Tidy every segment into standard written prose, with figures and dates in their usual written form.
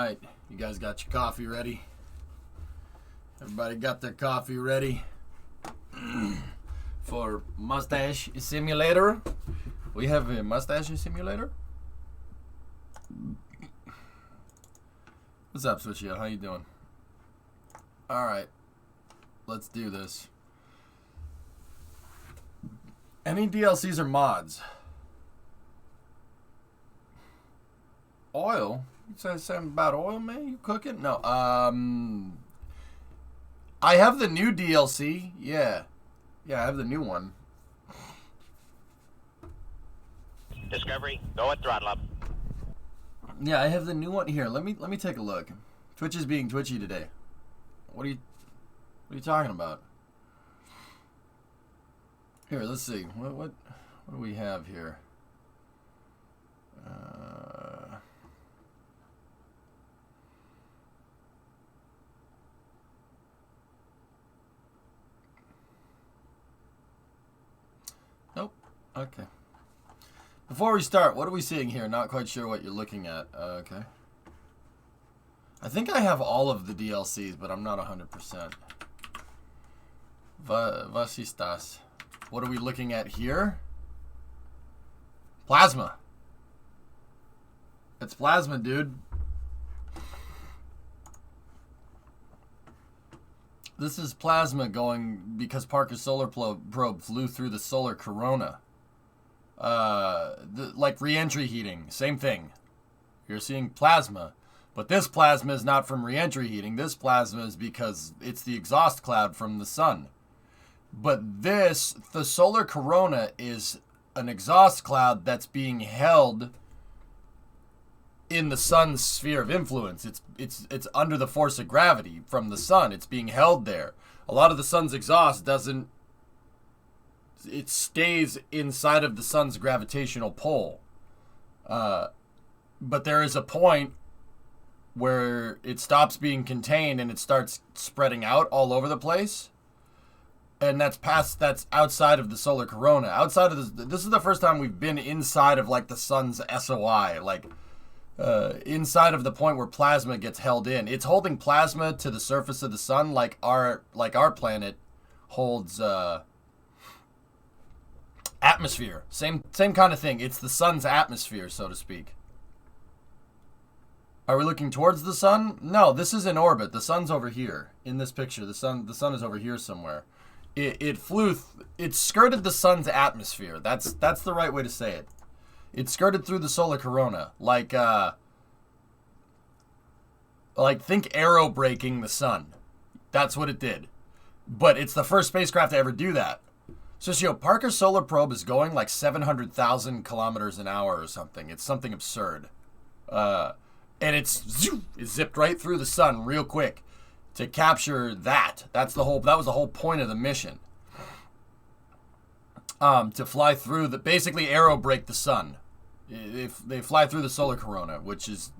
Alright, you guys got your coffee ready? Everybody got their coffee ready? For Mustache Simulator? We have a Mustache Simulator? What's up, Switchio? How you doing? Alright, let's do this. Any DLCs or mods? Oil? You say something about oil, man? You cooking? No. I have the new DLC. Yeah. Yeah, I have the new one. Discovery, go at throttle up. Yeah, I have the new one here. Let me take a look. Twitch is being twitchy today. What are you talking about? Here, let's see. What do we have here? Nope. Okay. Before we start, what are we seeing here? Not quite sure what you're looking at. Okay. I think I have all of the DLCs, but I'm not 100%. Vasistas. What are we looking at here? Plasma. It's plasma, dude. This is plasma going because Parker's solar probe flew through the solar corona. Like re-entry heating. Same thing. You're seeing plasma. But this plasma is not from re-entry heating. This plasma is because it's the exhaust cloud from the sun. But the solar corona is an exhaust cloud that's being held in the sun's sphere of influence. It's under the force of gravity from the sun. It's being held there. A lot of the sun's exhaust doesn't. It stays inside of the sun's gravitational pull. But there is a point where it stops being contained and it starts spreading out all over the place. And that's outside of the solar corona. Outside of this is the first time we've been inside of like the sun's SOI, like inside of the point where plasma gets held in. It's holding plasma to the surface of the sun like our planet holds atmosphere. Same kind of thing. It's the sun's atmosphere, so to speak. Are we looking towards the sun? No, this is in orbit. The sun's over here in this picture. The sun is over here somewhere. It skirted the sun's atmosphere. That's the right way to say it. It skirted through the solar corona, like think arrow braking the sun. That's what it did. But it's the first spacecraft to ever do that. So, Parker's solar probe is going like 700,000 kilometers an hour or something. It's something absurd. And it zipped right through the sun real quick to capture that. That was the whole point of the mission. To fly through basically arrow brake the sun. If they fly through the solar corona,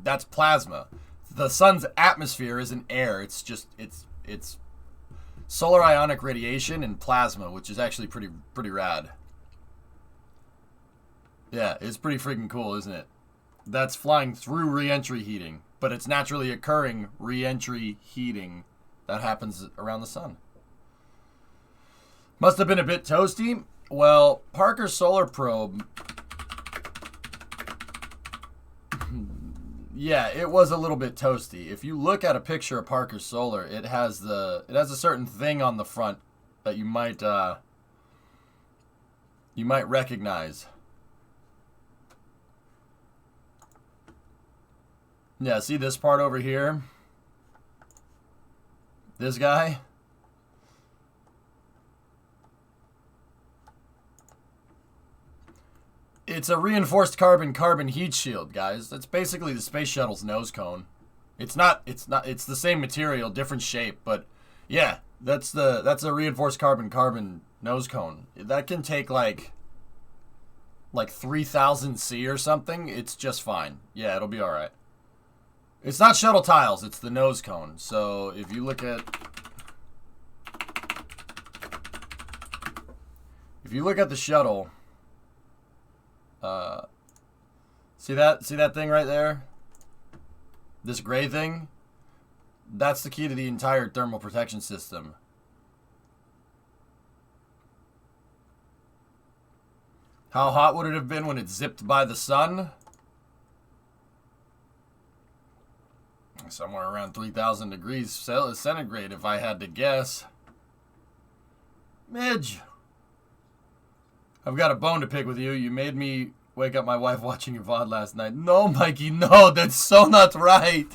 that's plasma. The sun's atmosphere isn't air. It's solar ionic radiation and plasma, which is actually pretty rad. Yeah, it's pretty freaking cool, isn't it? That's flying through re-entry heating, but it's naturally occurring re-entry heating that happens around the sun. Must have been a bit toasty. Well, Parker's solar probe, yeah, it was a little bit toasty. If you look at a picture of Parker's solar, it has a certain thing on the front that you might recognize. Yeah, see this part over here? This guy? It's a reinforced carbon heat shield, guys. That's basically the space shuttle's nose cone. It's the same material, different shape, but yeah, that's a reinforced carbon nose cone. That can take like 3,000 C or something. It's just fine. Yeah, it'll be all right. It's not shuttle tiles, it's the nose cone. So if you look at the shuttle, see that thing right there? This gray thing, that's the key to the entire thermal protection system. How hot would it have been when it zipped by the sun? Somewhere around 3,000 degrees centigrade, if I had to guess. Midge, I've got a bone to pick with you. You made me wake up my wife watching your VOD last night. No, Mikey, no, that's so not right.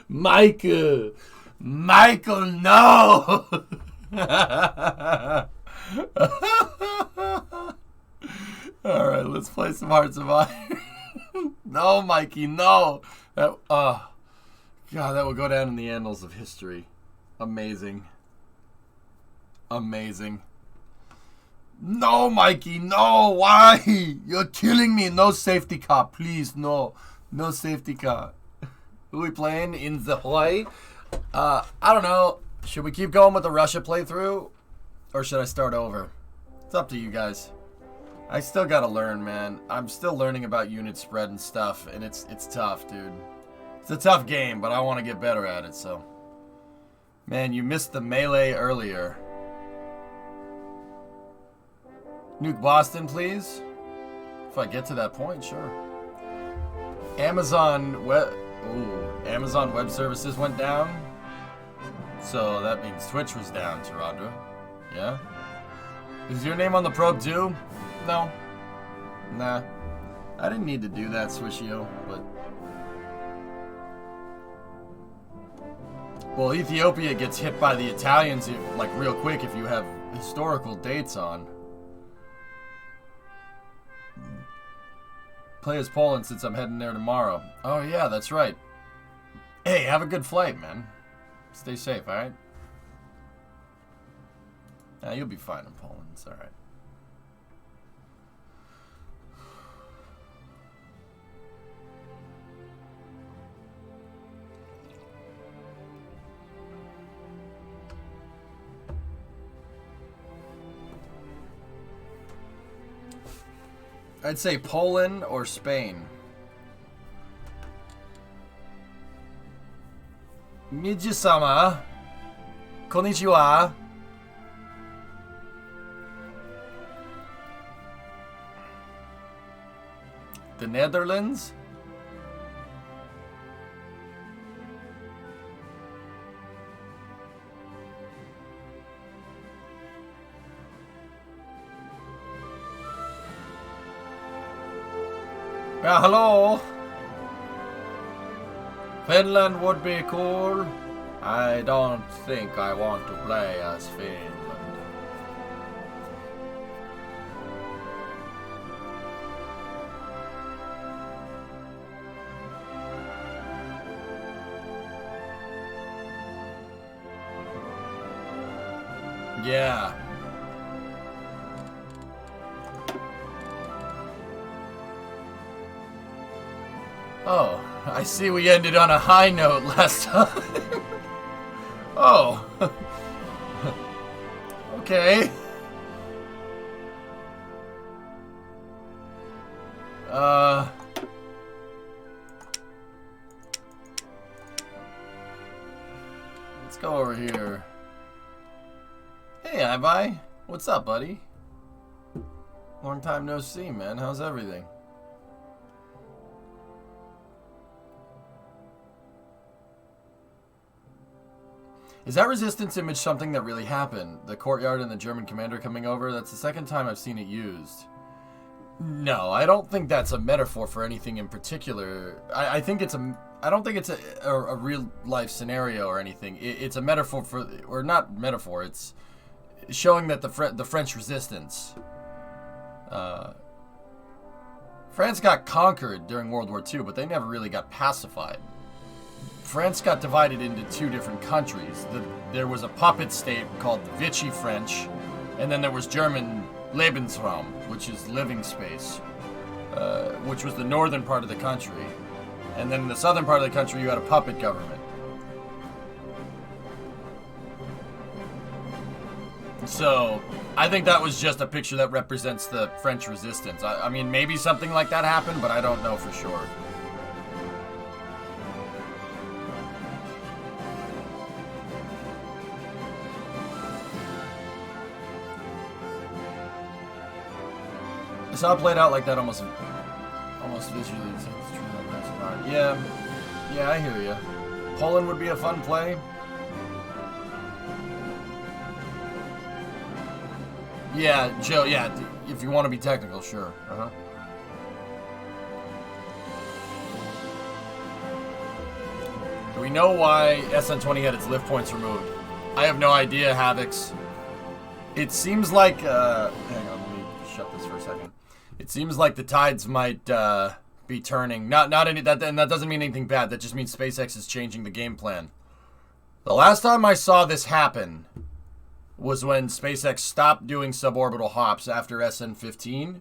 Michael, no. All right, let's play some Hearts of Iron. No, Mikey, no. God, that will go down in the annals of history. Amazing. Amazing. No, Mikey, no. Why? You're killing me. No safety car, please. No. No safety car. Who are we playing? In the Hawaii? I don't know. Should we keep going with the Russia playthrough? Or should I start over? It's up to you guys. I still gotta learn, man. I'm still learning about unit spread and stuff, and it's tough, dude. It's a tough game, but I want to get better at it, so. Man, you missed the melee earlier. Nuke Boston, please. If I get to that point, sure. Amazon Web Services went down. So that means Twitch was down, Toronto. Yeah? Is your name on the probe too? No. Nah. I didn't need to do that, Swishio, but... Well, Ethiopia gets hit by the Italians, like, real quick if you have historical dates on. Play as Poland since I'm heading there tomorrow. Oh, yeah, that's right. Hey, have a good flight, man. Stay safe, alright? Nah, you'll be fine in Poland. It's alright. I'd say Poland or Spain. Miji-sama. Konnichiwa. The Netherlands? Yeah, hello. Finland would be cool. I don't think I want to play as Finland. Yeah. Oh, I see we ended on a high note last time. Oh. Okay. Let's go over here. Hey, Ibai. What's up, buddy? Long time no see, man. How's everything? Is that resistance image something that really happened? The courtyard and the German commander coming over? That's the second time I've seen it used. No, I don't think that's a metaphor for anything in particular. I think it's a... I don't think it's a real life scenario or anything. It's a metaphor for... Or not metaphor, it's showing that the French resistance... France got conquered during World War II, but they never really got pacified. France got divided into two different countries. There was a puppet state called the Vichy French, and then there was German Lebensraum, which is living space, which was the northern part of the country. And then in the southern part of the country, you had a puppet government. So, I think that was just a picture that represents the French resistance. I mean, maybe something like that happened, but I don't know for sure. I saw it played out like that almost visually. Yeah, I hear you. Poland would be a fun play. Yeah, Joe, yeah, if you want to be technical, sure. Do we know why SN20 had its lift points removed? I have no idea, Havocs. It seems like, hang on, let me shut this for a second. It seems like the tides might be turning. Not any that, and that doesn't mean anything bad. That just means SpaceX is changing the game plan. The last time I saw this happen was when SpaceX stopped doing suborbital hops after SN15.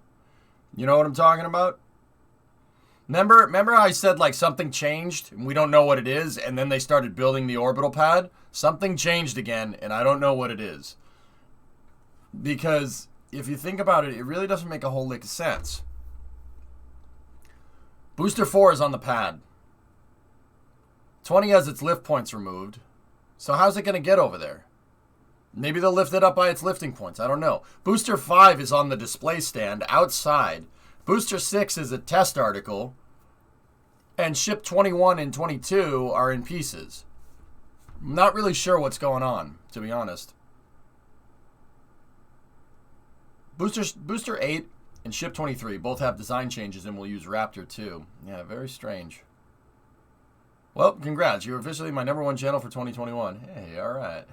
You know what I'm talking about? Remember I said like something changed and we don't know what it is, and then they started building the orbital pad? Something changed again, and I don't know what it is. Because if you think about it, it really doesn't make a whole lick of sense. Booster 4 is on the pad. 20 has its lift points removed. So how's it going to get over there? Maybe they'll lift it up by its lifting points. I don't know. Booster 5 is on the display stand outside. Booster 6 is a test article. And ship 21 and 22 are in pieces. I'm not really sure what's going on, to be honest. Booster 8 and ship 23 both have design changes and will use Raptor 2. Yeah, very strange. Well, congrats. You're officially my #1 channel for 2021. Hey, alright.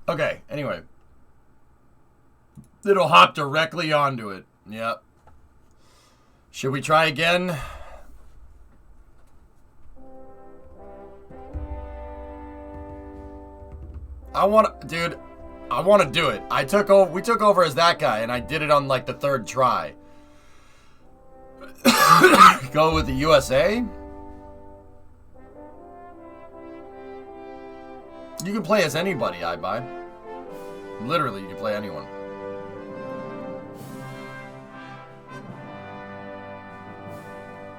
Okay, anyway. It'll hop directly onto it. Yep. Should we try again? I want to do it. We took over as that guy, and I did it on like the 3rd try. Go with the USA? You can play as anybody, I buy. Literally, you can play anyone.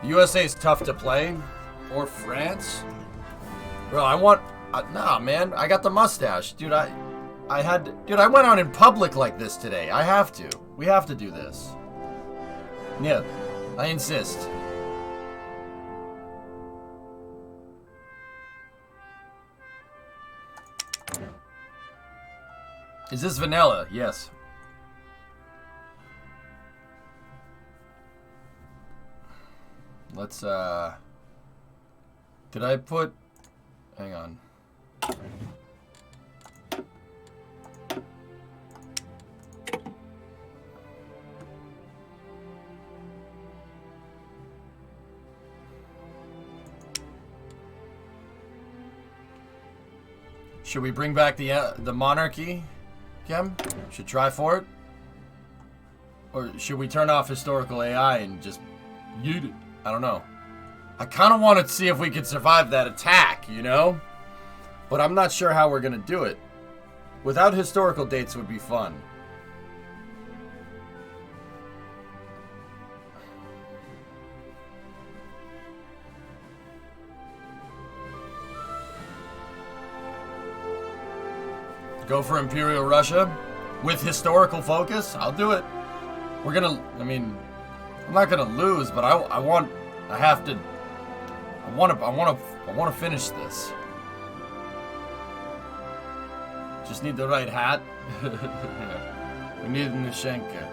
USA is tough to play. Or France. Bro, nah, man. I got the mustache. Dude, I went out in public like this today. I have to. We have to do this. Yeah, I insist. Is this vanilla? Yes. Let's, did I put... Hang on. Should we bring back the monarchy, Kem? Should try for it? Or should we turn off historical AI and just yeet it? I don't know. I kind of want to see if we can survive that attack, you know? But I'm not sure how we're going to do it. Without historical dates would be fun. Go for Imperial Russia with historical focus. I'll do it. We're gonna. I mean, I'm not gonna lose, but I want to finish this. Just need the right hat. Yeah. We need Nishenka.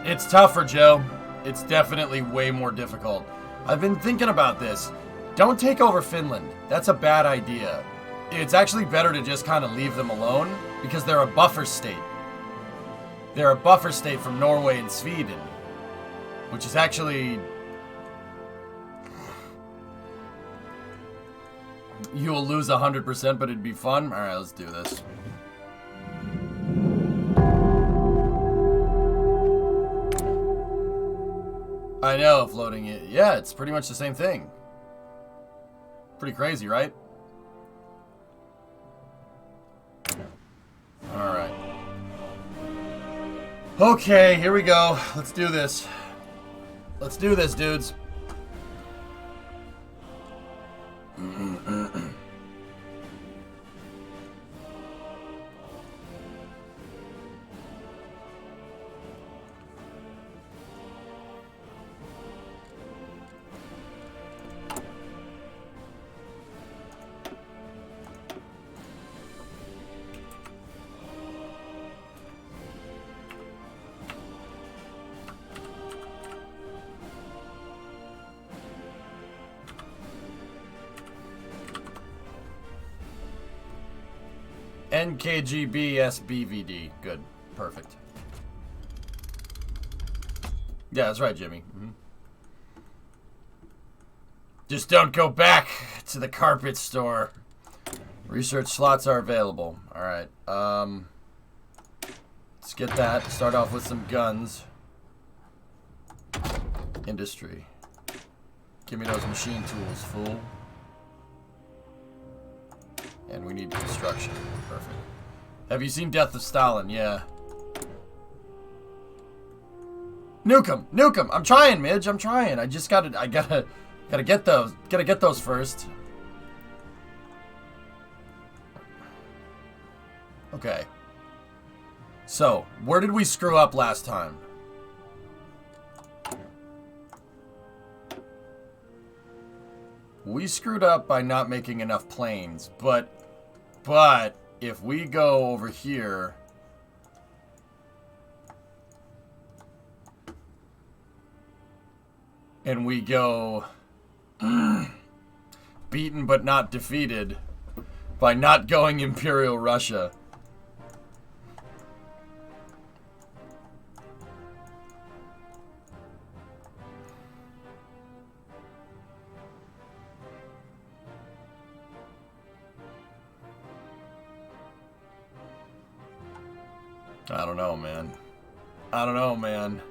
It's tougher, Joe. It's definitely way more difficult. I've been thinking about this. Don't take over Finland. That's a bad idea. It's actually better to just kind of leave them alone because they're a buffer state. They're a buffer state from Norway and Sweden, which is actually... You'll lose 100%, but it'd be fun. All right, let's do this. I know, floating it. Yeah, it's pretty much the same thing. Pretty crazy, right? Okay, here we go. Let's do this. Let's do this, dudes. NKGB SBVD. Good. Perfect. Yeah, that's right, Jimmy. Just don't go back to the carpet store. Research slots are available. Alright. Let's get that. Start off with some guns. Industry. Give me those machine tools, fool. And we need construction. Perfect. Have you seen Death of Stalin? Yeah. Nuke 'em! Nuke 'em! I'm trying, Midge. I'm trying. I gotta get those. Gotta get those first. Okay. So, where did we screw up last time? We screwed up by not making enough planes, but if we go over here and we go beaten but not defeated by not going Imperial Russia. I don't know, man. I don't know, man.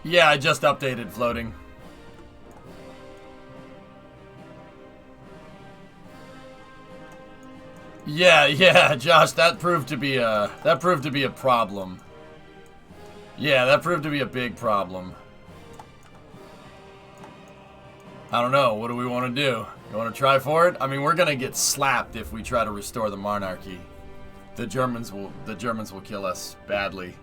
Yeah, I just updated floating. Yeah, Josh, that proved to be a problem. Yeah, that proved to be a big problem. I don't know. What do we want to do? You want to try for it? I mean, we're gonna get slapped if we try to restore the monarchy. The Germans will kill us badly.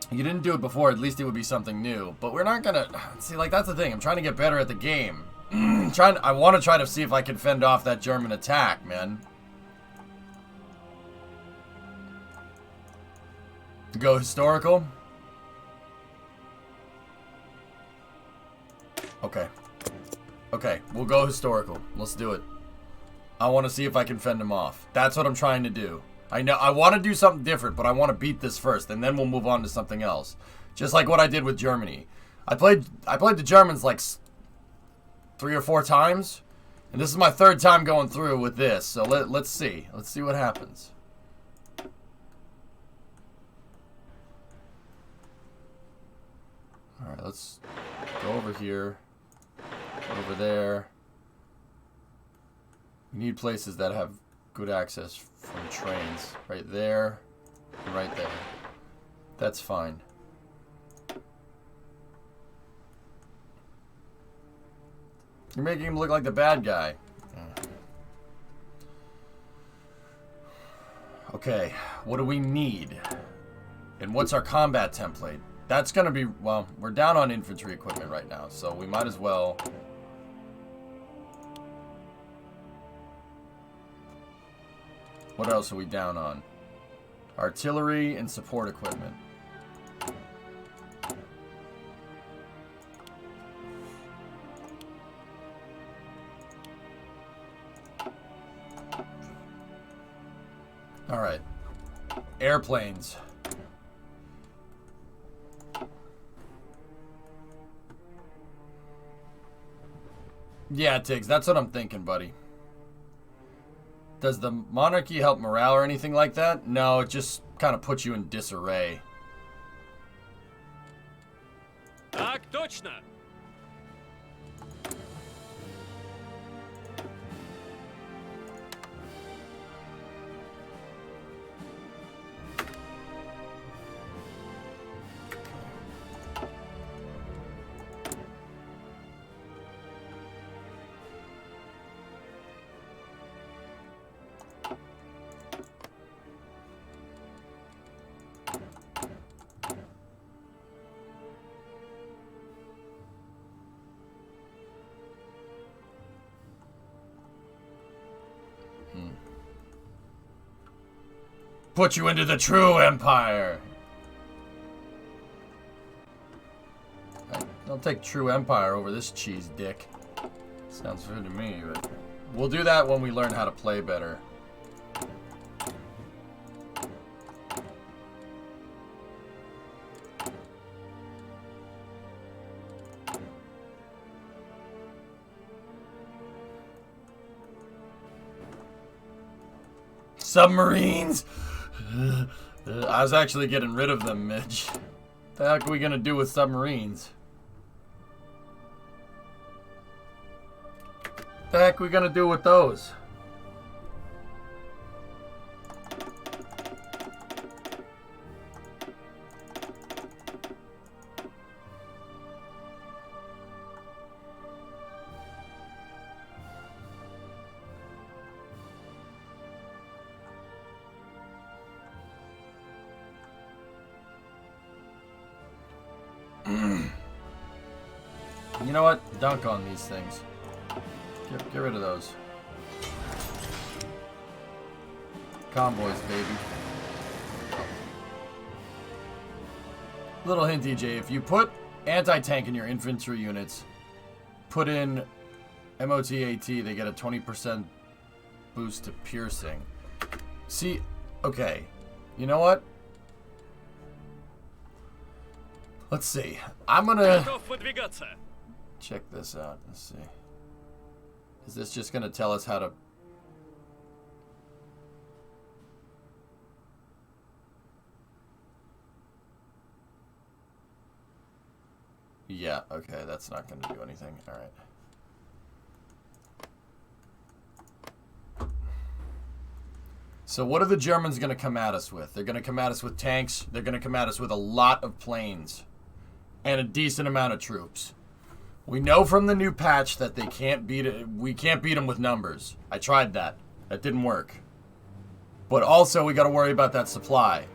You didn't do it before, at least it would be something new. But we're not gonna... See, like, that's the thing. I'm trying to get better at the game. I want to try to see if I can fend off that German attack, man. Go historical? Okay. Okay, we'll go historical. Let's do it. I want to see if I can fend him off. That's what I'm trying to do. I know I want to do something different, but I want to beat this first, and then we'll move on to something else. Just like what I did with Germany. I played the Germans like 3 or 4 times, and this is my 3rd time going through with this. So let's see. Let's see what happens. All right, let's go over here. Over there. We need places that have good access from trains. Right there. And right there. That's fine. You're making him look like the bad guy. Okay. What do we need? And what's our combat template? That's gonna be... Well, we're down on infantry equipment right now. So we might as well... What else are we down on? Artillery and support equipment. Alright. Airplanes. Yeah, Tiggs, that's what I'm thinking, buddy. Does the monarchy help morale or anything like that? No, it just kind of puts you in disarray. Так точно. Put you into the true empire. I'll take true empire over this cheese dick. Sounds good to me, but we'll do that when we learn how to play better. Submarines! I was actually getting rid of them, Midge. What the heck are we gonna do with submarines? What the heck are we gonna do with those? You know what? Dunk on these things. Get rid of those. Convoys, baby. Little hint, EJ. If you put anti-tank in your infantry units, put in MOTAT, they get a 20% boost to piercing. See, okay. You know what? Let's see. I'm gonna check this out. Let's see. Is this just gonna tell us how to... Yeah, okay, that's not gonna do anything. Alright. So what are the Germans gonna come at us with? They're gonna come at us with tanks. They're gonna come at us with a lot of planes. And a decent amount of troops. We know from the new patch that they can't beat it. We can't beat them with numbers. I tried that. That didn't work. But also, we got to worry about that supply.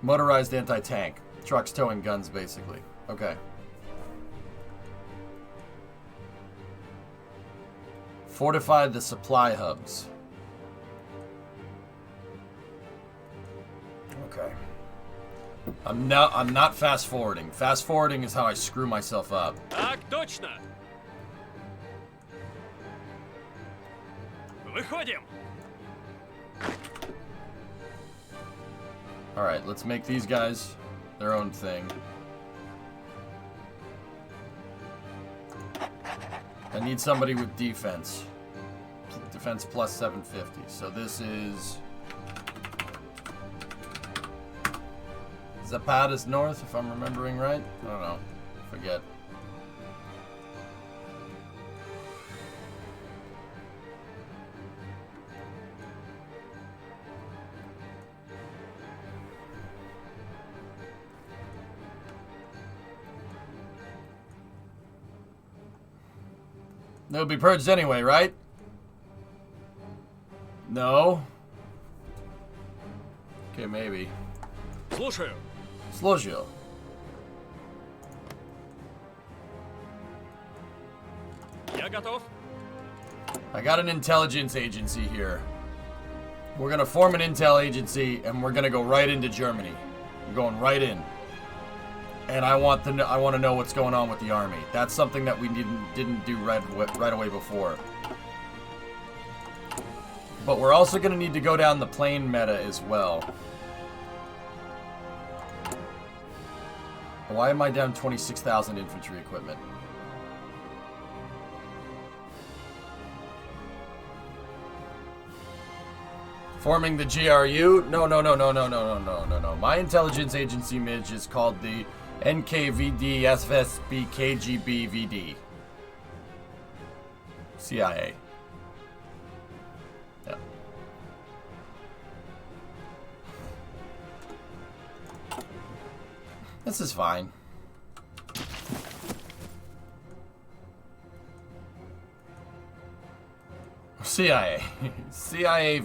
Motorized anti-tank. Trucks towing guns, basically. Okay. Fortify the supply hubs. Okay. I'm not fast forwarding. Fast forwarding is how I screw myself up. Так точно. Выходим. All right, let's make these guys their own thing. I need somebody with defense. Defense plus 750. So this is... Zapad is north, if I'm remembering right. I don't know. Forget. They'll be purged anyway, right? No? Okay, maybe. Слушаю. Служил. Я готов. I got an intelligence agency here. We're gonna form an intel agency, and we're gonna go right into Germany. We're going right in. And I want to know what's going on with the army. That's something that we didn't do right away before. But we're also gonna need to go down the plane meta as well. Why am I down 26,000 infantry equipment? Forming the GRU? No. My intelligence agency, Midge, is called the NKVD SSB KGB VD. CIA. Yeah. This is fine. CIA. CIA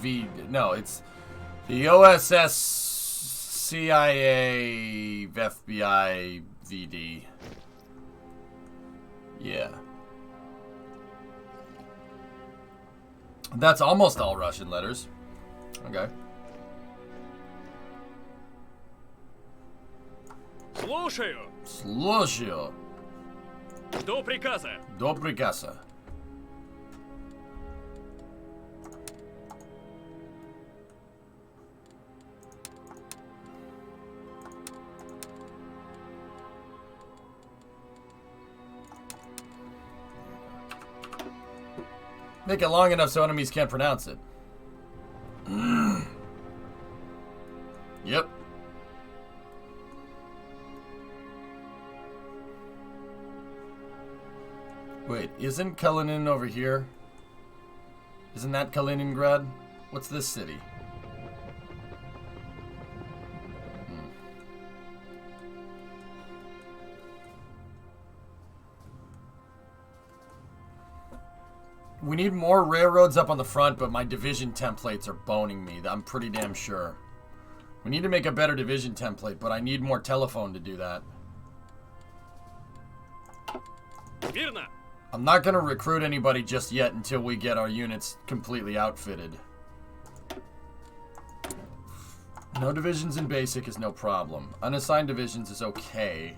no, it's the OSS CIA FBI VD. Yeah. That's almost all Russian letters. Okay. Слушаю. Слушаю. Жду приказа. До приказа. Make it long enough so enemies can't pronounce it. Yep. Wait, isn't Kalinin over here? Isn't that Kaliningrad? What's this city? We need more railroads up on the front, but my division templates are boning me. I'm pretty damn sure. We need to make a better division template, but I need more telephone to do that. Верно. I'm not going to recruit anybody just yet until we get our units completely outfitted. No divisions in basic is no problem. Unassigned divisions is okay.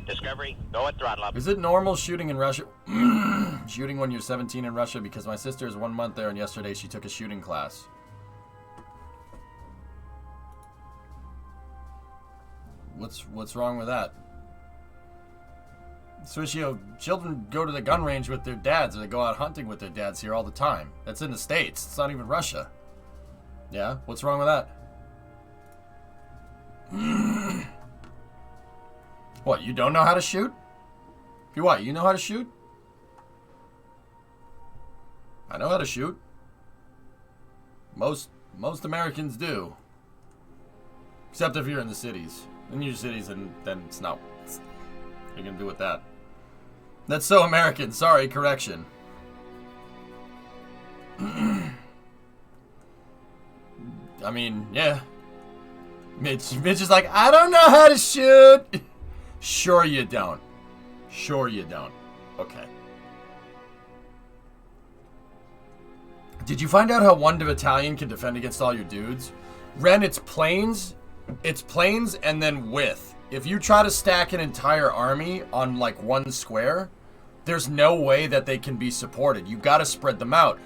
Discovery, go at throttle up. Is it normal shooting in Russia? Shooting when you're 17 in Russia? Because my sister is 1 month there and yesterday she took a shooting class. What's wrong with that? Swishio, children go to the gun range with their dads, or they go out hunting with their dads here all the time. That's in the States. It's not even Russia. Yeah? What's wrong with that? What, you don't know how to shoot? What, you know how to shoot? I know how to shoot. Most Americans do. Except if you're in the cities. In your cities, and then it's not. What are you gonna do with that? That's so American. Sorry, correction. I mean, yeah. Mitch is like, I don't know how to shoot. Sure you don't. Sure you don't. Okay. Did you find out how one battalion can defend against all your dudes? Ren, it's planes and then width. If you try to stack an entire army on like one square, there's no way that they can be supported. You gotta spread them out.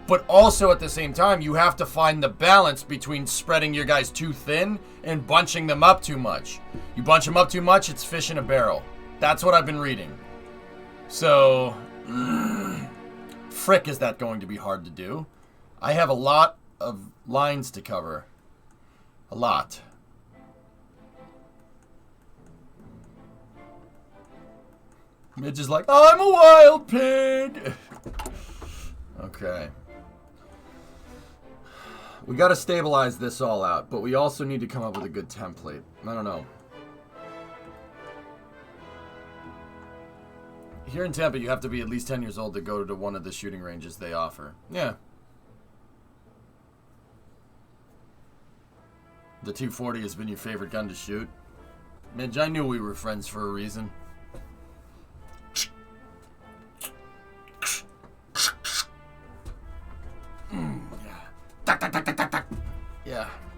But also at the same time, you have to find the balance between spreading your guys too thin and bunching them up too much. You bunch them up too much, it's fish in a barrel. That's what I've been reading. So, frick is that going to be hard to do. I have a lot of lines to cover. A lot. Midge is like, I'm a wild pig! Okay. We gotta stabilize this all out, but we also need to come up with a good template. I don't know. Here in Tampa, you have to be at least 10 years old to go to one of the shooting ranges they offer. Yeah. The 240 has been your favorite gun to shoot. Midge, I knew we were friends for a reason.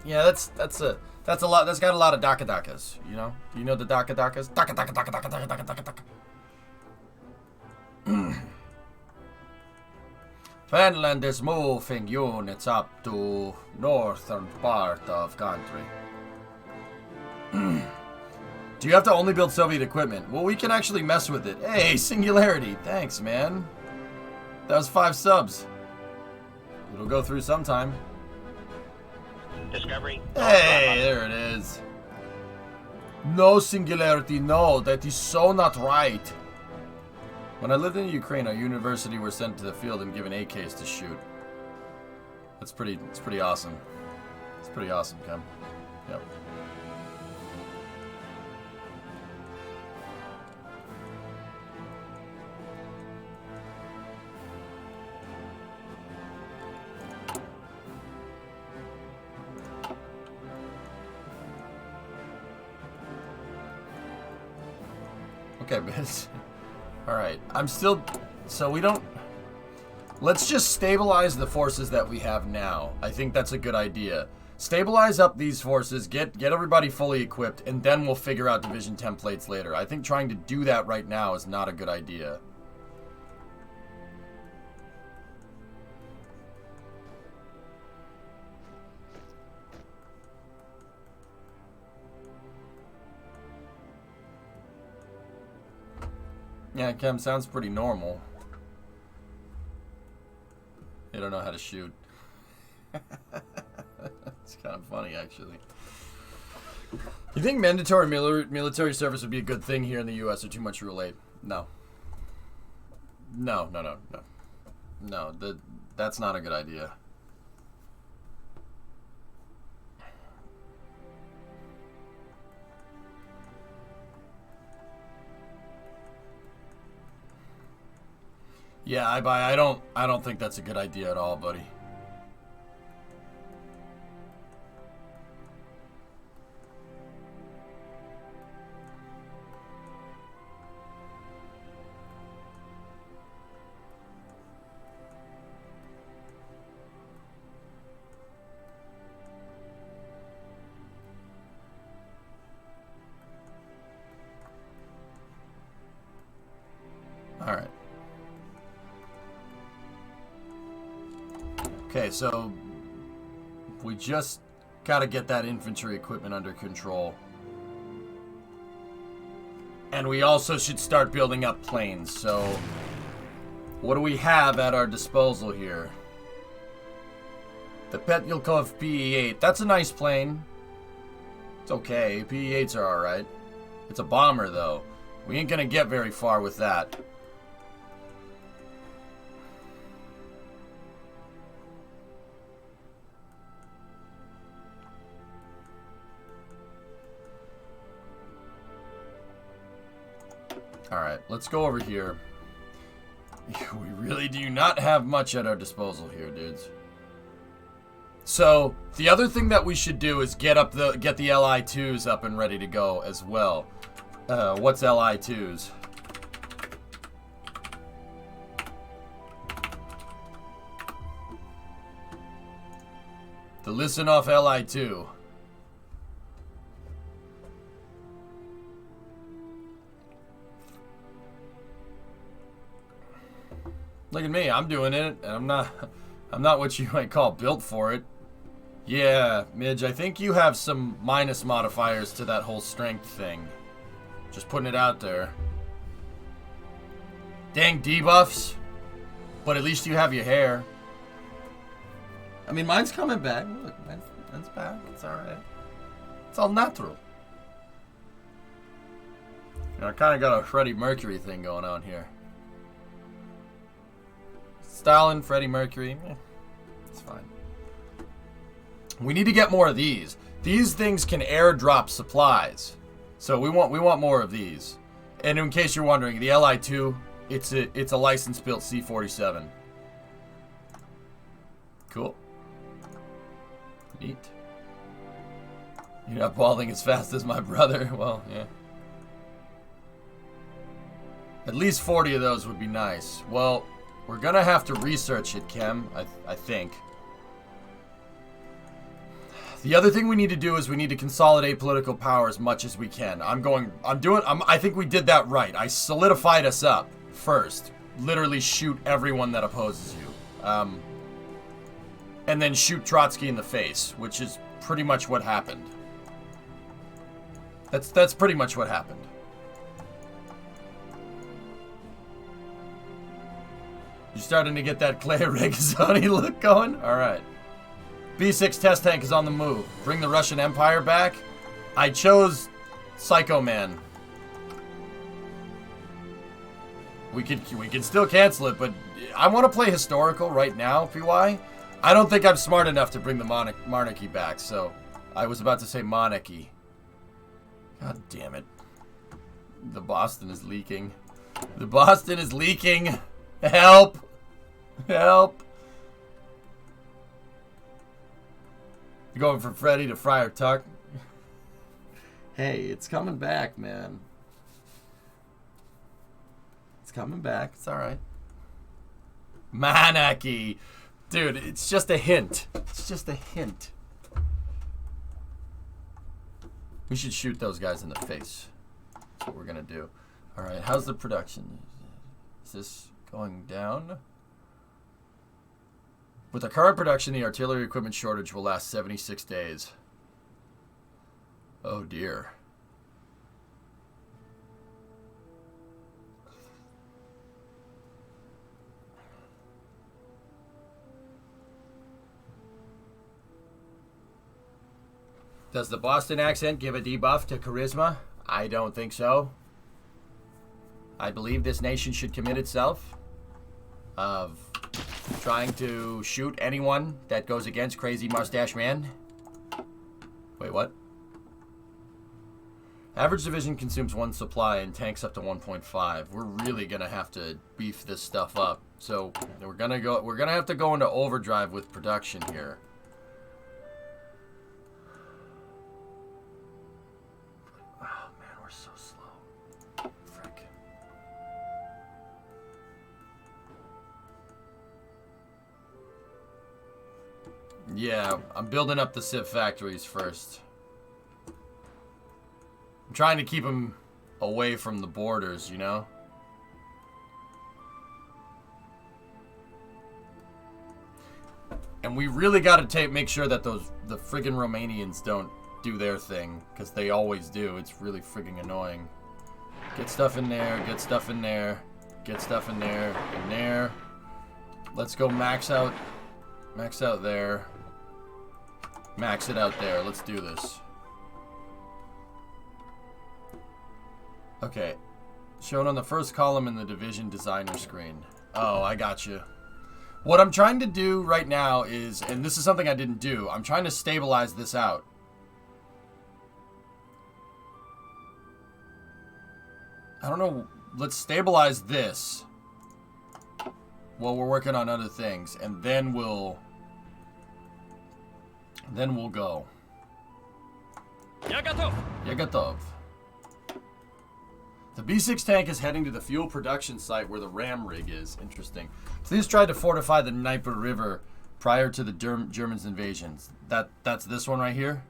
Yeah, that's a lot. That's got a lot of daka-dakas, you know? You know the daka-dakas? Daka-daka-daka-daka-daka-daka-daka. Finland is moving units up to northern part of country. Do you have to only build Soviet equipment? Well, we can actually mess with it. Hey, Singularity. Thanks, man. That was 5 subs. It'll go through sometime. Discovery. Hey, there it is. No, Singularity, no. That is so not right. When I lived in Ukraine, our university were sent to the field and given AKs to shoot. It's pretty awesome. It's pretty awesome, Ken. Yep. Okay, but alright. I'm still... So we don't... Let's just stabilize the forces that we have now. I think that's a good idea. Stabilize up these forces, get everybody fully equipped, and then we'll figure out division templates later. I think trying to do that right now is not a good idea. Yeah, Chem, sounds pretty normal. You don't know how to shoot. It's kind of funny, actually. You think mandatory military service would be a good thing here in the U.S. or too much rule 8? No. No. No, that's not a good idea. Yeah, I don't think that's a good idea at all, buddy. All right. Okay, so we just got to get that infantry equipment under control. And we also should start building up planes. So what do we have at our disposal here? The Petyulkov PE-8. That's a nice plane. It's okay. PE-8s are alright. It's a bomber, though. We ain't gonna get very far with that. Alright, let's go over here. We really do not have much at our disposal here, dudes. So, the other thing that we should do is get the LI-2s up and ready to go as well. What's LI-2s? The Listenov LI-2. Look at me, I'm doing it, and I'm not what you might call built for it. Yeah, Midge, I think you have some minus modifiers to that whole strength thing. Just putting it out there. Dang debuffs. But at least you have your hair. I mean, mine's coming back. Look, mine's back. It's alright. It's all natural. You know, I kind of got a Freddie Mercury thing going on here. Stalin, Freddie Mercury, it's fine. We need to get more of these. These things can airdrop supplies, so we want more of these. And in case you're wondering, the Li-2, it's a license-built C-47. Cool. Neat. You're not balding as fast as my brother. Well, yeah. At least 40 of those would be nice. Well, we're gonna have to research it, Chem, I think. The other thing we need to do is we need to consolidate political power as much as we can. I think we did that right. I solidified us up first. Literally shoot everyone that opposes you. And then shoot Trotsky in the face, which is pretty much what happened. That's pretty much what happened. You starting to get that Clay Regazzoni look going? Alright. B6 test tank is on the move. Bring the Russian Empire back. I chose Psycho Man. We can still cancel it, but I want to play historical right now, PY. I don't think I'm smart enough to bring the monarchy back, so I was about to say monarchy. God damn it. The Boston is leaking. The Boston is leaking. Help! Help! You're going from Freddy to Friar Tuck. Hey, it's coming back, man. It's coming back. It's all right. Manaki. Dude, it's just a hint. It's just a hint. We should shoot those guys in the face. That's what we're going to do. All right, how's the production? Is this going down? With the current production, the artillery equipment shortage will last 76 days. Oh, dear. Does the Boston accent give a debuff to charisma? I don't think so. I believe this nation should commit itself of trying to shoot anyone that goes against Crazy Mustache Man. Wait, what? Average division consumes 1 supply and tanks up to 1.5. We're really gonna have to beef this stuff up. So we're gonna have to go into overdrive with production here. Oh man, we're so slow. Frick. Yeah, I'm building up the Civ factories first. I'm trying to keep them away from the borders, you know? And we really got to make sure that the friggin' Romanians don't do their thing, because they always do. It's really friggin' annoying. Get stuff in there, get stuff in there, get stuff in there, and there. Let's go max out there. Max it out there. Let's do this. Okay. Shown on the first column in the division designer screen. Oh, I got you. What I'm trying to do right now is, and this is something I didn't do, I'm trying to stabilize this out. I don't know. Let's stabilize this while we're working on other things, and then we'll go. Я готов. Я готов. The B6 tank is heading to the fuel production site where the ram rig is. Interesting. Please try to fortify the Dnieper River prior to the Germans' invasions. That's this one right here?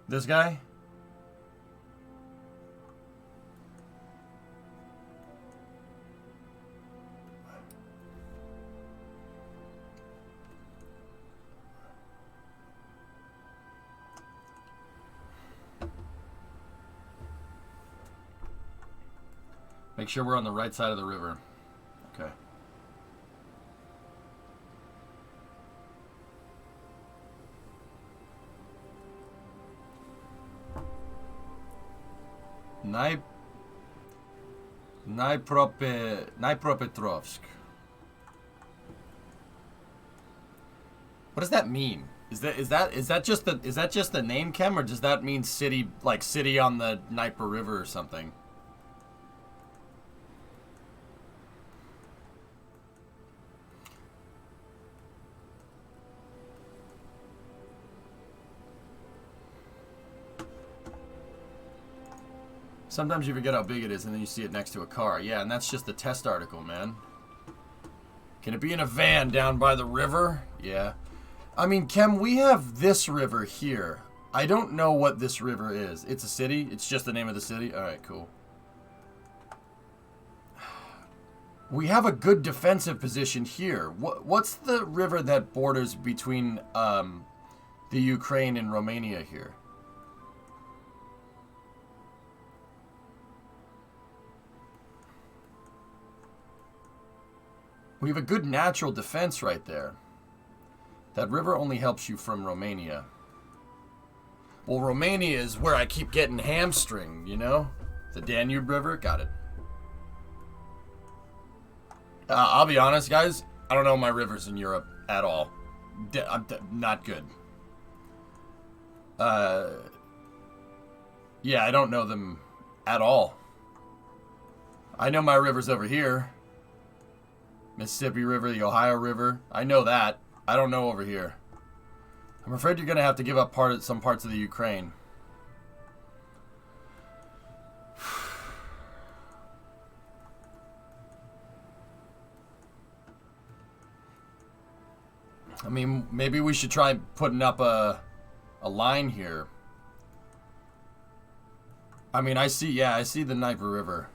This guy? Make sure we're on the right side of the river. Okay. Dnipropetrovsk. What does that mean? Is that just the name, Kem, or does that mean city, like city on the Dnieper River or something? Sometimes you forget how big it is and then you see it next to a car. Yeah, and that's just the test article, man. Can it be in a van down by the river? Yeah. I mean, Kem, we have this river here. I don't know what this river is. It's a city? It's just the name of the city? Alright, cool. We have a good defensive position here. What's the river that borders between the Ukraine and Romania here? We have a good natural defense right there. That river only helps you from Romania. Well, Romania is where I keep getting hamstringed, you know? The Danube River? Got it. I'll be honest, guys. I don't know my rivers in Europe at all. I'm not good. Yeah, I don't know them at all. I know my rivers over here. Mississippi River, the Ohio River. I know that. I don't know over here. I'm afraid you're going to have to give up some parts of the Ukraine. I mean, maybe we should try putting up a line here. I mean, I see the Dnieper River.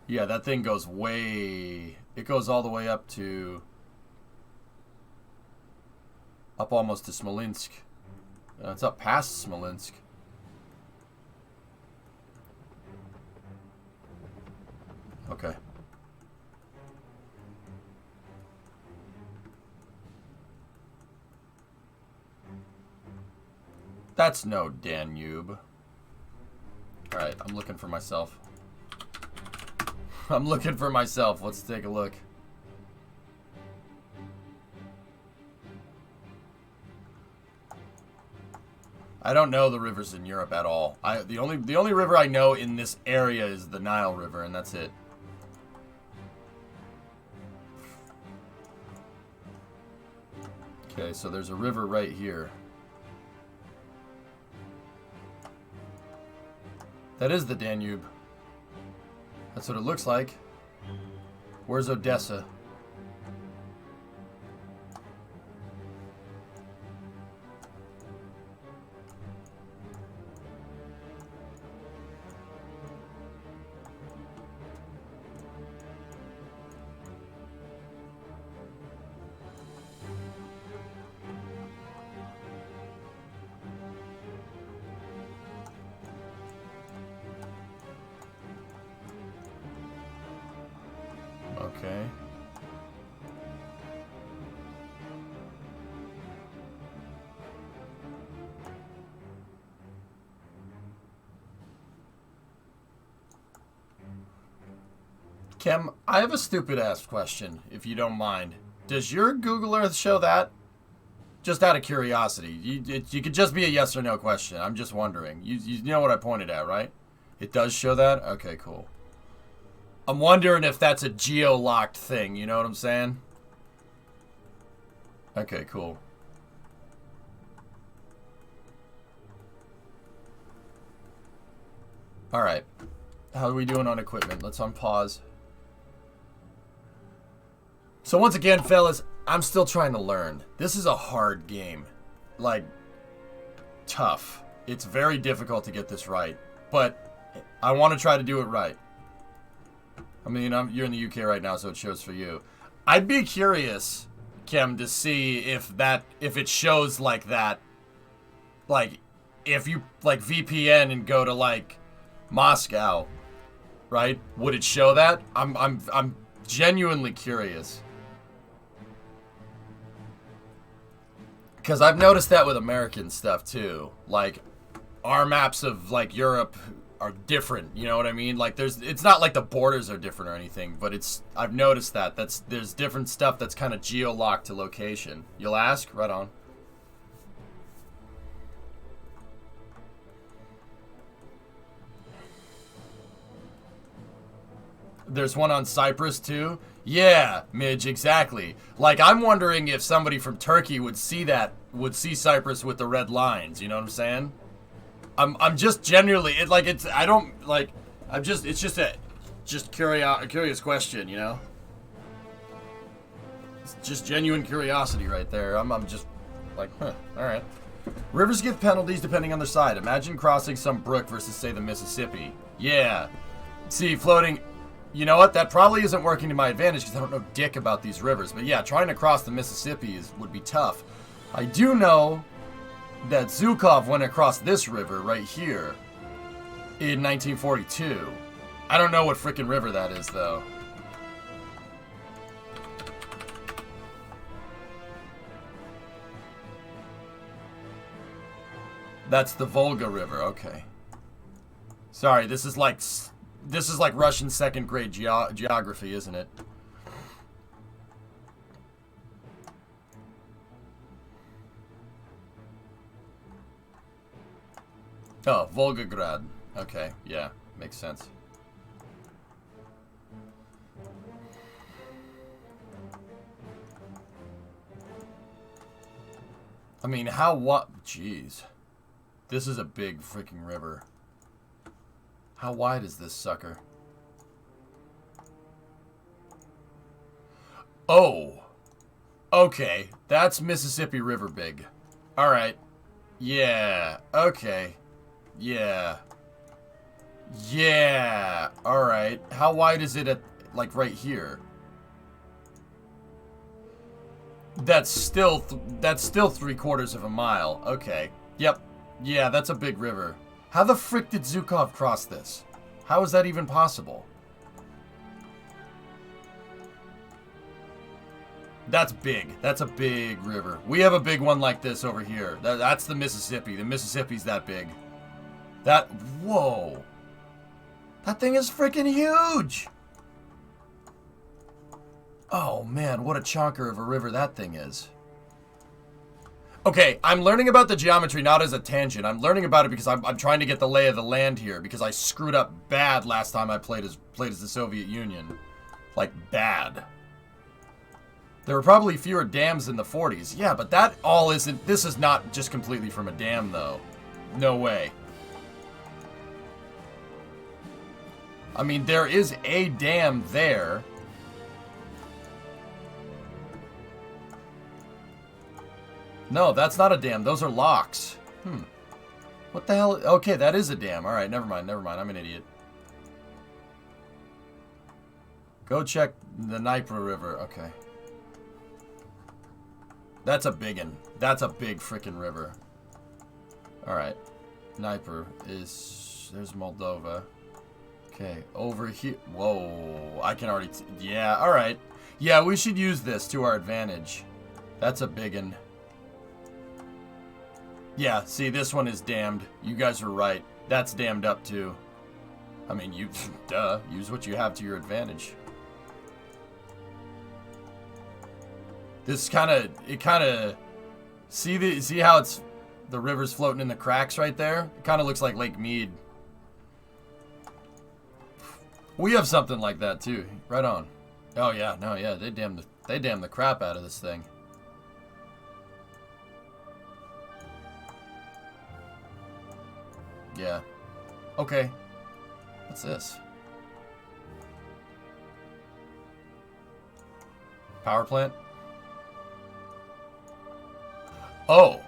Yeah, that thing goes way... It goes all the way up to... Up almost to Smolensk. It's up past Smolensk. Okay. That's no Danube. Alright, I'm looking for myself. I'm looking for myself. Let's take a look. I don't know the rivers in Europe at all. The only river I know in this area is the Nile River, and that's it. Okay, so there's a river right here. That is the Danube. That's what it looks like. Where's Odessa? Okay. Kim, I have a stupid ass question, if you don't mind. Does your Google Earth show that? Just out of curiosity. You could just be a yes or no question. I'm just wondering. You know what I pointed at, right? It does show that? Okay, cool. I'm wondering if that's a geo-locked thing, you know what I'm saying? Okay, cool. Alright. How are we doing on equipment? Let's unpause. So once again, fellas, I'm still trying to learn. This is a hard game. Like, tough. It's very difficult to get this right. But I want to try to do it right. I mean, you're in the UK right now, so it shows for you. I'd be curious, Kim, to see if it shows like that. Like, if you like VPN and go to like Moscow, right? Would it show that? I'm genuinely curious. Because I've noticed that with American stuff too. Like, our maps of like Europe are different, you know what I mean? Like, it's not like the borders are different or anything, but I've noticed that there's different stuff that's kind of geo-locked to location. You'll ask? Right on. There's one on Cyprus too? Yeah, Midge, exactly. Like, I'm wondering if somebody from Turkey would see Cyprus with the red lines, you know what I'm saying? I'm just genuinely, it's just a curious question, you know? It's just genuine curiosity right there. I'm just like, huh, alright. Rivers give penalties depending on their side. Imagine crossing some brook versus, say, the Mississippi. Yeah. See, floating, you know what? That probably isn't working to my advantage because I don't know dick about these rivers. But yeah, trying to cross the Mississippi would be tough. I do know that Zhukov went across this river right here in 1942. I don't know what frickin' river that is, though. That's the Volga River, okay. Sorry, this is like Russian second grade geography, isn't it? Oh, Volgograd. Okay, yeah, makes sense. I mean, jeez. This is a big freaking river. How wide is this sucker? Oh. Okay. That's Mississippi River big. Alright. Yeah. Okay. Yeah. Yeah. Alright. How wide is it at, like, right here? That's still 3/4 of a mile. Okay. Yep. Yeah, that's a big river. How the frick did Zhukov cross this? How is that even possible? That's big. That's a big river. We have a big one like this over here. That's the Mississippi. The Mississippi's that big. Whoa. That thing is freaking huge. Oh, man, what a chonker of a river that thing is. Okay, I'm learning about the geometry not as a tangent. I'm learning about it because I'm trying to get the lay of the land here because I screwed up bad last time I played as the Soviet Union. Like, bad. There were probably fewer dams in the 40s. Yeah, but that all isn't... This is not just completely from a dam, though. No way. I mean, there is a dam there. No, that's not a dam. Those are locks. What the hell? Okay, that is a dam. All right, never mind. I'm an idiot. Go check the Dnieper River. Okay. That's a big one. That's a big freaking river. All right. Dnieper is... There's Moldova. Okay, over here. Whoa. I can already... Yeah, all right. Yeah, we should use this to our advantage. That's a big one. Yeah, see, this one is dammed. You guys are right. That's dammed up, too. I mean, you... Duh. Use what you have to your advantage. This kind of... It kind of... See how it's... The river's floating in the cracks right there? It kind of looks like Lake Mead. We have something like that, too. Right on. Oh, yeah. No, yeah. They damn the crap out of this thing. Yeah. Okay. What's this? Power plant? Oh,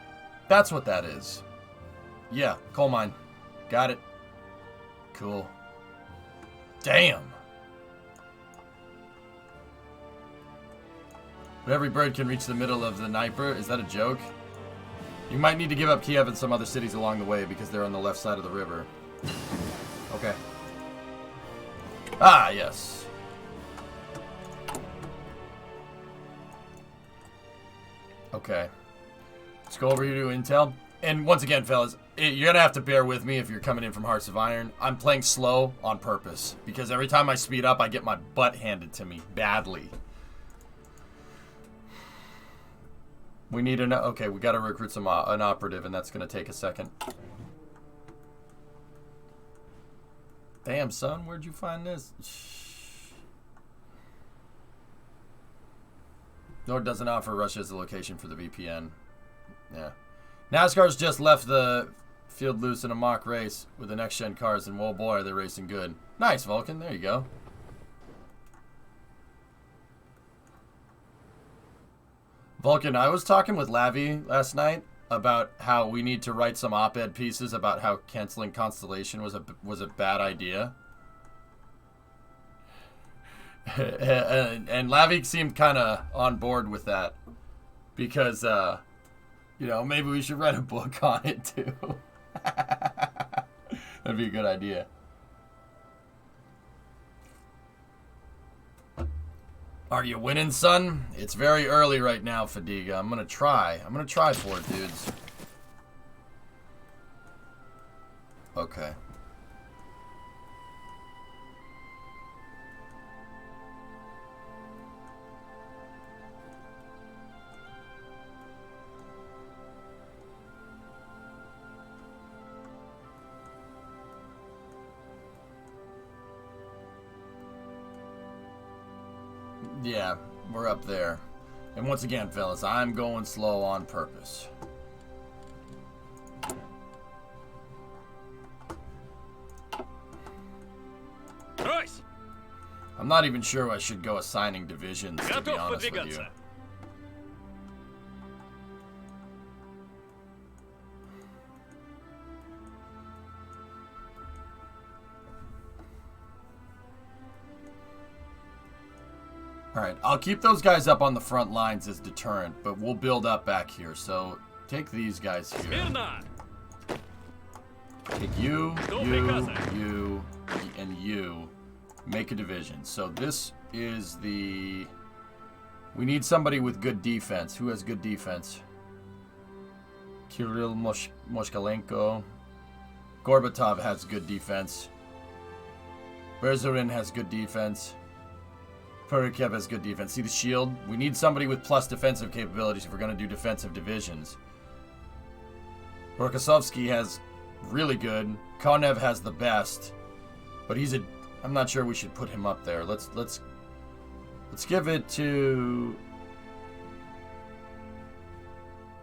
that's what that is. Yeah, coal mine. Got it. Cool. Damn. But every bird can reach the middle of the Dnieper. Is that a joke? You might need to give up Kiev and some other cities along the way because they're on the left side of the river. Okay. Ah, yes. Okay. Let's go over here to Intel. And once again, fellas, you're going to have to bear with me if you're coming in from Hearts of Iron. I'm playing slow on purpose because every time I speed up, I get my butt handed to me badly. We need an... Okay, we got to recruit an operative, and that's going to take a second. Damn, son, where'd you find this? Nord doesn't offer Russia as a location for the VPN. Yeah. NASCAR's just left the field loose in a mock race with the next-gen cars, and whoa, boy, they're racing good. Nice, Vulcan. There you go. Vulcan, I was talking with Lavi last night about how we need to write some op-ed pieces about how canceling Constellation was a bad idea. and Lavi seemed kind of on board with that because, you know, maybe we should write a book on it too. That'd be a good idea. Are you winning, son? It's very early right now, Fadiga. I'm gonna try. I'm gonna try for it, dudes. Okay. Yeah, we're up there. And once again, fellas, I'm going slow on purpose. Royce! I'm not even sure I should go assigning divisions, to be honest with you. Alright, I'll keep those guys up on the front lines as deterrent, but we'll build up back here. So, take these guys here. Смирно! Take you, and you. Make a division. So this is the... We need somebody with good defense. Who has good defense? Kirill Moshkalenko. Gorbatov has good defense. Berzarin has good defense. Purikev has good defense. See the shield? We need somebody with plus defensive capabilities if we're going to do defensive divisions. Rokossovsky has really good. Konev has the best. But he's a... I'm not sure we should put him up there. Let's give it to...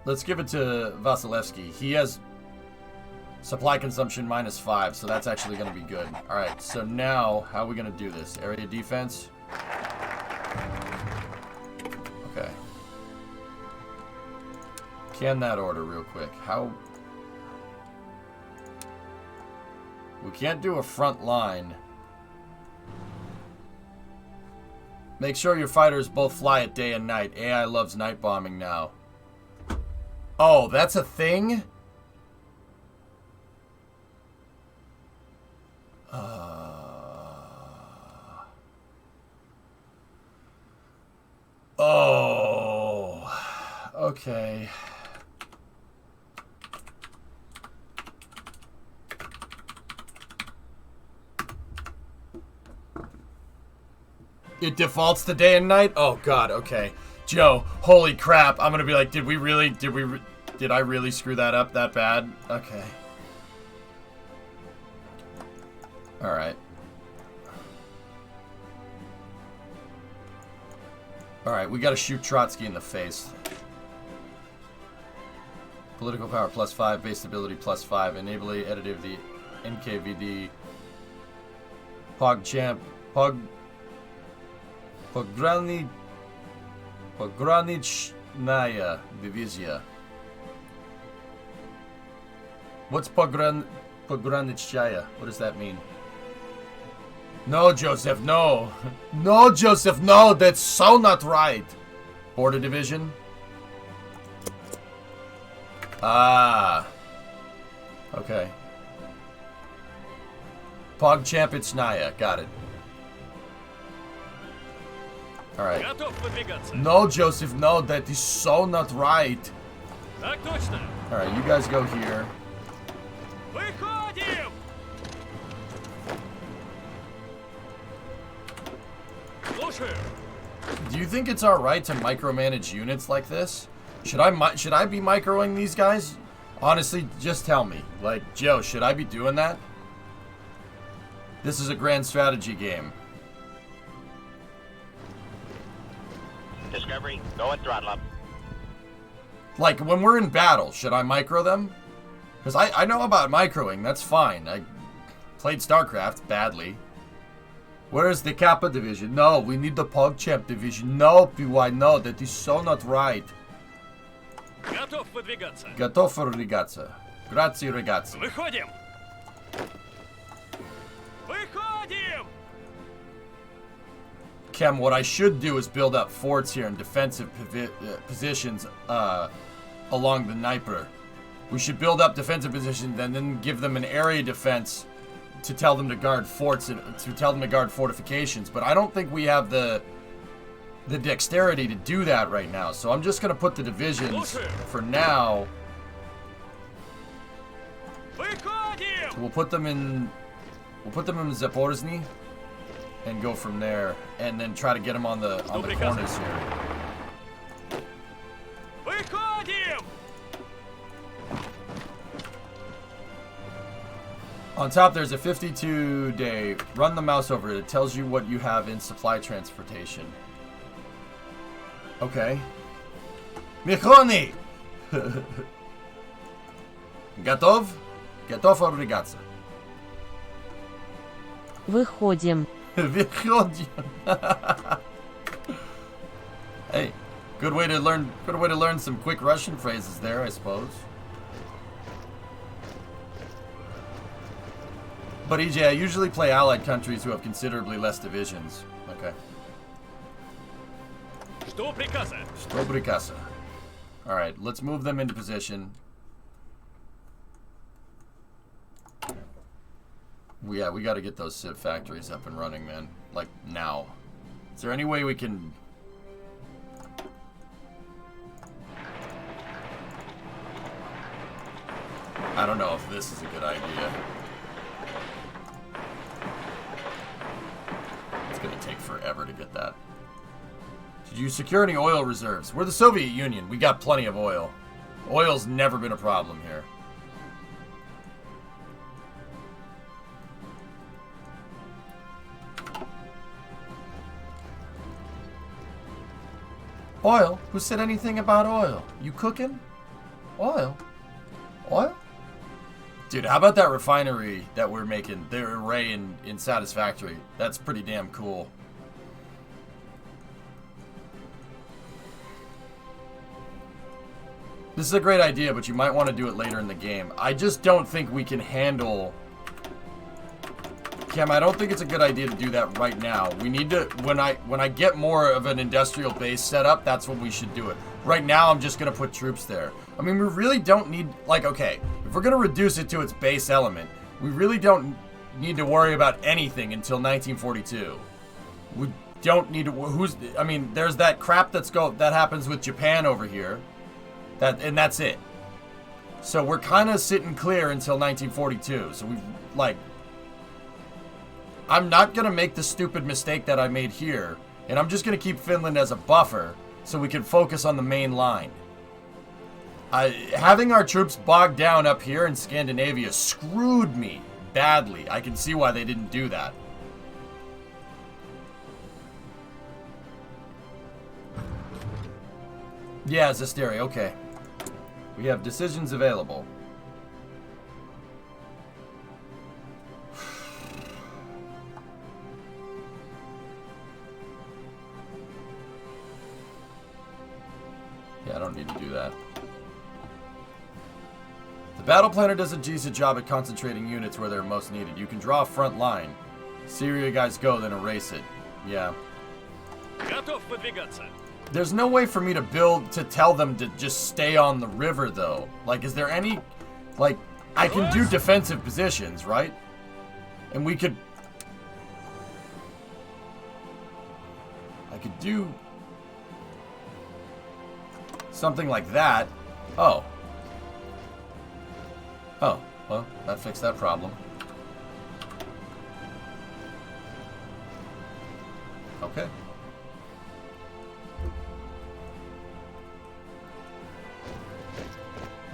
Let's give it to Vasilevsky. He has supply consumption -5, so that's actually going to be good. Alright, so now, how are we going to do this? Area defense? Okay. Can that order real quick. How... We can't do a front line. Make sure your fighters both fly at day and night. AI loves night bombing now. Oh, that's a thing? Oh. Okay. It defaults to day and night? Oh god, okay. Joe, holy crap. I'm gonna be like, did I really screw that up that bad? Okay. Alright. Alright, we gotta shoot Trotsky in the face. Political power +5, base stability +5, enabling editing of the NKVD. PogChamp. Pogranichная Divizia. What's Pogranichная? What does that mean? No, Joseph, no. No, Joseph, no. That's so not right. Border Division. Ah. Okay. PogChampichная. Got it. Alright. No, Joseph, no. That is so not right. Alright, you guys go here. Do you think it's alright to micromanage units like this? Should I be microing these guys? Honestly, just tell me. Like, Joe, should I be doing that? This is a grand strategy game. Discovery, go and throttle up. Like, when we're in battle, should I micro them? Because I know about microing, that's fine. I played StarCraft badly. Where is the Kappa division? No, we need the PogChamp division. No, PY, no, that is so not right. Готов выдвигаться. Готов выдвигаться. Grazie, ragazzi. Выходим. Выходим. Kem, what I should do is build up forts here in defensive positions along the Dnieper. We should build up defensive positions and then give them an area defense to tell them to guard forts and to tell them to guard fortifications. But I don't think we have the dexterity to do that right now. So I'm just going to put the divisions for now. We'll put them in Zaporizhny and go from there, and then try to get them on the corners here. On top, there's a 52-day. Run the mouse over it. It tells you what you have in supply transportation. Okay. Mikhoni! Готов? Готов obrigаться. Выходим. Выходим. Hey, good way to learn some quick Russian phrases there, I suppose. But EJ, I usually play allied countries who have considerably less divisions. Okay. Что приказа? Что прикаса? Alright, let's move them into position. Yeah, we gotta get those Civ factories up and running, man. Like, now. Is there any way we can... I don't know if this is a good idea. It's gonna take forever to get that. Did you secure any oil reserves? We're the Soviet Union. We got plenty of oil. Oil's never been a problem here. Oil? Who said anything about oil? You cooking? Oil? Oil? Dude, how about that refinery that we're making? The array in Satisfactory. That's pretty damn cool. This is a great idea, but you might want to do it later in the game. I just don't think we can handle... Cam, I don't think it's a good idea to do that right now. We need to... When I get more of an industrial base set up, that's when we should do it. Right now, I'm just going to put troops there. I mean, we really don't need... Like, okay, if we're going to reduce it to its base element, we really don't need to worry about anything until 1942. We don't need to... I mean, there's that crap that happens with Japan over here. And that's it. So we're kind of sitting clear until 1942. So we've, like... I'm not going to make the stupid mistake that I made here. And I'm just going to keep Finland as a buffer so we can focus on the main line. Having our troops bogged down up here in Scandinavia screwed me badly. I can see why they didn't do that. Yeah, Zesteri, okay. We have decisions available. Yeah, I don't need to do that. The battle planner does a decent job at concentrating units where they're most needed. You can draw a front line. See where you guys go, then erase it. Yeah. Готов выдвигаться. There's no way for me to tell them to just stay on the river, though. Like, is there any... Like, I can do defensive positions, right? And we could... I could do... something like that. Oh. Oh, well, that fixed that problem. Okay.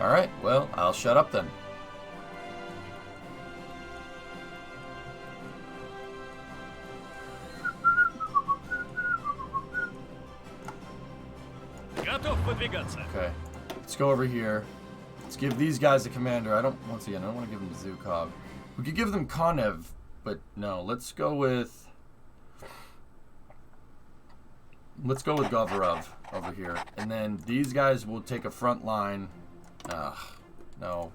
Alright, well, I'll shut up then. Готов выдвигаться. Okay, let's go over here. Let's give these guys a commander. Once again, I don't want to give them Zukov. We could give them Konev, but no, let's go with Govorov over here. And then these guys will take a front line. Ugh. No.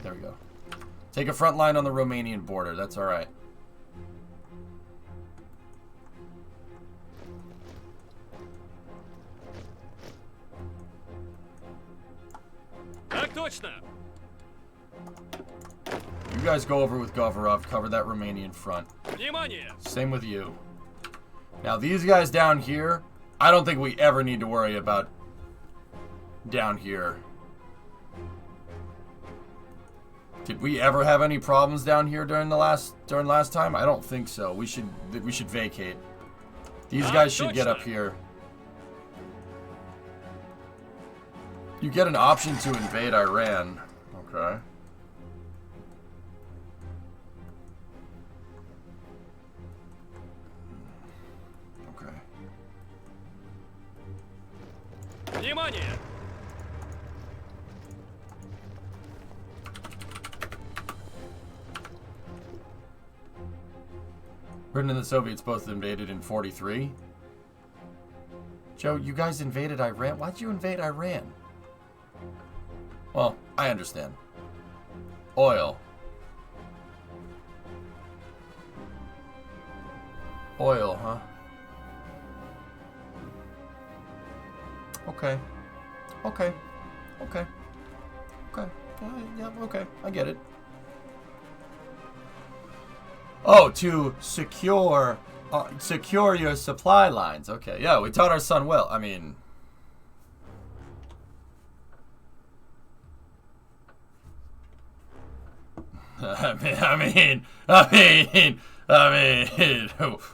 There we go. Take a front line on the Romanian border. That's alright. Так точно. You guys go over with Govorov, cover that Romanian front. Внимание. Same with you. Now these guys down here, I don't think we ever need to worry about down here. Did we ever have any problems down here during last time? I don't think so. We should vacate. These guys should get up here. You get an option to invade Iran. Okay. Внимание. Britain and the Soviets both invaded in 43. Joe, you guys invaded Iran? Why'd you invade Iran? Well, I understand. Oil. Oil, huh? Okay. Okay. Okay. Okay. Yeah, okay. I get it. Oh, to secure your supply lines. Okay. Yeah, we taught our son well. I mean... I mean,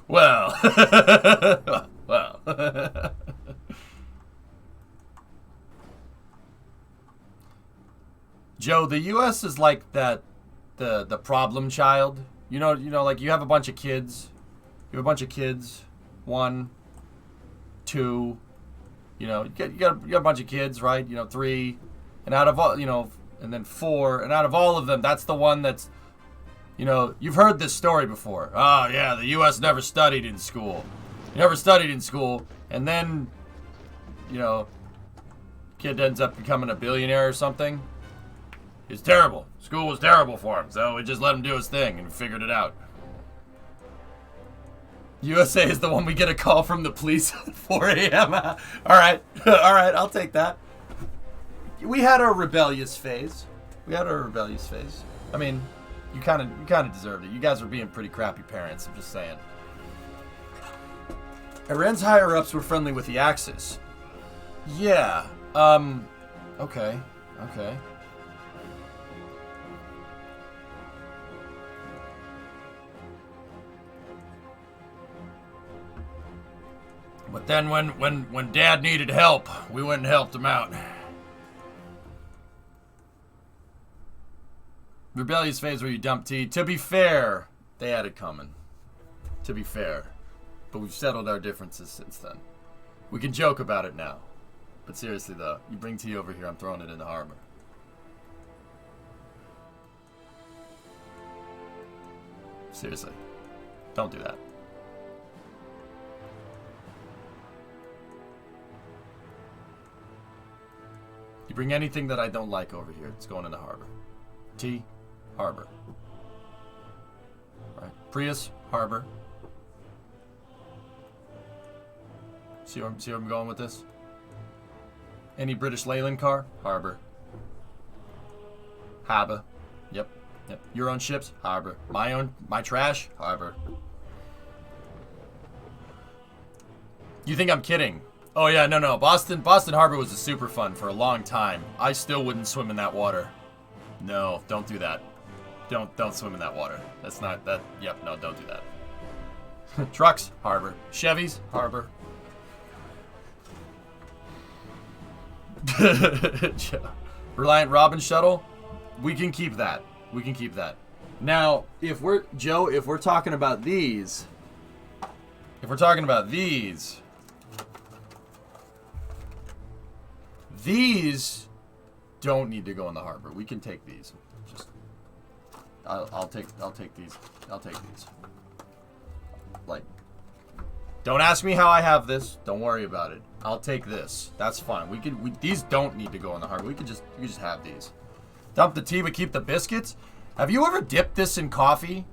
well, well. Joe, the U.S. is like the problem child. You know, like you have a bunch of kids. You have a bunch of kids. 1, 2. You know, you got a bunch of kids, right? You know, 3, and out of all, you know. And then 4, and out of all of them, that's the one that's, you know, you've heard this story before. Oh, yeah, the U.S. never studied in school. Never studied in school, and then, you know, kid ends up becoming a billionaire or something. It's terrible. School was terrible for him, so we just let him do his thing and figured it out. USA is the one we get a call from the police at 4 a.m. All right, I'll take that. We had our rebellious phase. I mean, you kind of deserved it. You guys were being pretty crappy parents. I'm just saying. Iran's higher ups were friendly with the Axis. Yeah. Okay. But then when Dad needed help, we went and helped him out. Rebellious phase where you dump tea. To be fair, they had it coming. To be fair. But we've settled our differences since then. We can joke about it now. But seriously though, you bring tea over here, I'm throwing it in the harbor. Seriously. Don't do that. You bring anything that I don't like over here, it's going in the harbor. Tea. Harbor. Right. Prius, harbor. See where I'm going with this? Any British Leyland car? Harbor. Harbor. Yep. Your own ships? Harbor. My trash? Harbor. You think I'm kidding? Oh yeah, no. Boston Harbor was a super fun for a long time. I still wouldn't swim in that water. No, don't do that. Don't swim in that water. That's not that. Yep, no, don't do that. Trucks, harbor. Chevys, harbor. Reliant Robin shuttle. We can keep that. Now, if we're talking about these, these don't need to go in the harbor. We can take these. I'll take these. Like, don't ask me how I have this. Don't worry about it. I'll take this. That's fine. These don't need to go in the harbor. You can just have these. Dump the tea but keep the biscuits. Have you ever dipped this in coffee?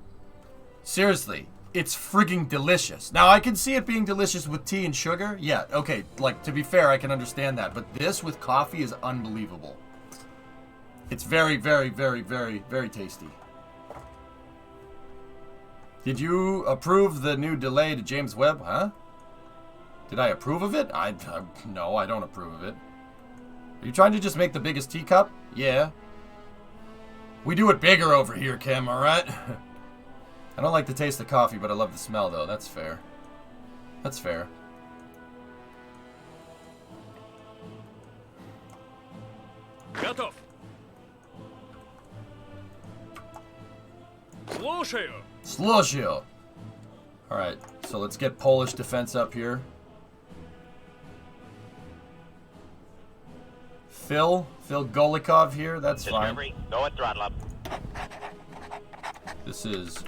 Seriously, it's frigging delicious. Now I can see it being delicious with tea and sugar. Yeah, okay. Like, to be fair, I can understand that. But this with coffee is unbelievable. It's very, very, very, very, very tasty. Did you approve the new delay to James Webb, huh? Did I approve of it? No, I don't approve of it. Are you trying to just make the biggest teacup? Yeah. We do it bigger over here, Kim, alright? I don't like the taste of coffee, but I love the smell, though. That's fair. That's fair. Готов. Слушаю. Alright, so let's get Polish defense up here. Phil Golikov here, that's fine. Discovery, go at throttle up. This is...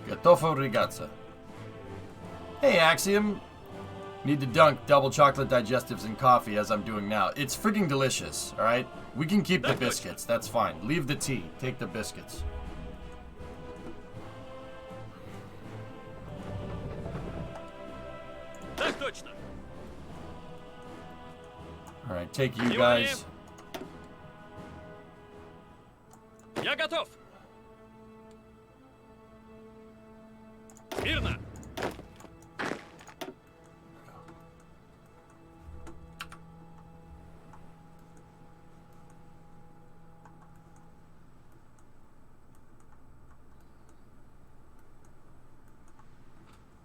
Готово регаться. Hey, Axiom. Need to dunk double chocolate digestives in coffee as I'm doing now. It's freaking delicious, alright? We can keep the biscuits. That's fine. Leave the tea. Take the biscuits. Так точно. Alright, take you guys. Я готов. Мирно.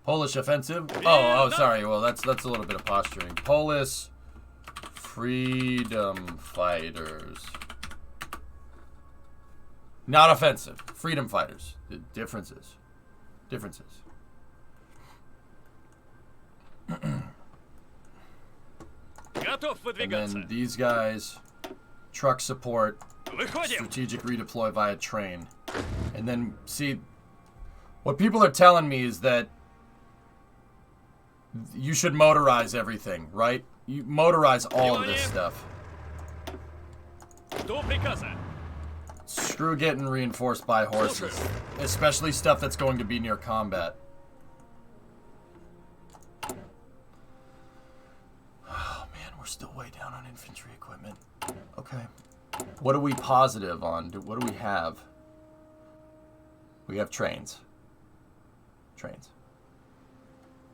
Polish offensive? Oh, sorry. Well, that's a little bit of posturing. Polish freedom fighters. Not offensive. Freedom fighters. The differences. Готов And выдвигаться. then these guys, truck support, Выходим. strategic redeploy via train. And then, see, what people are telling me is that you should motorize everything, right? You motorize all of this stuff. До приказа. Screw getting reinforced by horses, especially stuff that's going to be near combat. Oh man, we're still way down on infantry equipment. Okay. What are we positive on? What do we have? We have trains.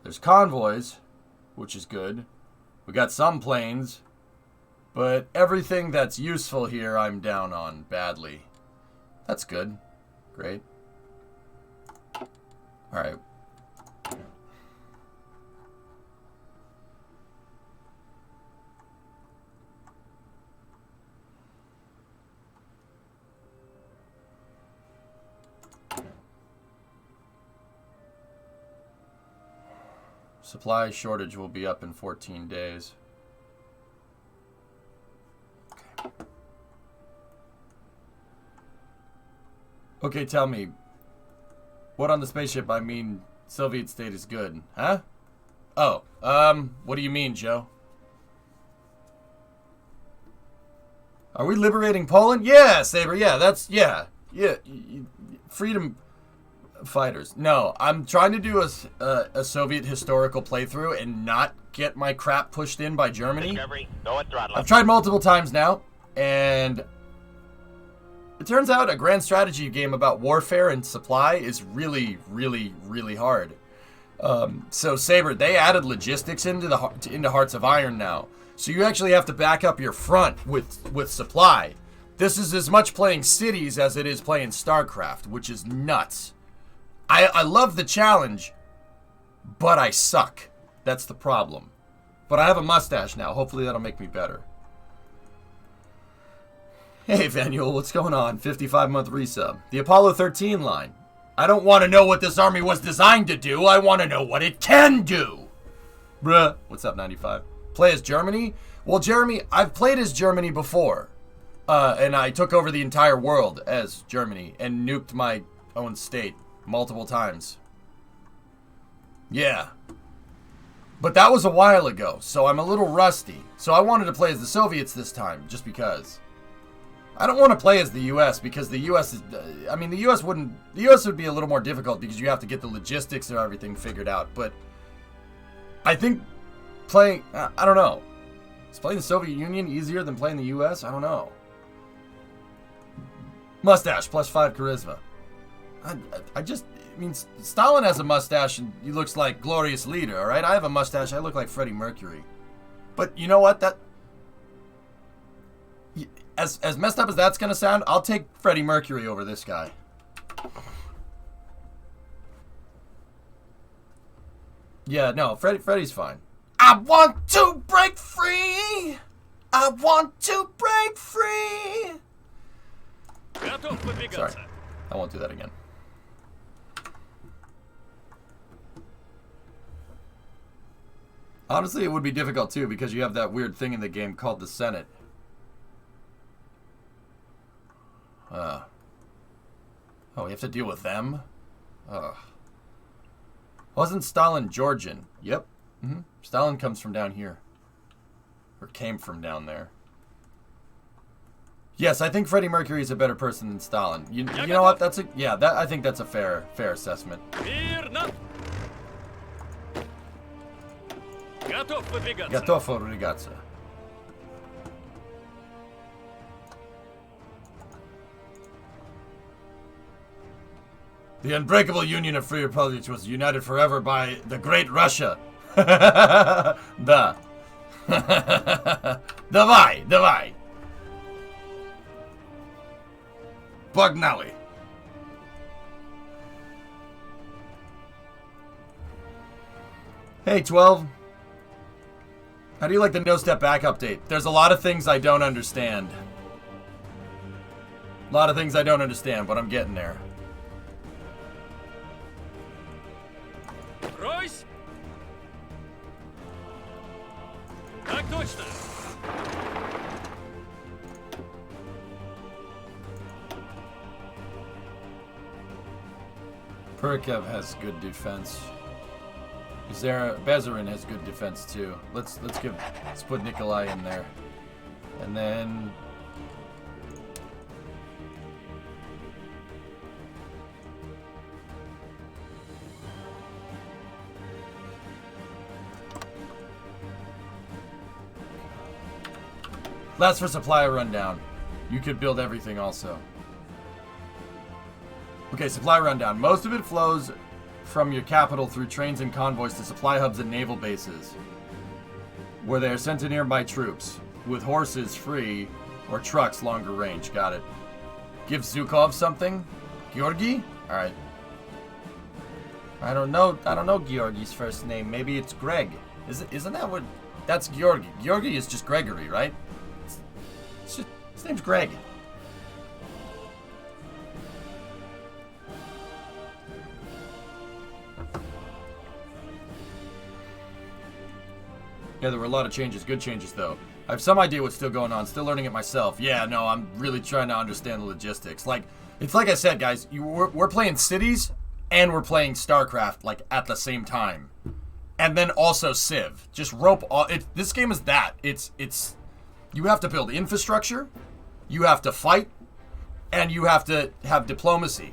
There's convoys, which is good. We got some planes, but everything that's useful here I'm down on badly. That's good. Great. Alright. Supply shortage will be up in 14 days. Okay. Okay, tell me. What on the spaceship I mean Soviet state is good, huh? Oh, what do you mean, Joe? Are we liberating Poland? Yeah, Saber, yeah, that's, yeah. Freedom fighters. No, I'm trying to do a Soviet historical playthrough and not get my crap pushed in by Germany. Discovery, go at throttle. I've tried multiple times now, and it turns out a grand strategy game about warfare and supply is really, really, really hard. So Saber, they added logistics into Hearts of Iron now, so you actually have to back up your front with supply. This is as much playing cities as it is playing StarCraft, which is nuts. I love the challenge, but I suck. That's the problem. But I have a mustache now. Hopefully that'll make me better. Hey, Vanuel, what's going on? 55-month resub. The Apollo 13 line. I don't want to know what this army was designed to do. I want to know what it can do. Bruh. What's up, 95? Play as Germany? Well, Jeremy, I've played as Germany before. And I took over the entire world as Germany and nuked my own state multiple times. Yeah. But that was a while ago, so I'm a little rusty. So I wanted to play as the Soviets this time, just because. I don't want to play as the U.S. because the U.S. is... I mean, the U.S. would be a little more difficult because you have to get the logistics of everything figured out. But I think playing... I don't know. Is playing the Soviet Union easier than playing the U.S.? I don't know. Mustache, +5 charisma. I mean, Stalin has a mustache and he looks like glorious leader, all right? I have a mustache, I look like Freddie Mercury. But you know what? As messed up as that's gonna sound, I'll take Freddie Mercury over this guy. Yeah, no, Freddie's fine. I want to break free! I want to break free! Готов выдвигаться. Sorry, I won't do that again. Honestly, it would be difficult too because you have that weird thing in the game called the Senate. Oh, we have to deal with them? Ugh. Wasn't Stalin Georgian? Yep. Stalin comes from down here. Or came from down there. Yes, I think Freddie Mercury is a better person than Stalin. You know what? That's a I think that's a fair assessment. Мирно! Готов выдвигаться. Готов выдвигаться. The unbreakable union of free republics was united forever by the Great Russia. Да. Давай. Погнали. Hey, 12. How do you like the No Step Back update? There's a lot of things I don't understand. But I'm getting there. Ройсь! Так точно! Perkev has good defense. Bezarin has good defense too. Let's give Sputnik in there. And then that's for supply rundown. You could build everything also. Okay, supply rundown. Most of it flows from your capital through trains and convoys to supply hubs and naval bases, where they are sent to nearby troops, with horses free or trucks longer range. Got it. Give Zhukov something? Georgi? Alright. I don't know Georgi's first name. Maybe it's Greg. Isn't that what... That's Georgi. Georgi is just Gregory, right? His name's Greg. Yeah, there were a lot of changes. Good changes, though. I have some idea what's still going on. Still learning it myself. Yeah, no, I'm really trying to understand the logistics. Like, it's like I said, guys. We're playing Cities and we're playing StarCraft, like, at the same time. And then also Civ. Just rope all... This game is that. It's... You have to build infrastructure, you have to fight, and you have to have diplomacy.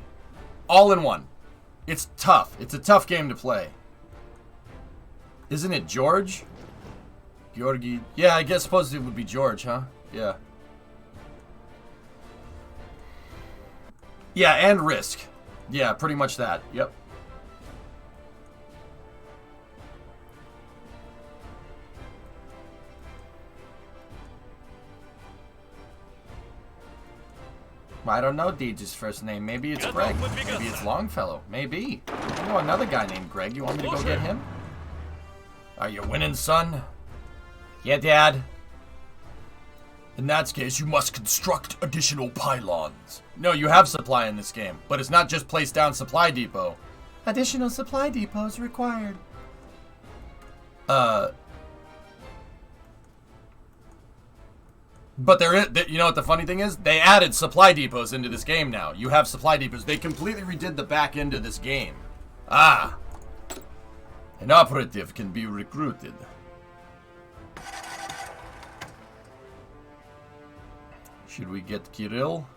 All in one. It's tough. It's a tough game to play. Isn't it George? Georgi. Yeah, I suppose it would be George, huh? Yeah. Yeah, and Risk. Yeah, pretty much that. Yep. I don't know Deej's first name. Maybe it's Greg. Maybe it's Longfellow. Maybe. I know another guy named Greg. You want me to go get him? Are you winning, son? Yeah, Dad. In that case, you must construct additional pylons. No, you have supply in this game, but it's not just place down supply depot. Additional supply depots required. But there is, you know what the funny thing is? They added supply depots into this game now. You have supply depots. They completely redid the back end of this game. Ah. An operative can be recruited. Should we get Kirill?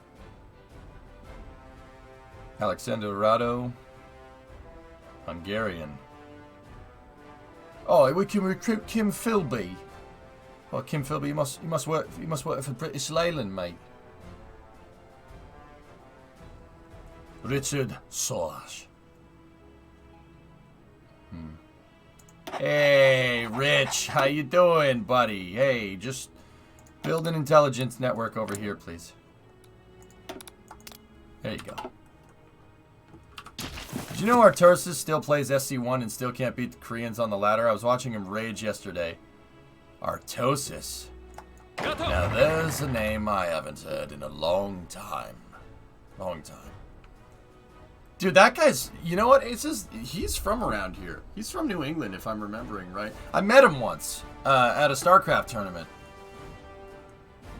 Alexander Rado. Hungarian. Oh, we can recruit Kim Philby. Oh, Kim Philby, he must work for British Leyland, mate. Richard Soash. Hey, Rich, how you doing, buddy? Hey, just build an intelligence network over here, please. There you go. Did you know Artursis still plays SC1 and still can't beat the Koreans on the ladder? I was watching him rage yesterday. Artosis. Now there's a name I haven't heard in a long time. Dude, that guy's, you know what? He's from around here. He's from New England, if I'm remembering right. I met him once at a StarCraft tournament.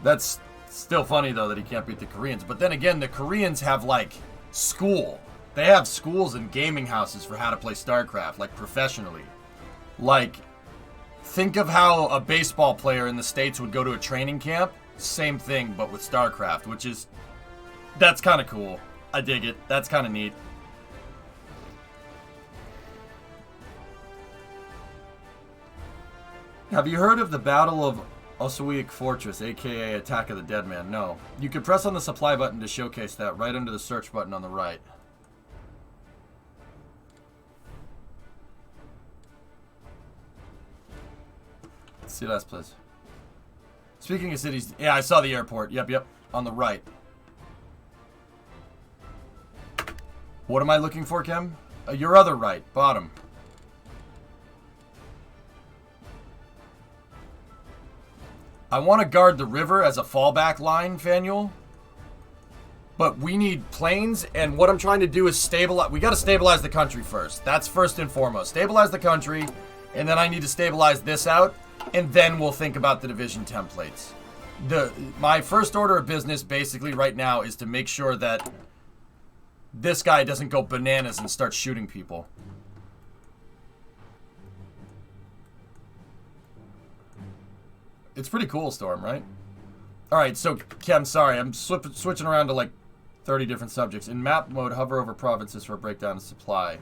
That's still funny, though, that he can't beat the Koreans. But then again, the Koreans have, like, school. They have schools and gaming houses for how to play StarCraft, like professionally. Like, think of how a baseball player in the States would go to a training camp. Same thing, but with StarCraft, which is... That's kind of cool. I dig it. That's kind of neat. Have you heard of the Battle of Osowiec Fortress, aka Attack of the Dead Man? No. You can press on the supply button to showcase that right under the search button on the right. Let's see last place. Speaking of cities, yeah, I saw the airport. Yep, on the right. What am I looking for, Kim? Your other right, bottom. I want to guard the river as a fallback line, Fanuel. But we need planes, and what I'm trying to do is stabilize. We got to stabilize the country first. That's first and foremost. Stabilize the country, and then I need to stabilize this out, and then we'll think about the division templates. My first order of business, basically, right now, is to make sure that this guy doesn't go bananas and start shooting people. It's pretty cool, Storm, right? Alright, so, Kim, sorry, I'm switching around to like 30 different subjects. In map mode, hover over provinces for a breakdown of supply.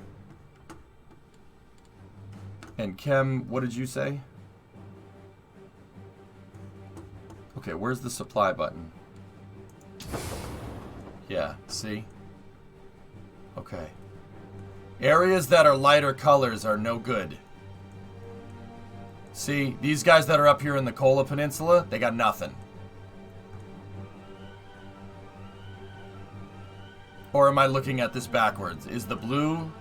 And Kim, what did you say? Okay, where's the supply button? Yeah, see? Okay. Areas that are lighter colors are no good. See, these guys that are up here in the Kola Peninsula, they got nothing. Or am I looking at this backwards? Is the blue...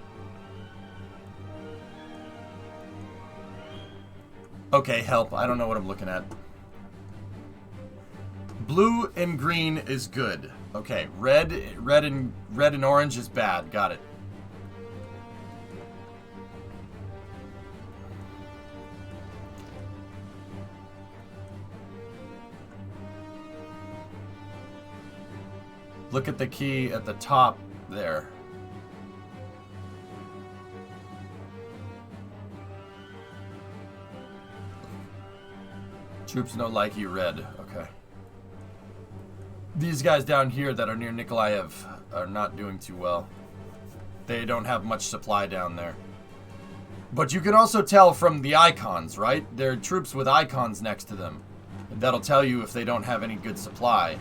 Okay, help. I don't know what I'm looking at. Blue and green is good. Okay, red and orange is bad. Got it. Look at the key at the top there. Troops no like you red. Okay. These guys down here that are near Nikolaev are not doing too well. They don't have much supply down there. But you can also tell from the icons, right? There are troops with icons next to them. That'll tell you if they don't have any good supply.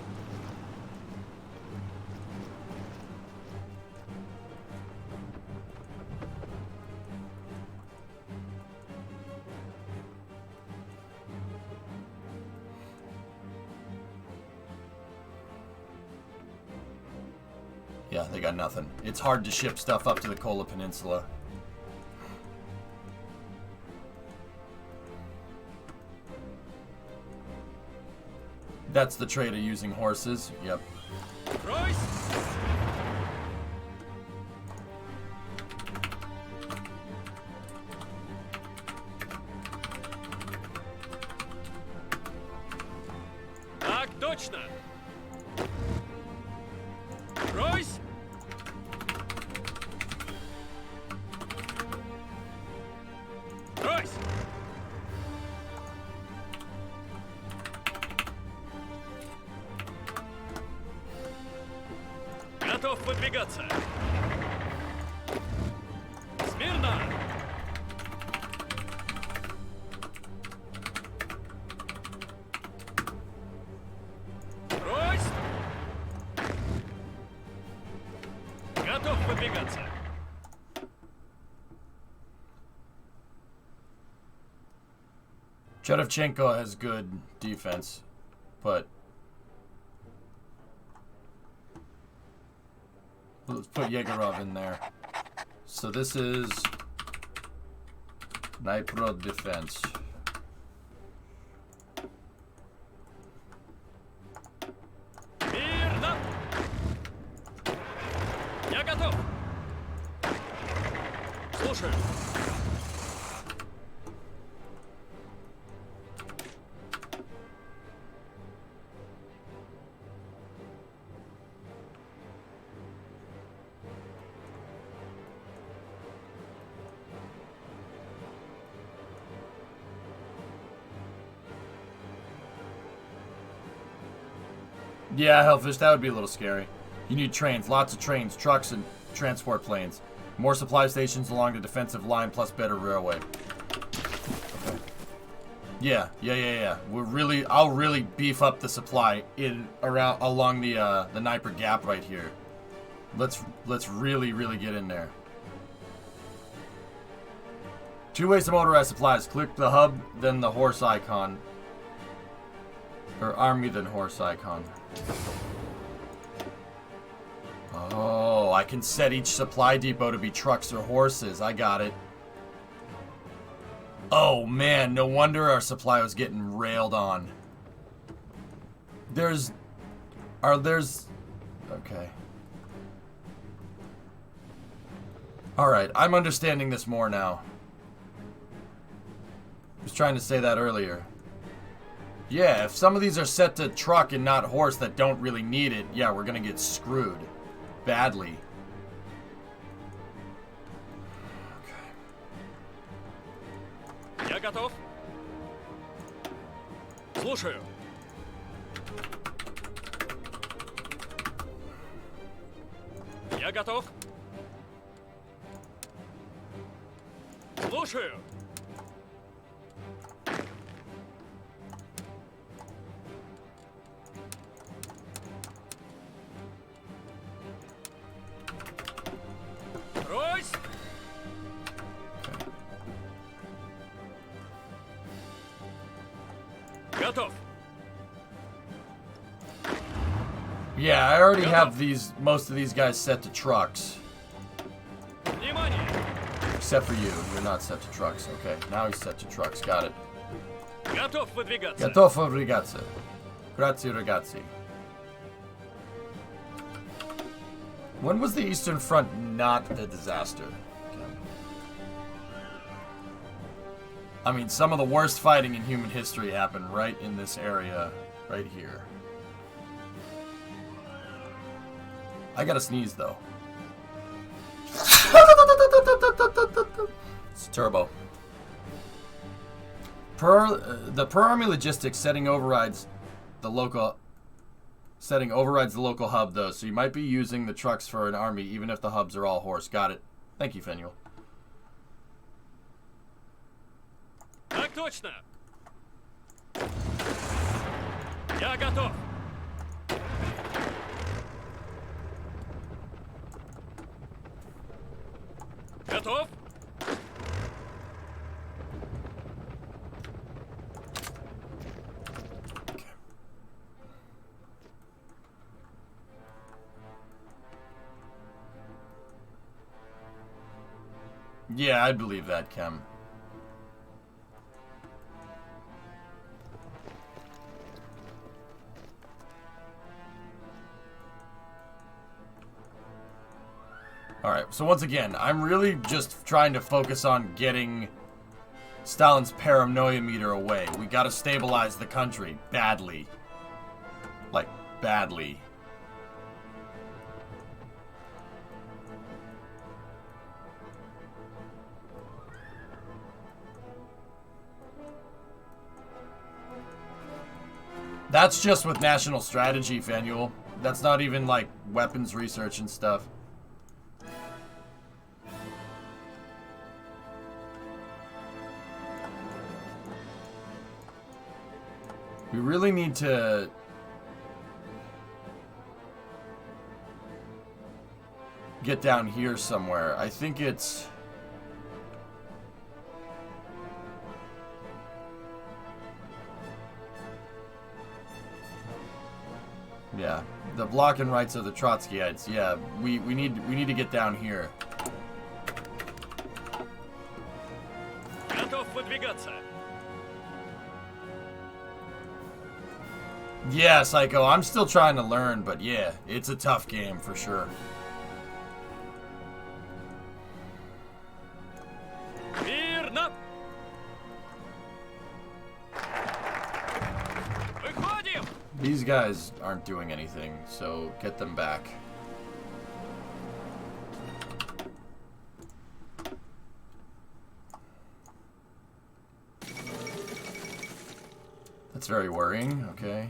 Yeah, they got nothing. It's hard to ship stuff up to the Kola Peninsula. That's the trade of using horses. Yep. Royce! Так точно! Royce! Royce! Готов выдвигаться. Смирно! Ройс! Готов выдвигаться. Chedovchenko has good defense, but let's put Yegorov in there. So this is Dnipro defense. Мирно! Я готов. Слушаю. Yeah, Hellfish, that would be a little scary. You need trains, lots of trains, trucks, and transport planes. More supply stations along the defensive line, plus better railway. Okay. Yeah. I'll really beef up the supply along the Dnieper Gap right here. Let's really get in there. 2 ways to motorize supplies. Click the hub, then the horse icon. Or army, then horse icon. Oh, I can set each supply depot to be trucks or horses. I got it. Oh, man. No wonder our supply was getting railed on. There's... Okay. Alright, I'm understanding this more now. I was trying to say that earlier. Yeah, if some of these are set to truck and not horse that don't really need it, yeah, we're gonna get screwed. Badly. Я готов. Слушаю. Я готов. Слушаю. Ройс. Готов. Yeah, I already have most of these guys set to trucks. Внимание. Except for you. You're not set to trucks. Okay, now he's set to trucks. Got it. Готов выдвигаться. Готово ragazzi. Grazie ragazzi. When was the Eastern Front not a disaster? I mean, some of the worst fighting in human history happened right in this area, right here. I gotta sneeze, though. It's turbo. The per army logistics setting overrides the local hub, though, so you might be using the trucks for an army, even if the hubs are all horse. Got it. Thank you, Fenuel. Так точно. Я готов. Готов? Yeah, I believe that, Kem. Alright, so once again, I'm really just trying to focus on getting Stalin's paranoia meter away. We gotta stabilize the country. Badly. Like, badly. That's just with national strategy, Fenuel. That's not even, like, weapons research and stuff. We really need to get down here somewhere. I think it's... Yeah, the block and rights of the Trotskyites. Yeah, we need to get down here. Готов выдвигаться. Yeah, Psycho, I'm still trying to learn, but yeah, it's a tough game for sure. Мирно. Выходим. These guys aren't doing anything, so get them back. That's very worrying, okay.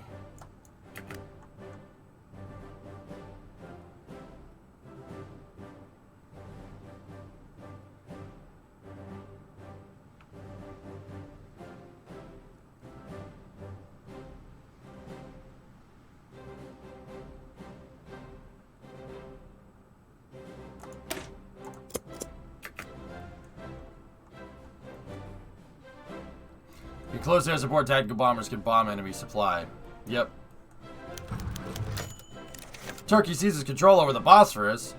Your close air support tactical bombers can bomb enemy supply. Yep. Turkey seizes control over the Bosphorus.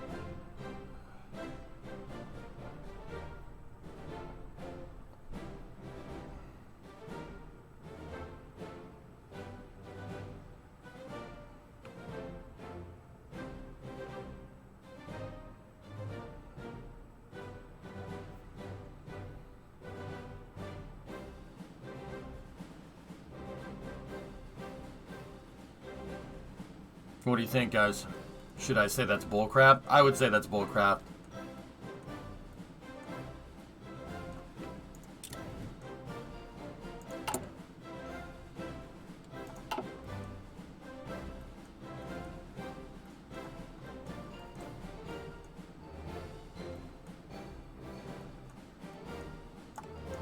What do you think, guys? Should I say that's bullcrap? I would say that's bullcrap.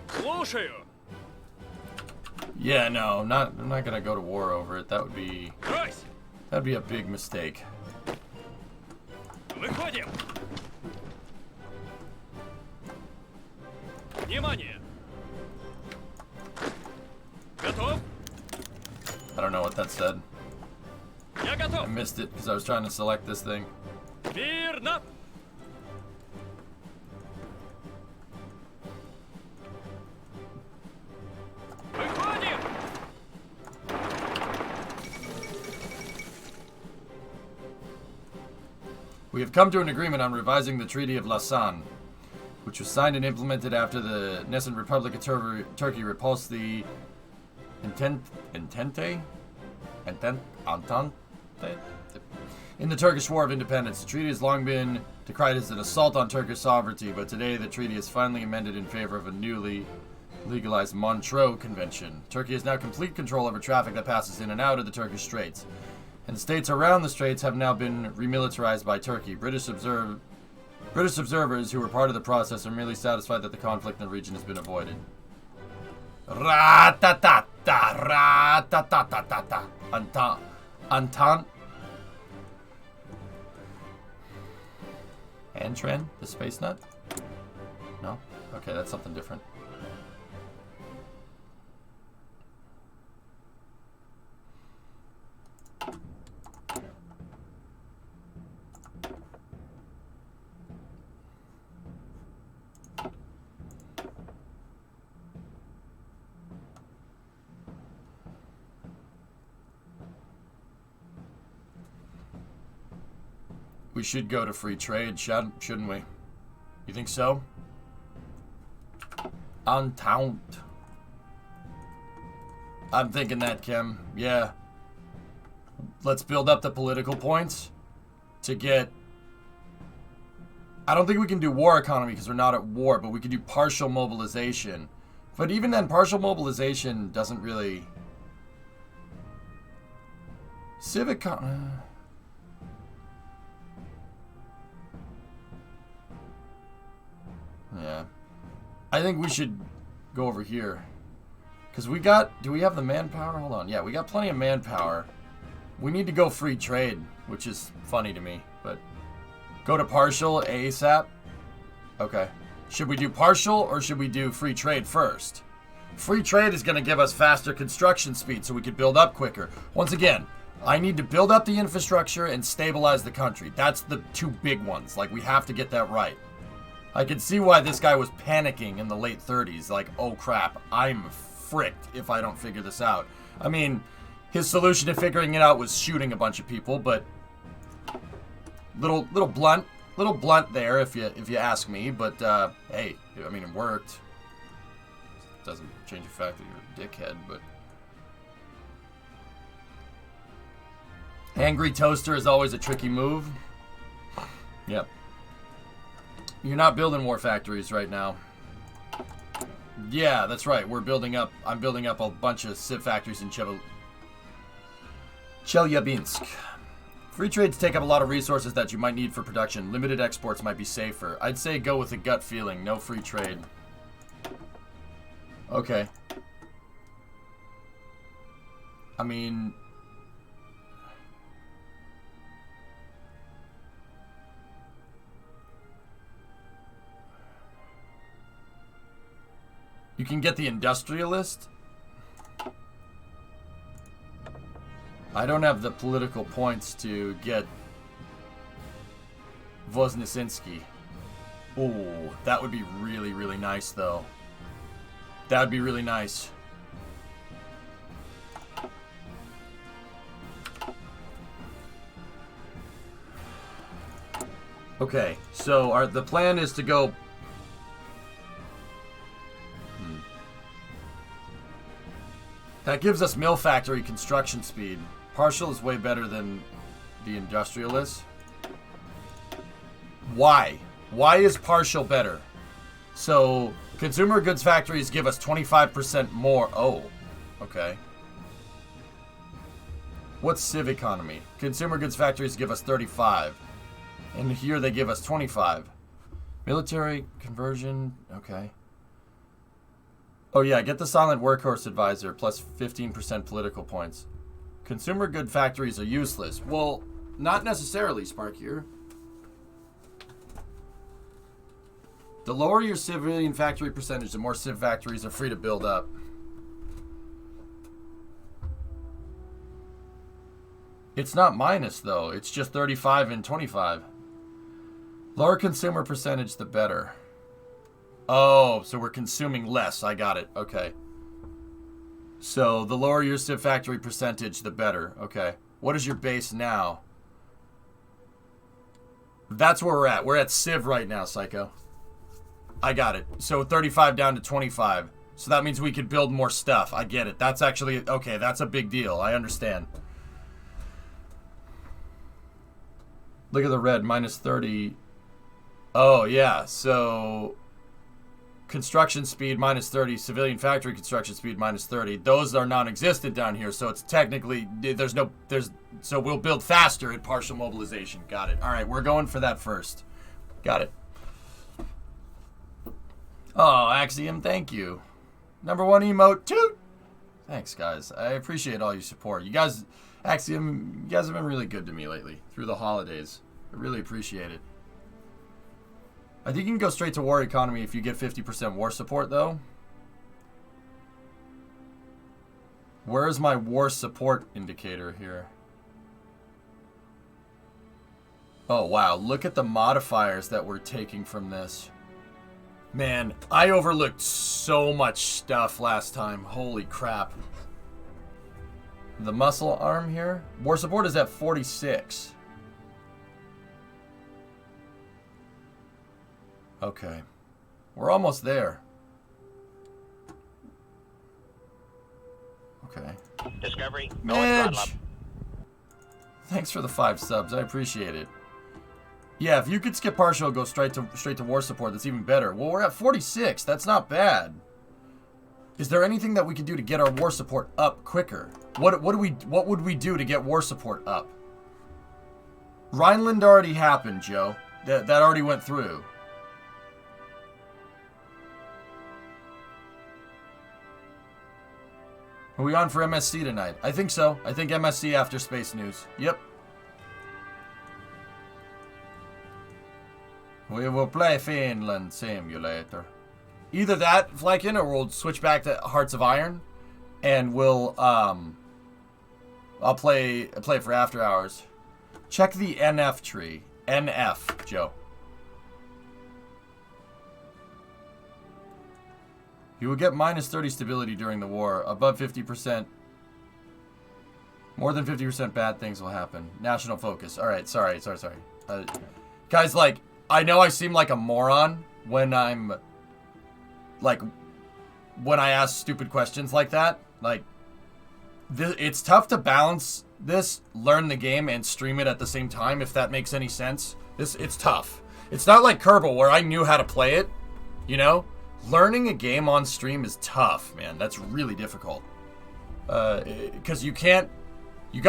Слушаю. Yeah, no, I'm not gonna go to war over it. That'd be a big mistake. Выходим. Внимание. Готов? I don't know what that said. Я I готов. missed it because I was trying to select this thing. Мирно. Выходим. We have come to an agreement on revising the Treaty of Lausanne, which was signed and implemented after the nascent Republic of Turkey repulsed the Entente in the Turkish War of Independence. The treaty has long been decried as an assault on Turkish sovereignty, but today the treaty is finally amended in favor of a newly legalized Montreux Convention. Turkey has now complete control over traffic that passes in and out of the Turkish Straits, and states around the Straits have now been remilitarized by Turkey. British observers who were part of the process are merely satisfied that the conflict in the region has been avoided. Ra-ta-ta-ta, ra-ta-ta-ta-ta-ta. Entente. Antren, the space nut? No? Okay, that's something different. We should go to free trade, shouldn't we? You think so? Entente. I'm thinking that, Kim. Yeah. Let's build up the political points to get... I don't think we can do war economy because we're not at war, but we can do partial mobilization. But even then, partial mobilization doesn't really... Civic... Yeah. I think we should go over here. Because we got... Do we have the manpower? Hold on. Yeah, we got plenty of manpower. We need to go free trade, which is funny to me. But go to partial ASAP. Okay. Should we do partial or should we do free trade first? Free trade is going to give us faster construction speed so we can build up quicker. Once again, I need to build up the infrastructure and stabilize the country. That's the two big ones. Like, we have to get that right. I can see why this guy was panicking in the late 30s. Like, oh crap, I'm fricked if I don't figure this out. I mean, his solution to figuring it out was shooting a bunch of people, but little blunt there if you ask me. But hey, I mean, it worked. Doesn't change the fact that you're a dickhead, but angry toaster is always a tricky move. Yep. You're not building war factories right now. Yeah, that's right. I'm building up a bunch of civ factories in Chelyabinsk. Free trades take up a lot of resources that you might need for production. Limited exports might be safer. I'd say go with a gut feeling. No free trade. Okay. I mean... You can get the industrialist. I don't have the political points to get Voznesinski. Ooh, that would be really, really nice, though. That would be really nice. Okay, so the plan is to go... That gives us mill factory construction speed. Partial is way better than the industrialist. Why? Why is partial better? So, consumer goods factories give us 25% more. Oh, okay. What's civ economy? Consumer goods factories give us 35. And here they give us 25. Military conversion, okay. Oh yeah, get the silent workhorse advisor, plus 15% political points. Consumer good factories are useless. Well, not necessarily, Sparkier. The lower your civilian factory percentage, the more civ factories are free to build up. It's not minus, though. It's just 35 and 25. Lower consumer percentage, the better. Oh, so we're consuming less. I got it. Okay. So the lower your civ factory percentage, the better. Okay. What is your base now? That's where we're at. We're at civ right now, Psycho. I got it. So 35 down to 25. So that means we could build more stuff. I get it. That's actually... Okay, that's a big deal. I understand. Look at the red. Minus 30. Oh, yeah. So... Construction speed minus 30, civilian factory construction speed minus 30. Those are non-existent down here, so it's technically so we'll build faster at partial mobilization. Got it. All right, we're going for that first. Got it. Oh, Axiom, thank you. Number 1 emote, toot. Thanks, guys. I appreciate all your support. You guys, Axiom, you guys have been really good to me lately through the holidays. I really appreciate it. I think you can go straight to war economy if you get 50% war support, though. Where is my war support indicator here? Oh, wow. Look at the modifiers that we're taking from this. Man, I overlooked so much stuff last time. Holy crap. The muscle arm here? War support is at 46. Okay. We're almost there. Okay. Discovery, go and throttle up. Thanks for the 5 subs. I appreciate it. Yeah, if you could skip partial, go straight to war support, that's even better. Well, we're at 46. That's not bad. Is there anything that we could do to get our war support up quicker? What would we do to get war support up? Rhineland already happened, Joe. That already went through. Are we on for MSC tonight? I think so. I think MSC after Space News. Yep. We will play Finland Simulator. Either that, Flykin, or we'll switch back to Hearts of Iron, and we'll I'll play for After Hours. Check the NF tree. NF, Joe. You will get minus 30 stability during the war. Above 50%. More than 50% bad things will happen. National focus. Alright, sorry. Guys, like, I know I seem like a moron when I'm... Like, when I ask stupid questions like that. Like, it's tough to balance this, learn the game, and stream it at the same time, if that makes any sense. It's tough. It's not like Kerbal, where I knew how to play it, you know? Learning a game on stream is tough, man. That's really difficult. Because you got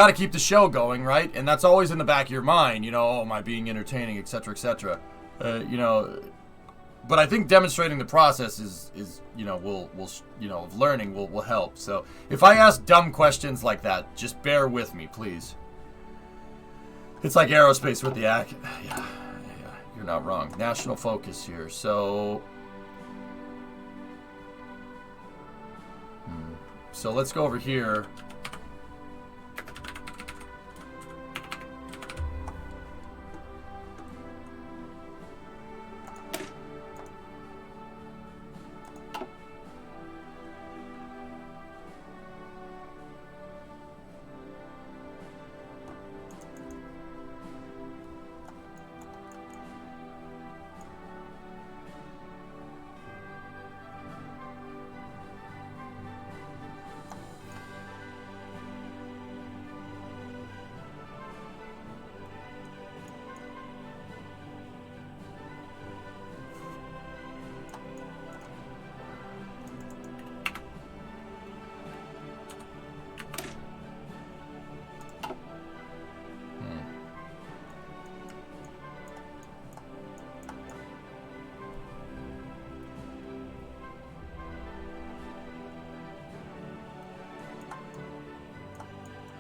to keep the show going, right? And that's always in the back of your mind, you know, oh, am I being entertaining, etc., etc. You know, but I think demonstrating the process is you know, of learning will help. So if I ask dumb questions like that, just bear with me, please. It's like aerospace with the yeah, you're not wrong. National focus here, so. So let's go over here.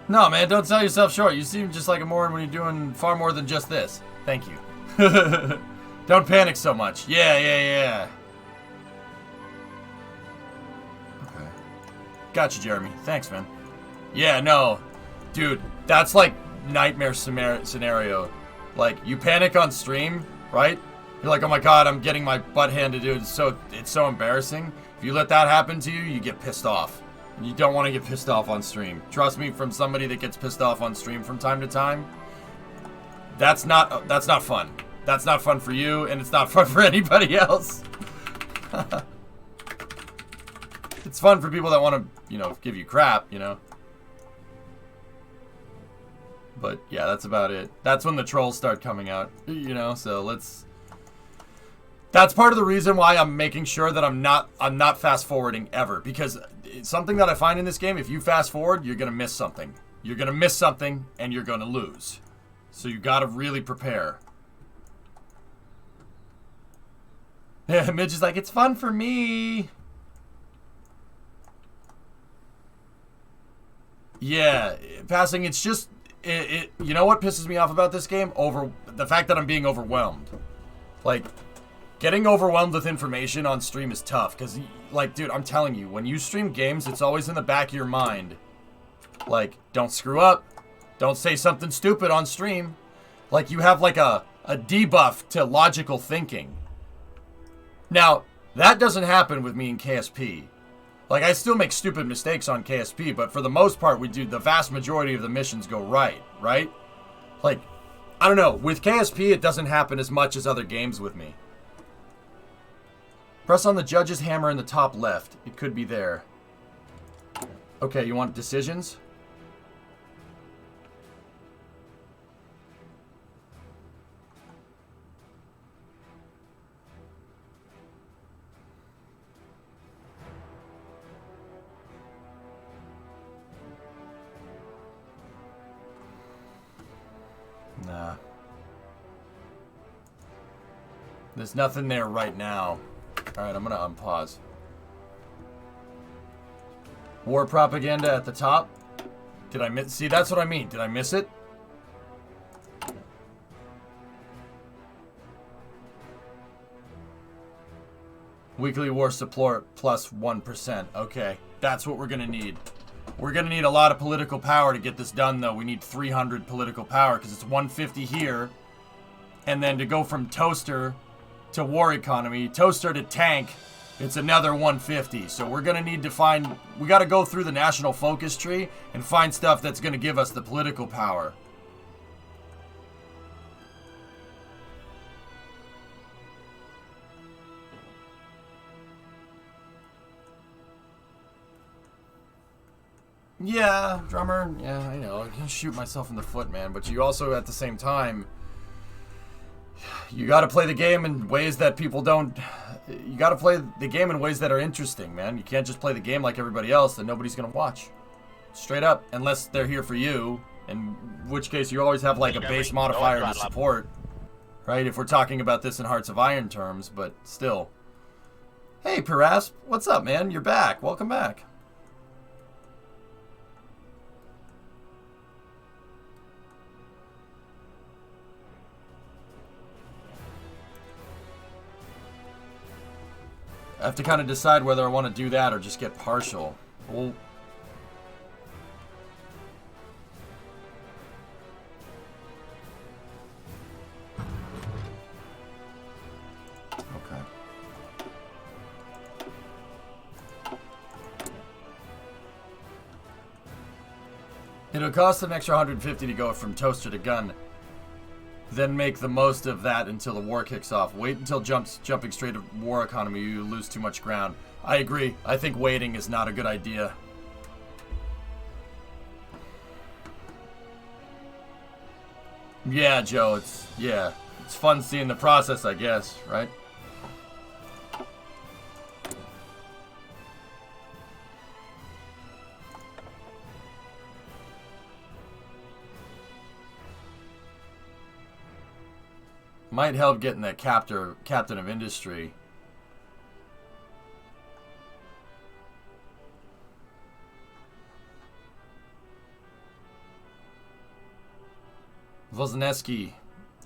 No, man, don't sell yourself short. You seem just like a moron when you're doing far more than just this. Thank you. Don't panic so much. Yeah. Okay. Gotcha, Jeremy. Thanks, man. Yeah, no. Dude, that's like nightmare scenario. Like, you panic on stream, right? You're like, oh my god, I'm getting my butt handed to it. It's so embarrassing. If you let that happen to you, you get pissed off. And you don't want to get pissed off on stream. Trust me, from somebody that gets pissed off on stream from time to time, that's not fun. That's not fun for you, and it's not fun for anybody else. It's fun for people that want to, you know, give you crap, you know. But yeah, that's about it. That's when the trolls start coming out, you know. So let's. That's part of the reason why I'm making sure that I'm not fast forwarding ever, because it's something that I find in this game, if you fast forward, you're gonna miss something. You're gonna miss something, and you're gonna lose. So you gotta really prepare. Yeah, Midge is like, it's fun for me. Yeah, passing. It's just you know what pisses me off about this game? The fact that I'm being overwhelmed. Like, getting overwhelmed with information on stream is tough. Because, like, dude, I'm telling you, when you stream games, it's always in the back of your mind. Like, don't screw up. Don't say something stupid on stream. Like, you have, like, a debuff to logical thinking. Now, that doesn't happen with me in KSP. Like, I still make stupid mistakes on KSP, but for the most part, the vast majority of the missions go right? Like, I don't know. With KSP, it doesn't happen as much as other games with me. Press on the judge's hammer in the top left. It could be there. Okay, you want decisions? Nah. There's nothing there right now. Alright, I'm gonna unpause. War propaganda at the top. Did I miss? See, that's what I mean. Did I miss it? Weekly war support plus 1%. Okay, that's what we're gonna need. We're gonna need a lot of political power to get this done, though. We need 300 political power because it's 150 here, and then to go from toaster to war economy, toaster to tank, it's another 150. So we're gonna need to find. We got to go through the national focus tree and find stuff that's gonna give us the political power. Yeah, drummer. Yeah, I know. I can shoot myself in the foot, man. But you also, at the same time, you got to play the game in ways that people don't. You got to play the game in ways that are interesting, man. You can't just play the game like everybody else that nobody's going to watch. Straight up. Unless they're here for you. In which case, you always have, like, a base modifier to support. Right? If we're talking about this in Hearts of Iron terms, but still. Hey, Parasp. What's up, man? You're back. Welcome back. I have to kind of decide whether I want to do that or just get partial. Well, okay. It'll cost an extra 150 to go from toaster to gun. Then make the most of that until the war kicks off. Wait until jumping straight to war economy, you lose too much ground. I agree. I think waiting is not a good idea. Yeah, Joe, it's fun seeing the process, I guess, right? Might help getting that captain of industry. Vozneski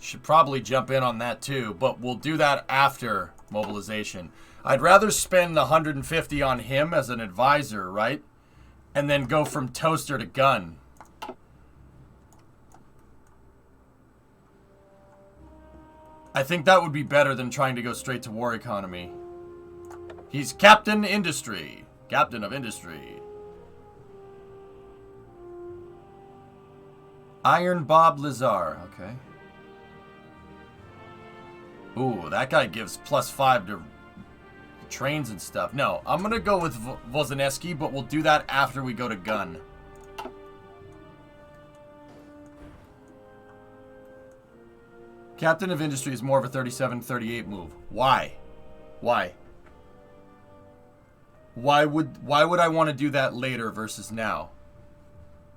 should probably jump in on that too, but we'll do that after mobilization. I'd rather spend the 150 on him as an advisor, right? And then go from toaster to gun. I think that would be better than trying to go straight to war economy. He's Captain Industry. Captain of Industry. Iron Bob Lazar. Okay. Ooh, that guy gives +5 to trains and stuff. No, I'm going to go with Vozneski, but we'll do that after we go to gun. Captain of Industry is more of a 37-38 move. Why? Why? Why would I want to do that later versus now?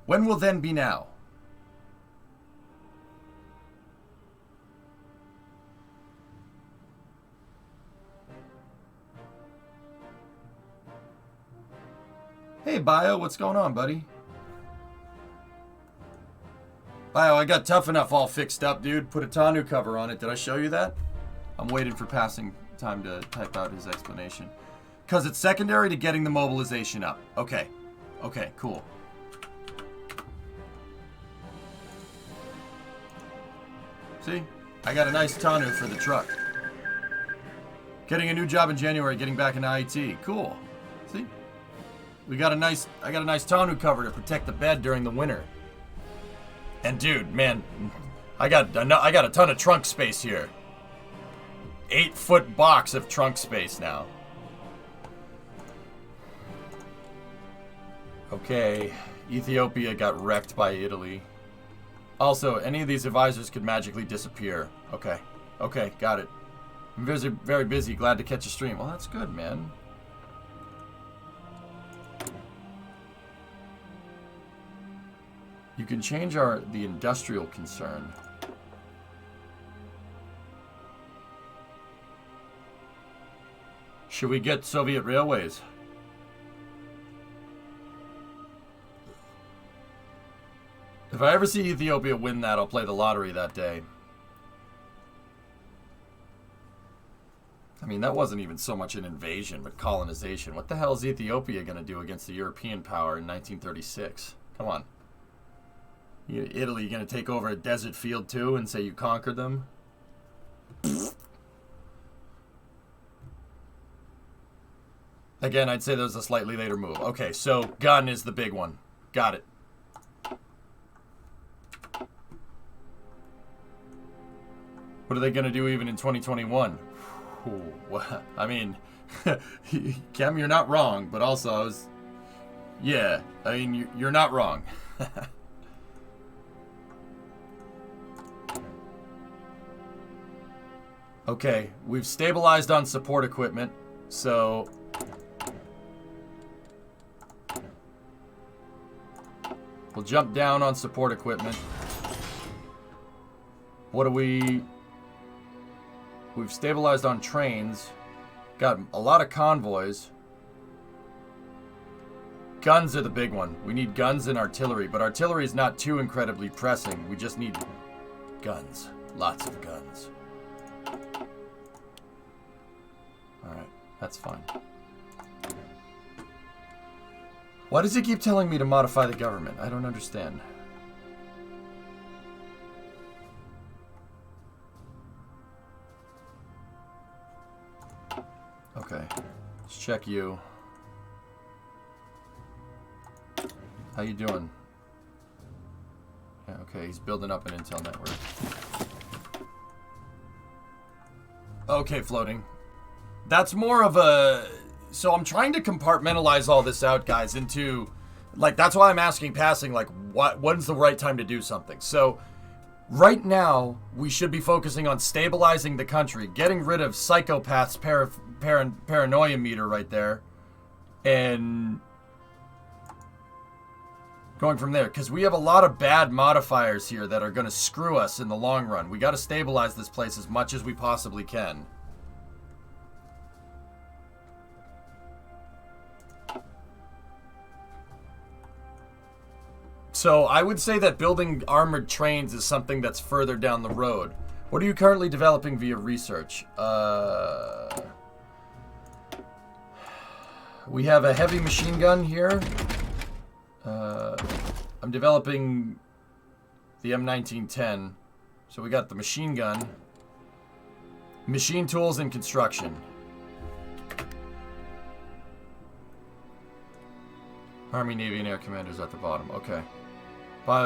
When will then be now? Hey, Bio, what's going on, buddy? Bio, I got Tough Enough all fixed up, dude. Put a Tanu cover on it. Did I show you that? I'm waiting for passing time to type out his explanation. Because it's secondary to getting the mobilization up. Okay. Okay, cool. See? I got a nice Tanu for the truck. Getting a new job in January, getting back into IT. Cool. See? I got a nice Tanu cover to protect the bed during the winter. And dude, man, I got a ton of trunk space here. 8-foot box of trunk space now. Okay, Ethiopia got wrecked by Italy. Also, any of these advisors could magically disappear. Okay, okay, got it. I'm very busy. Glad to catch a stream. Well, that's good, man. You can change the industrial concern. Should we get Soviet railways? If I ever see Ethiopia win that, I'll play the lottery that day. I mean, that wasn't even so much an invasion, but colonization. What the hell is Ethiopia going to do against the European power in 1936? Come on. Italy, you going to take over a desert field too and say you conquered them? Again, I'd say that was a slightly later move. Okay, so gun is the big one. Got it. What are they going to do even in 2021? Well, I mean, Cam, you're not wrong, but also yeah, I mean, you're not wrong. Okay, we've stabilized on support equipment, so we'll jump down on support equipment. What do we've stabilized on trains, got a lot of convoys. Guns are the big one. We need guns and artillery, but artillery is not too incredibly pressing. We just need guns, lots of guns. Alright, that's fine. Why does he keep telling me to modify the government? I don't understand. Okay, let's check you. How you doing? Yeah, okay, he's building up an intel network. Okay, floating. That's more of a... So I'm trying to compartmentalize all this out, guys, into... Like, that's why I'm asking passing, like, when's the right time to do something? So, right now, we should be focusing on stabilizing the country, getting rid of psychopaths' paranoia meter right there, and going from there. Because we have a lot of bad modifiers here that are going to screw us in the long run. We got to stabilize this place as much as we possibly can. So I would say that building armored trains is something that's further down the road. What are you currently developing via research? We have a heavy machine gun here. I'm developing the M1910. So we got the machine gun. Machine tools and construction. Army, Navy, and Air Commanders at the bottom. Okay.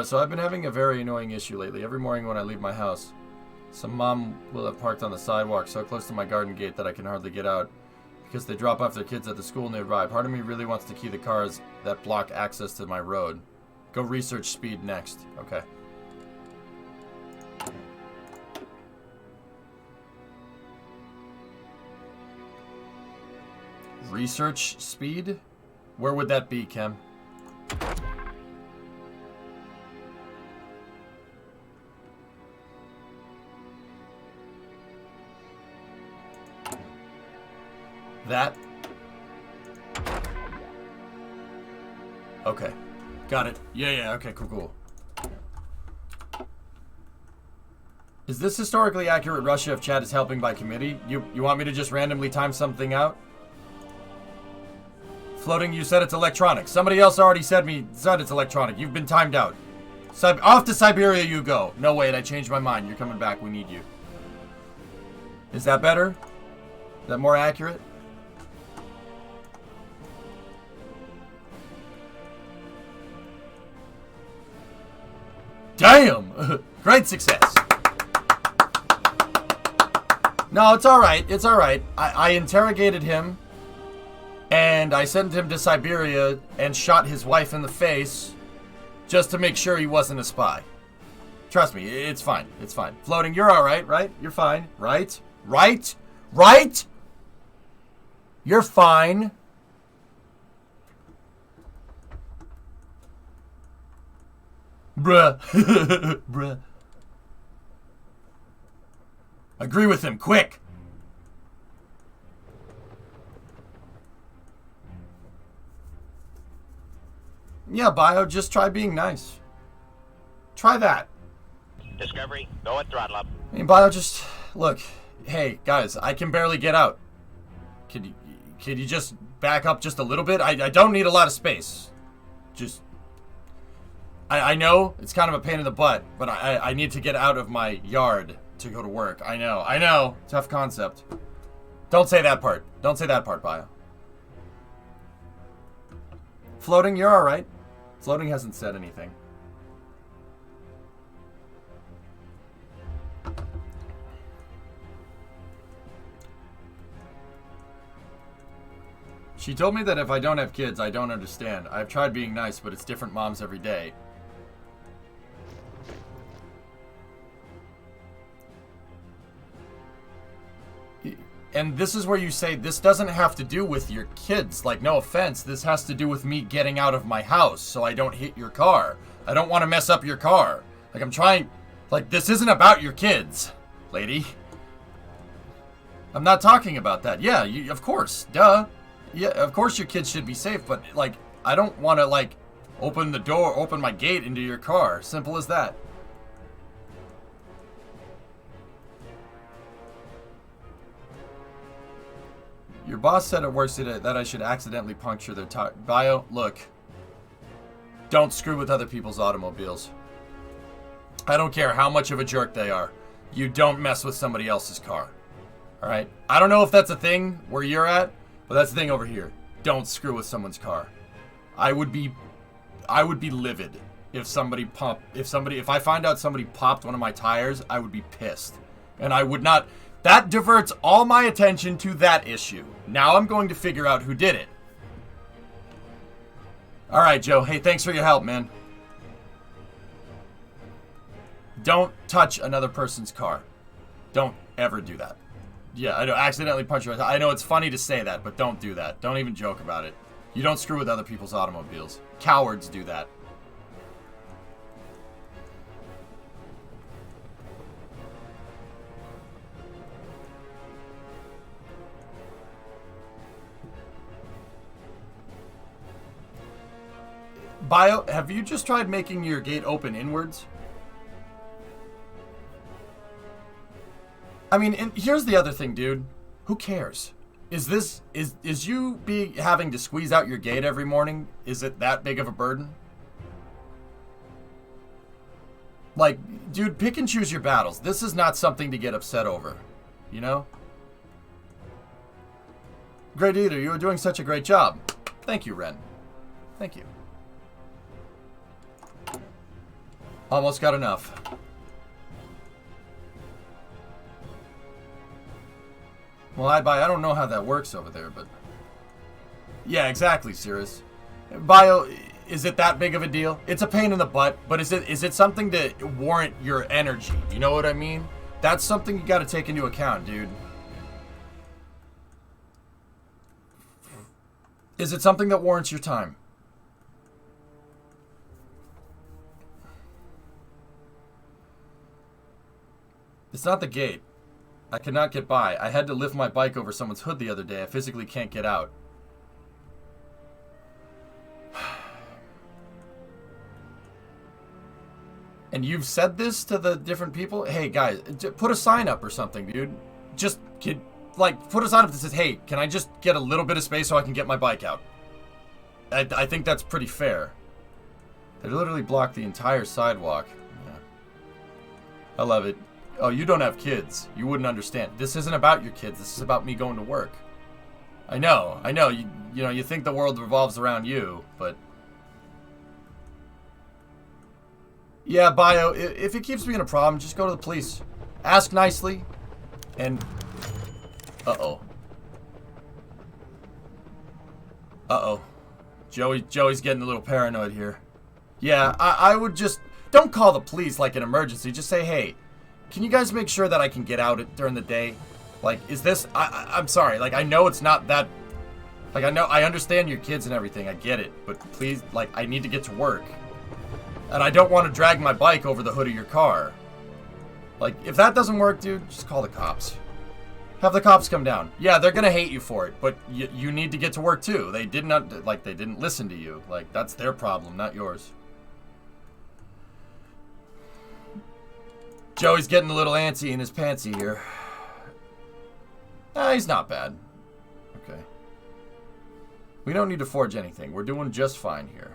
So I've been having a very annoying issue lately. Every morning when I leave my house, some mom will have parked on the sidewalk so close to my garden gate that I can hardly get out because they drop off their kids at the school nearby. Part of me really wants to key the cars that block access to my road. Go research speed next. Okay. Research speed? Where would that be, Kem? That? Okay. Got it. Yeah, okay, cool. Is this historically accurate, Russia, if Chad is helping by committee? You want me to just randomly time something out? Floating, you said it's electronic. Somebody else already said it's electronic. You've been timed out. Off to Siberia you go. No, wait, I changed my mind. You're coming back. We need you. Is that better? Is that more accurate? Damn! Great success. No, it's alright. It's alright. I interrogated him. And I sent him to Siberia and shot his wife in the face just to make sure he wasn't a spy. Trust me, it's fine. It's fine. Floating, you're alright, right? You're fine. Right? Right? Right? You're fine. Bruh. Bruh. Agree with him, quick. Yeah, Bio, just try being nice. Try that. Discovery, go at throttle up. I mean, Bio, just... Look, hey, guys, I can barely get out. Can you just back up just a little bit? I don't need a lot of space. Just... I know it's kind of a pain in the butt, but I need to get out of my yard to go to work. I know. Tough concept. Don't say that part. Don't say that part, Bio. Floating, you're alright. Floating hasn't said anything. She told me that if I don't have kids, I don't understand. I've tried being nice, but it's different moms every day. And this is where you say, this doesn't have to do with your kids. Like, no offense, this has to do with me getting out of my house so I don't hit your car. I don't want to mess up your car. Like, I'm trying... Like, this isn't about your kids, lady. I'm not talking about that. Yeah, of course. Duh. Yeah, of course your kids should be safe, but, like, I don't want to, like, open my gate into your car. Simple as that. Your boss said at work today that I should accidentally puncture their tire. Bio, look. Don't screw with other people's automobiles. I don't care how much of a jerk they are. You don't mess with somebody else's car. Alright? I don't know if that's a thing where you're at, but that's the thing over here. Don't screw with someone's car. I would be livid if if I find out somebody popped one of my tires, I would be pissed. And I would not... That diverts all my attention to that issue. Now I'm going to figure out who did it. Alright, Joe. Hey, thanks for your help, man. Don't touch another person's car. Don't ever do that. Yeah, I know, accidentally punch your... I know it's funny to say that, but don't do that. Don't even joke about it. You don't screw with other people's automobiles. Cowards do that. Bio, have you just tried making your gate open inwards? I mean, and here's the other thing, dude. Who cares? Is you having to squeeze out your gate every morning, is it that big of a burden? Like, dude, pick and choose your battles. This is not something to get upset over, you know? Great Eater, you are doing such a great job. Thank you, Ren. Thank you. Almost got enough. Well, I don't know how that works over there, but... Yeah, exactly, Cirrus. Bio, is it that big of a deal? It's a pain in the butt, but is it something to warrant your energy? You know what I mean? That's something you gotta take into account, dude. Is it something that warrants your time? It's not the gate. I cannot get by. I had to lift my bike over someone's hood the other day. I physically can't get out. And you've said this to the different people? Hey, guys, put a sign up or something, dude. Just put a sign up that says, hey, can I just get a little bit of space so I can get my bike out? I think that's pretty fair. They literally blocked the entire sidewalk. Yeah. I love it. Oh, you don't have kids. You wouldn't understand. This isn't about your kids. This is about me going to work. I know. You know, you think the world revolves around you, but... Yeah, Bio, if it keeps being a problem, just go to the police. Ask nicely, and... Uh-oh. Uh-oh. Joey's getting a little paranoid here. Yeah, I would just... Don't call the police like an emergency. Just say, hey, can you guys make sure that I can get out during the day? Like, is this... I'm sorry. Like, I know it's not that... Like, I understand your kids and everything. I get it. But please, like, I need to get to work. And I don't want to drag my bike over the hood of your car. Like, if that doesn't work, dude, just call the cops. Have the cops come down. Yeah, they're gonna hate you for it, but you need to get to work too. They didn't listen to you. Like, that's their problem, not yours. Joey's getting a little antsy in his pantsy here. He's not bad. Okay. We don't need to forge anything. We're doing just fine here.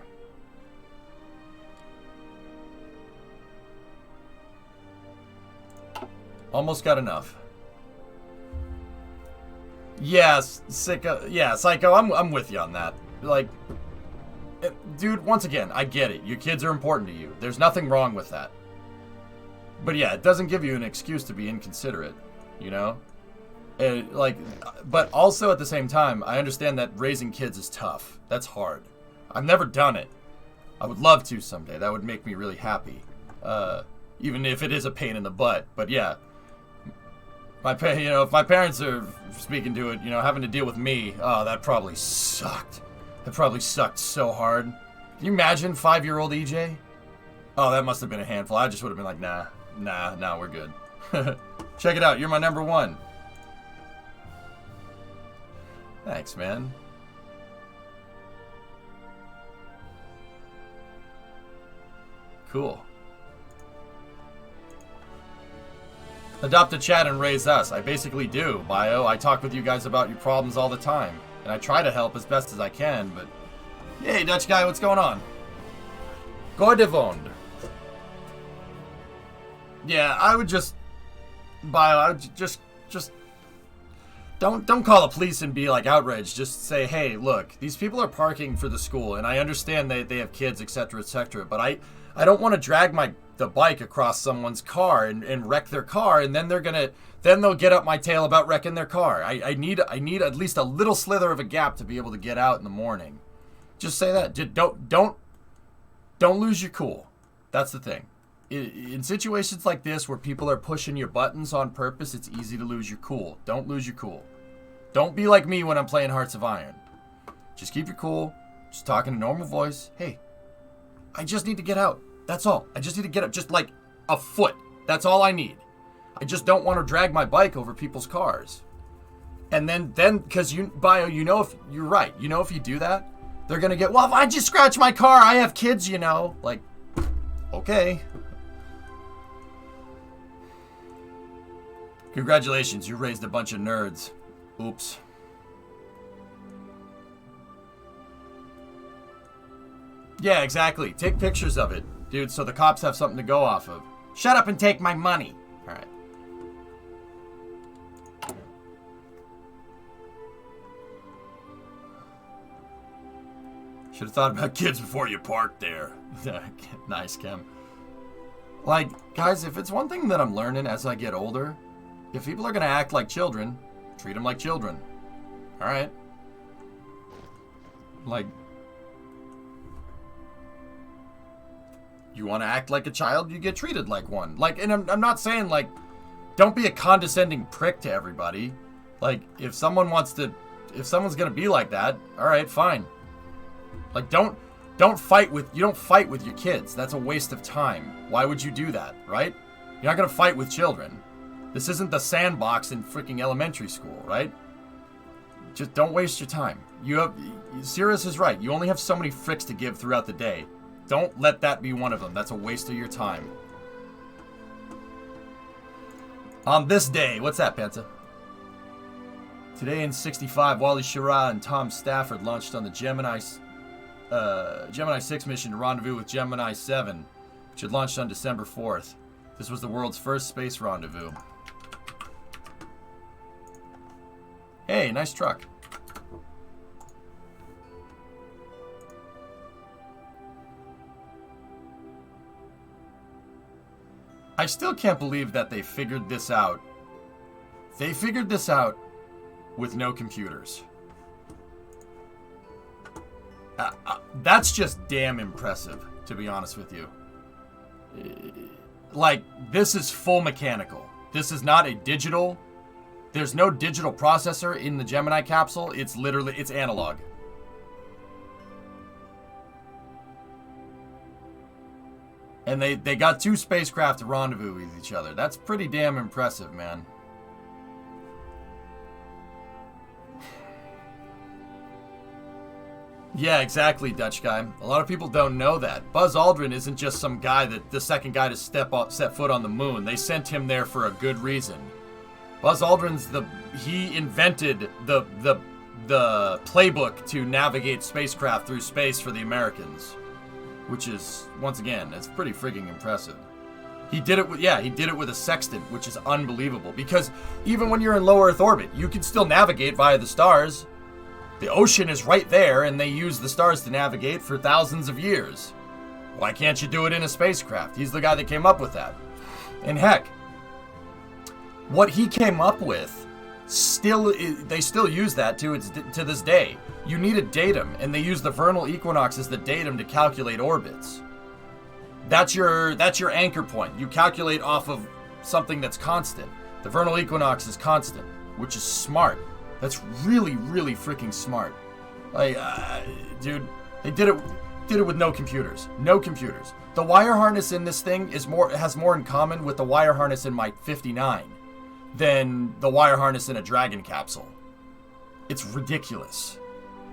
Almost got enough. Yes, Sicko. Yeah, Psycho, I'm with you on that. Like, dude, once again, I get it. Your kids are important to you. There's nothing wrong with that. But yeah, it doesn't give you an excuse to be inconsiderate, you know? But also at the same time, I understand that raising kids is tough. That's hard. I've never done it. I would love to someday. That would make me really happy. Even if it is a pain in the butt. But yeah. If my parents are speaking to it, having to deal with me, oh, that probably sucked. That probably sucked so hard. Can you imagine 5-year-old EJ? Oh, that must have been a handful. I just would have been like, nah, we're good. Check it out. You're my number one. Thanks, man. Cool. Adopt a chat and raise us. I basically do, Bio. I talk with you guys about your problems all the time. And I try to help as best as I can, but... Hey, Dutch guy, what's going on? Goedevond. Yeah, I would just... Bio, I would just... Don't call the police and be, like, outraged. Just say, hey, look, these people are parking for the school, and I understand they have kids, etc., etc., but I don't want to drag the bike across someone's car and wreck their car, and then they'll get up my tail about wrecking their car. I need at least a little slither of a gap to be able to get out in the morning. Just say that. Don't lose your cool. That's the thing. In situations like this where people are pushing your buttons on purpose, it's easy to lose your cool. Don't lose your cool. Don't be like me when I'm playing Hearts of Iron. Just keep your cool. Just talk in a normal voice. Hey, I just need to get out. That's all. I just need to get up just like a foot. That's all I need. I just don't want to drag my bike over people's cars. And then, because Bio, if you're right, if you do that, They're gonna get, well, why'd you scratch my car? I have kids, you know. Like, okay. Congratulations, you raised a bunch of nerds. Oops. Yeah, exactly. Take pictures of it, dude, so the cops have something to go off of. Shut up and take my money. All right. Should have thought about kids before you parked there. Nice, Kim. Like, guys, if it's one thing that I'm learning as I get older, if people are going to act like children, treat them like children. All right? Like, you want to act like a child, you get treated like one. Like, and I'm not saying, like, don't be a condescending prick to everybody. Like, if someone's going to be like that, all right, fine. Like, you don't fight with your kids. That's a waste of time. Why would you do that, right? You're not going to fight with children. This isn't the sandbox in freaking elementary school, right? Just don't waste your time. Sirius is right. You only have so many fricks to give throughout the day. Don't let that be one of them. That's a waste of your time. On this day, what's that, Panta? Today in 65, Wally Schirra and Tom Stafford launched on the Gemini 6 mission to rendezvous with Gemini 7, which had launched on December 4th. This was the world's first space rendezvous. Hey, nice truck. I still can't believe that they figured this out. They figured this out with no computers. That's just damn impressive, to be honest with you. Like, this is full mechanical. This is not a digital. There's no digital processor in the Gemini capsule. It's analog. And they got two spacecraft to rendezvous with each other. That's pretty damn impressive, man. Yeah, exactly, Dutch guy. A lot of people don't know that. Buzz Aldrin isn't just some guy the second guy to set foot on the moon. They sent him there for a good reason. Buzz Aldrin's he invented the playbook to navigate spacecraft through space for the Americans, which is, once again, it's pretty frigging impressive. He did it with a sextant, which is unbelievable, because even when you're in low Earth orbit, you can still navigate via the stars. The ocean is right there, and they use the stars to navigate for thousands of years. Why can't you do it in a spacecraft? He's the guy that came up with that. And heck, what he came up with, they still use that to this day. You need a datum, and they use the vernal equinox as the datum to calculate orbits. That's your anchor point. You calculate off of something that's constant. The vernal equinox is constant, which is smart. That's really, really freaking smart. Like, dude, they did it with no computers. No computers. The wire harness in this thing has more in common with the wire harness in my 59 than the wire harness in a Dragon capsule. It's ridiculous.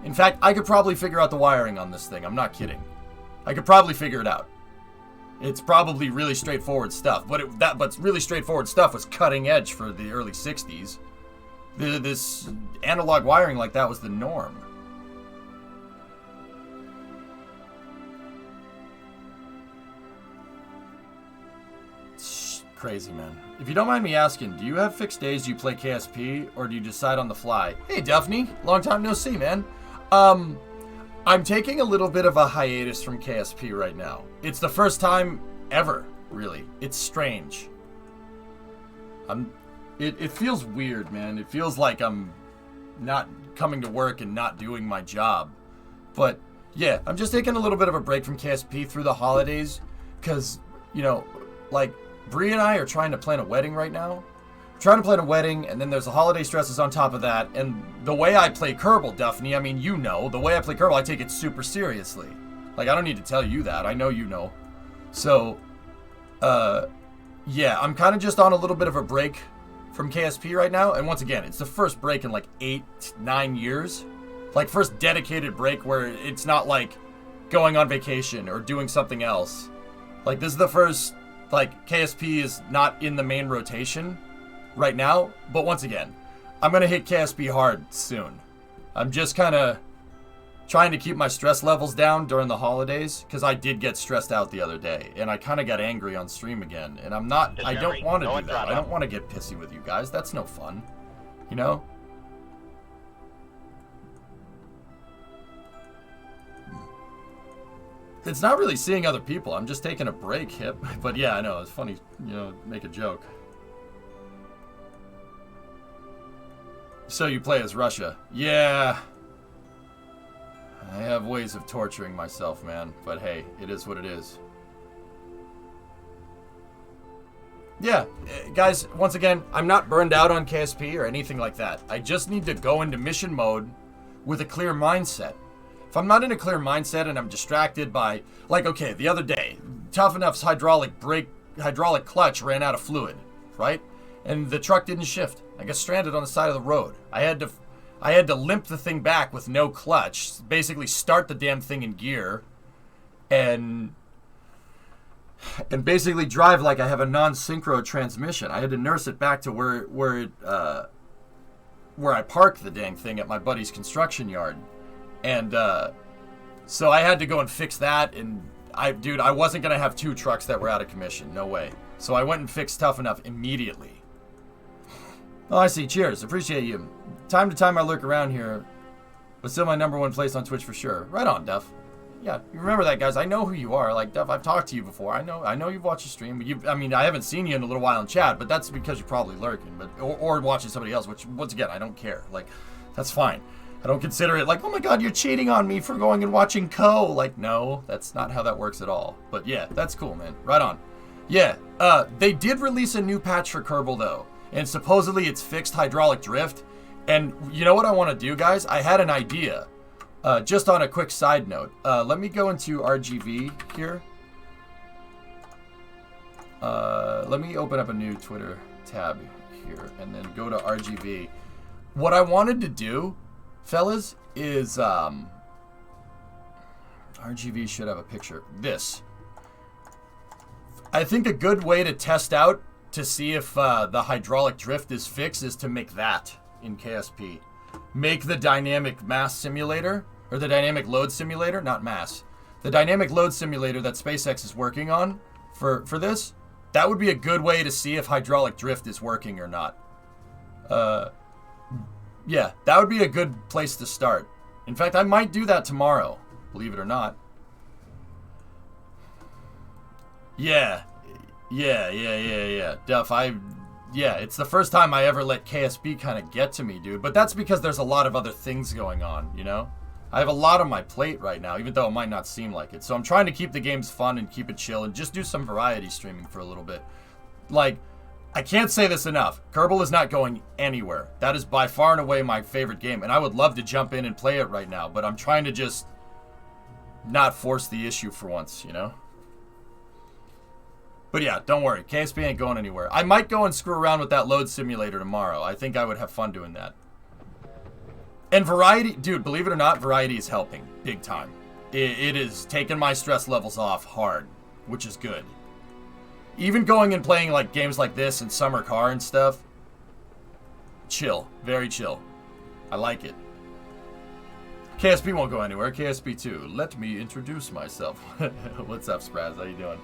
In fact, I could probably figure out the wiring on this thing. I'm not kidding. I could probably figure it out. It's probably really straightforward stuff, but really straightforward stuff was cutting edge for the early 60s. This analog wiring like that was the norm. It's crazy, man. If you don't mind me asking, do you have fixed days you play KSP, or do you decide on the fly? Hey, Daphne, long time no see, man. I'm taking a little bit of a hiatus from KSP right now. It's the first time ever, really. It's strange. It feels weird, man. It feels like I'm not coming to work and not doing my job. But, yeah, I'm just taking a little bit of a break from KSP through the holidays. Because, like, Bree and I are trying to plan a wedding right now. Trying to plan a wedding, and then there's the holiday stresses on top of that. And the way I play Kerbal, Daphne, I mean, the way I play Kerbal, I take it super seriously. Like, I don't need to tell you that. I know you know. So, yeah, I'm kind of just on a little bit of a break from KSP right now, and once again, it's the first break in like 8-9 years Like, first dedicated break where it's not like going on vacation or doing something else. Like, this is the first, like, KSP is not in the main rotation right now. But once again, I'm going to hit KSP hard soon. I'm just kind of trying to keep my stress levels down during the holidays, because I did get stressed out the other day, and I kind of got angry on stream again, and I don't want to do that. I don't want to get pissy with you guys. That's no fun, you know? It's not really seeing other people. I'm just taking a break, Hip. But yeah, I know, it's funny, you know, make a joke. So you play as Russia. Yeah. I have ways of torturing myself, man. But hey, it is what it is. Yeah, guys, once again, I'm not burned out on KSP or anything like that. I just need to go into mission mode with a clear mindset. If I'm not in a clear mindset and I'm distracted by, like, okay, the other day, Tough Enough's hydraulic clutch ran out of fluid, right? And the truck didn't shift. I got stranded on the side of the road. I had to limp the thing back with no clutch, basically start the damn thing in gear, and basically drive like I have a non-synchro transmission. I had to nurse it back to where I parked the dang thing at my buddy's construction yard, and so I had to go and fix that. And I wasn't gonna have two trucks that were out of commission. No way. So I went and fixed Tough Enough immediately. Oh, I see. Cheers. Appreciate you. Time to time I lurk around here, but still my #1 place on Twitch for sure. Right on, Duff. Yeah, you remember that, guys. I know who you are. Like, Duff, I've talked to you before. I know you've watched the stream. I mean, I haven't seen you in a little while in chat, but that's because you're probably lurking, or watching somebody else, which, once again, I don't care. Like, that's fine. I don't consider it like, oh my god, you're cheating on me for going and watching Co. Like, no, that's not how that works at all. But yeah, that's cool, man. Right on. Yeah, they did release a new patch for Kerbal, though. And supposedly it's fixed hydraulic drift. And you know what I want to do, guys? I had an idea. Just on a quick side note. Let me go into RGV here. Let me open up a new Twitter tab here. And then go to RGV. What I wanted to do, fellas, is... RGV should have a picture. This. I think a good way to test out to see if the hydraulic drift is fixed is to make that in KSP. Make the dynamic mass simulator, or the dynamic load simulator, not mass. The dynamic load simulator that SpaceX is working on for this, that would be a good way to see if hydraulic drift is working or not. Yeah, that would be a good place to start. In fact, I might do that tomorrow, believe it or not. Yeah. Duff, yeah, it's the first time I ever let KSP kind of get to me, dude. But that's because there's a lot of other things going on, you know? I have a lot on my plate right now, even though it might not seem like it. So I'm trying to keep the games fun and keep it chill and just do some variety streaming for a little bit. Like, I can't say this enough. Kerbal is not going anywhere. That is by far and away my favorite game. And I would love to jump in and play it right now. But I'm trying to just not force the issue for once, you know? But yeah, don't worry. KSP ain't going anywhere. I might go and screw around with that load simulator tomorrow. I think I would have fun doing that. And variety, dude, believe it or not, variety is helping big time. It is taking my stress levels off hard, which is good. Even going and playing like games like this and Summer Car and stuff, chill, very chill. I like it. KSP won't go anywhere. KSP 2. Let me introduce myself. What's up, Spraz? How you doing?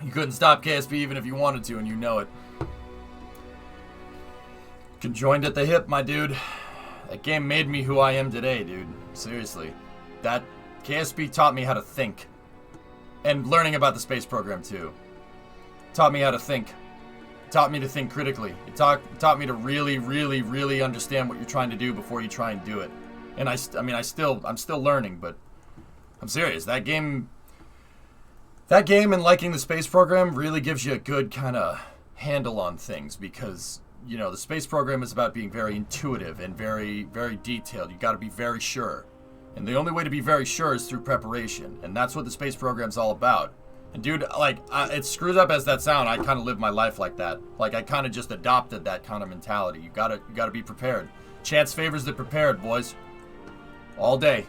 You couldn't stop KSP even if you wanted to, and you know it. Conjoined at the hip, my dude. That game made me who I am today, dude. Seriously. That KSP taught me how to think. And learning about the space program, too. Taught me how to think. Taught me to think critically. It taught me to really, really, really understand what you're trying to do before you try and do it. And I'm still learning, but I'm serious. That game and liking the space program really gives you a good kind of handle on things, because, you know, the space program is about being very intuitive and very, very detailed. You got to be very sure. And the only way to be very sure is through preparation. And that's what the space program's all about. And dude, like, it's screwed up as that sound. I kind of live my life like that. Like, I kind of just adopted that kind of mentality. You gotta be prepared. Chance favors the prepared, boys. All day.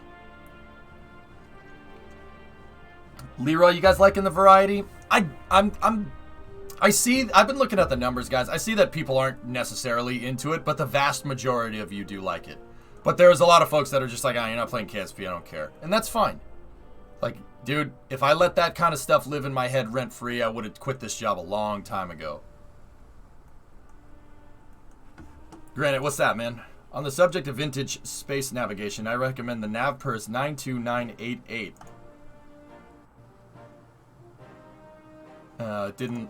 Leroy, you guys liking the variety? I've been looking at the numbers, guys. I see that people aren't necessarily into it, but the vast majority of you do like it. But there's a lot of folks that are just like, you're not playing KSP, I don't care. And that's fine. Like, dude, if I let that kind of stuff live in my head rent-free, I would have quit this job a long time ago. Granted, what's that, man? On the subject of vintage space navigation, I recommend the NavPers 92988.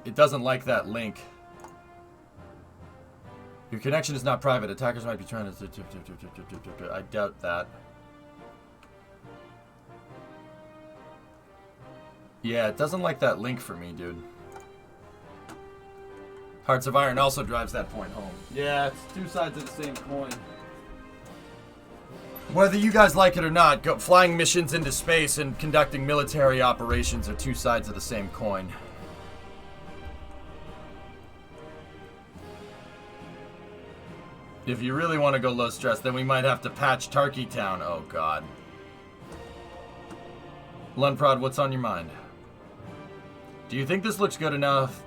It doesn't like that link. Your connection is not private. Attackers might be trying to... I doubt that. Yeah, it doesn't like that link for me, dude. Hearts of Iron also drives that point home. Yeah, it's two sides of the same coin. Whether you guys like it or not, flying missions into space and conducting military operations are two sides of the same coin. If you really want to go low stress, then we might have to patch Tarky Town. Oh, God. Lunprod, what's on your mind? Do you think this looks good enough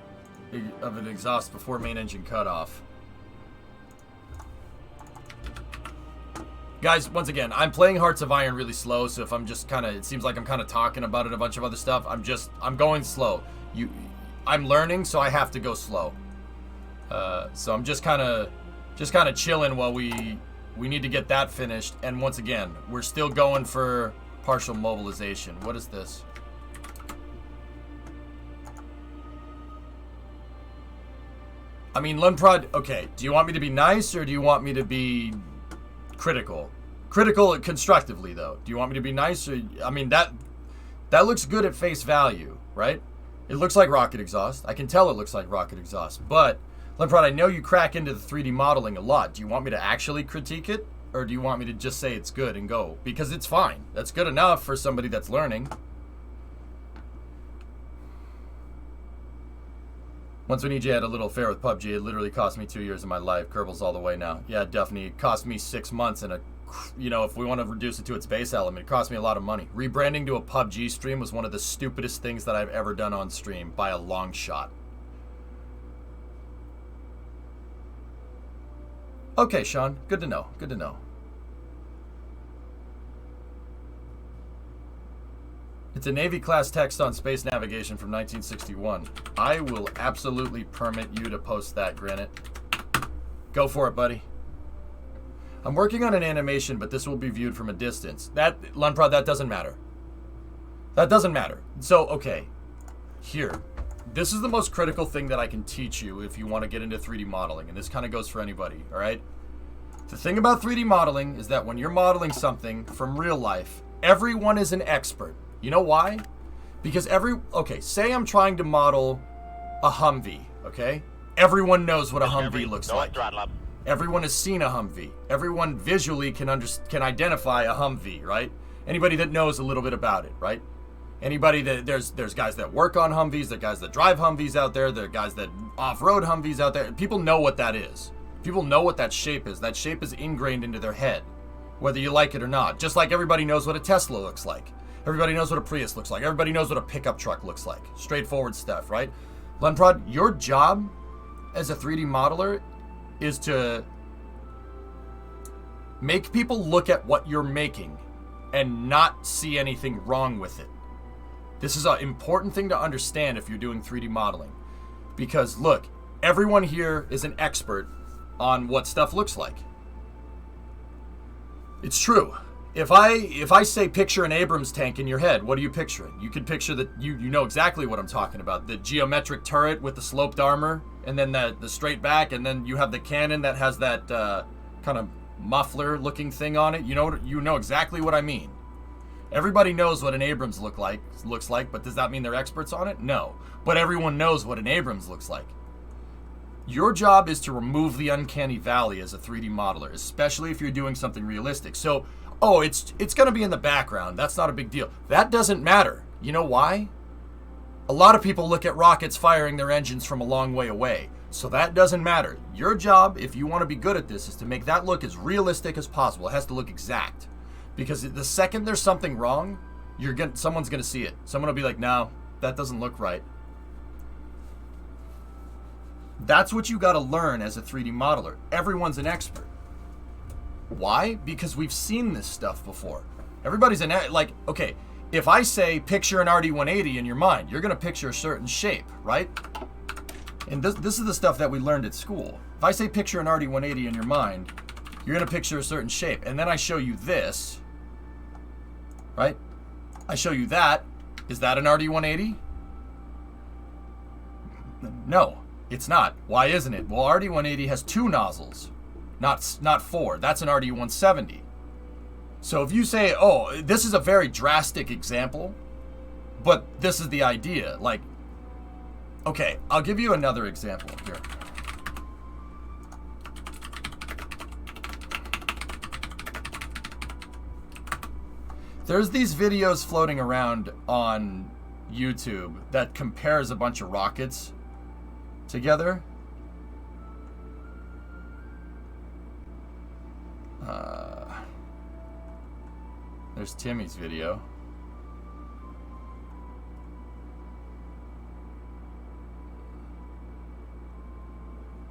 of an exhaust before main engine cutoff? Guys, once again, I'm playing Hearts of Iron really slow, so if I'm just kind of, it seems like I'm kind of talking about it, a bunch of other stuff, I'm going slow. I'm learning, so I have to go slow. So I'm just kind of chilling while we need to get that finished. And once again, we're still going for partial mobilization. What is this? I mean, Lunprod, okay, do you want me to be nice or do you want me to be critical? Critical constructively, though. Do you want me to be nice or, I mean, that looks good at face value, right? It looks like rocket exhaust. I can tell it looks like rocket exhaust, but Lunprod, I know you crack into the 3D modeling a lot. Do you want me to actually critique it? Or do you want me to just say it's good and go? Because it's fine. That's good enough for somebody that's learning. Once when EJ had a little affair with PUBG, it literally cost me 2 years of my life. Kerbals all the way now. Yeah, definitely. It cost me 6 months and if we want to reduce it to its base element, it cost me a lot of money. Rebranding to a PUBG stream was one of the stupidest things that I've ever done on stream by a long shot. Okay, Sean. Good to know. Good to know. It's a Navy-class text on space navigation from 1961. I will absolutely permit you to post that, Granite. Go for it, buddy. I'm working on an animation, but this will be viewed from a distance. Lunprod, that doesn't matter. That doesn't matter. So, okay. Here. This is the most critical thing that I can teach you if you want to get into 3D modeling, and this kind of goes for anybody, all right? The thing about 3D modeling is that when you're modeling something from real life, everyone is an expert. You know why? Because okay, say I'm trying to model a Humvee, okay? Everyone knows what a Humvee looks like. Everyone has seen a Humvee. Everyone visually can identify a Humvee, right? Anybody that knows a little bit about it, right? Anybody that there's guys that work on Humvees, there are guys that drive Humvees out there, there are guys that off-road Humvees out there. People know what that is. People know what that shape is. That shape is ingrained into their head, whether you like it or not. Just like everybody knows what a Tesla looks like. Everybody knows what a Prius looks like. Everybody knows what a pickup truck looks like. Straightforward stuff, right? Lunprod, your job as a 3D modeler is to make people look at what you're making and not see anything wrong with it. This is an important thing to understand if you're doing 3D modeling. Because, look, everyone here is an expert on what stuff looks like. It's true. If I say picture an Abrams tank in your head, what are you picturing? You can picture that you know exactly what I'm talking about. The geometric turret with the sloped armor, and then the straight back, and then you have the cannon that has that kind of muffler-looking thing on it. You know exactly what I mean. Everybody knows what an Abrams looks like, but does that mean they're experts on it? No. But everyone knows what an Abrams looks like. Your job is to remove the uncanny valley as a 3D modeler, especially if you're doing something realistic. So, it's going to be in the background. That's not a big deal. That doesn't matter. You know why? A lot of people look at rockets firing their engines from a long way away. So that doesn't matter. Your job, if you want to be good at this, is to make that look as realistic as possible. It has to look exact. Because the second there's something wrong, someone's going to see it. Someone will be like, no, that doesn't look right. That's what you got to learn as a 3D modeler. Everyone's an expert. Why? Because we've seen this stuff before. Everybody's like, okay, if I say picture an RD-180 in your mind, you're going to picture a certain shape, right? And this is the stuff that we learned at school. If I say picture an RD-180 in your mind, you're going to picture a certain shape. And then I show you this, right? I show you that. Is that an RD-180? No, it's not. Why isn't it? Well, RD-180 has 2 nozzles, not 4. That's an RD-170. So if you say, oh, this is a very drastic example, but this is the idea. Like, okay, I'll give you another example here. There's these videos floating around on YouTube that compares a bunch of rockets together. There's Timmy's video.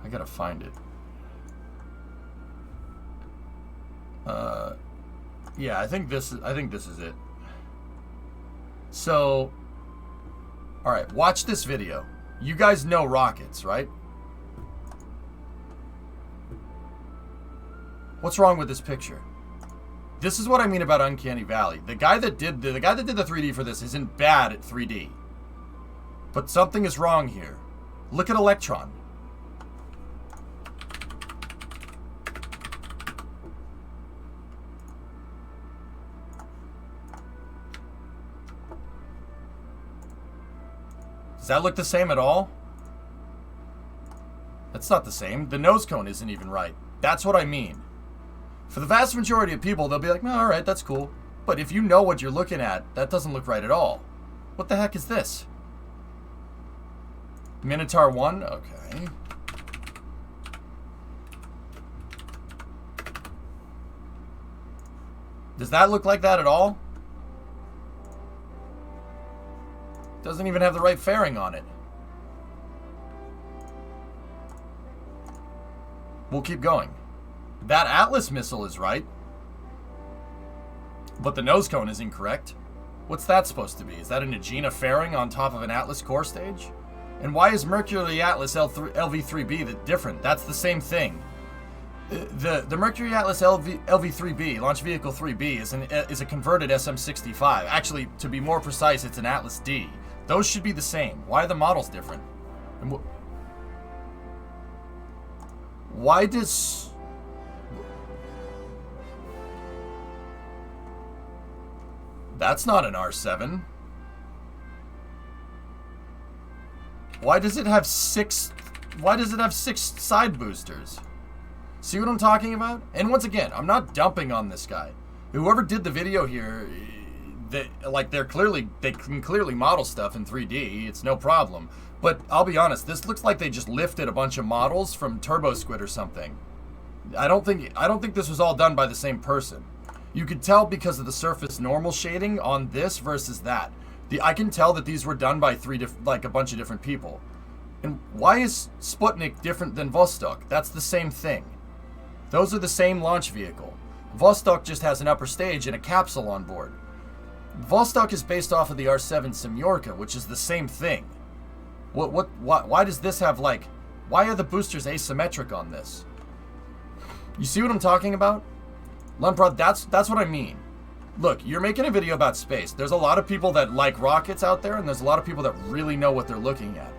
I gotta find it. Yeah, I think this is it. So, all right, watch this video. You guys know rockets, right? What's wrong with this picture? This is what I mean about Uncanny Valley. The guy that did the 3D for this isn't bad at 3D. But something is wrong here. Look at Electron. Does that look the same at all? That's not the same. The nose cone isn't even right. That's what I mean. For the vast majority of people, they'll be like, no, all right, that's cool. But if you know what you're looking at, that doesn't look right at all. What the heck is this? Minotaur 1? Okay. Does that look like that at all? Doesn't even have the right fairing on it. We'll keep going. That Atlas missile is right. But the nose cone is incorrect. What's that supposed to be? Is that an Aegina fairing on top of an Atlas core stage? And why is Mercury Atlas LV-3B different? That's the same thing. The Mercury Atlas LV-3B, Launch Vehicle 3B, is a converted SM-65. Actually, to be more precise, it's an Atlas D. Those should be the same. Why are the models different? And why does... That's not an R7. Why does it have 6... Why does it have 6 side boosters? See what I'm talking about? And once again, I'm not dumping on this guy. Whoever did the video here, they can clearly model stuff in 3D. It's no problem. But I'll be honest, this looks like they just lifted a bunch of models from Turbo Squid or something. I don't think this was all done by the same person. You could tell because of the surface normal shading on this versus that. I can tell that these were done by a bunch of different people. And why is Sputnik different than Vostok? That's the same thing. Those are the same launch vehicle. Vostok just has an upper stage and a capsule on board. Vostok is based off of the R7 Semyorka, which is the same thing. Why does this have why are the boosters asymmetric on this? You see what I'm talking about? Lemprod, that's what I mean. Look, you're making a video about space. There's a lot of people that like rockets out there, and there's a lot of people that really know what they're looking at.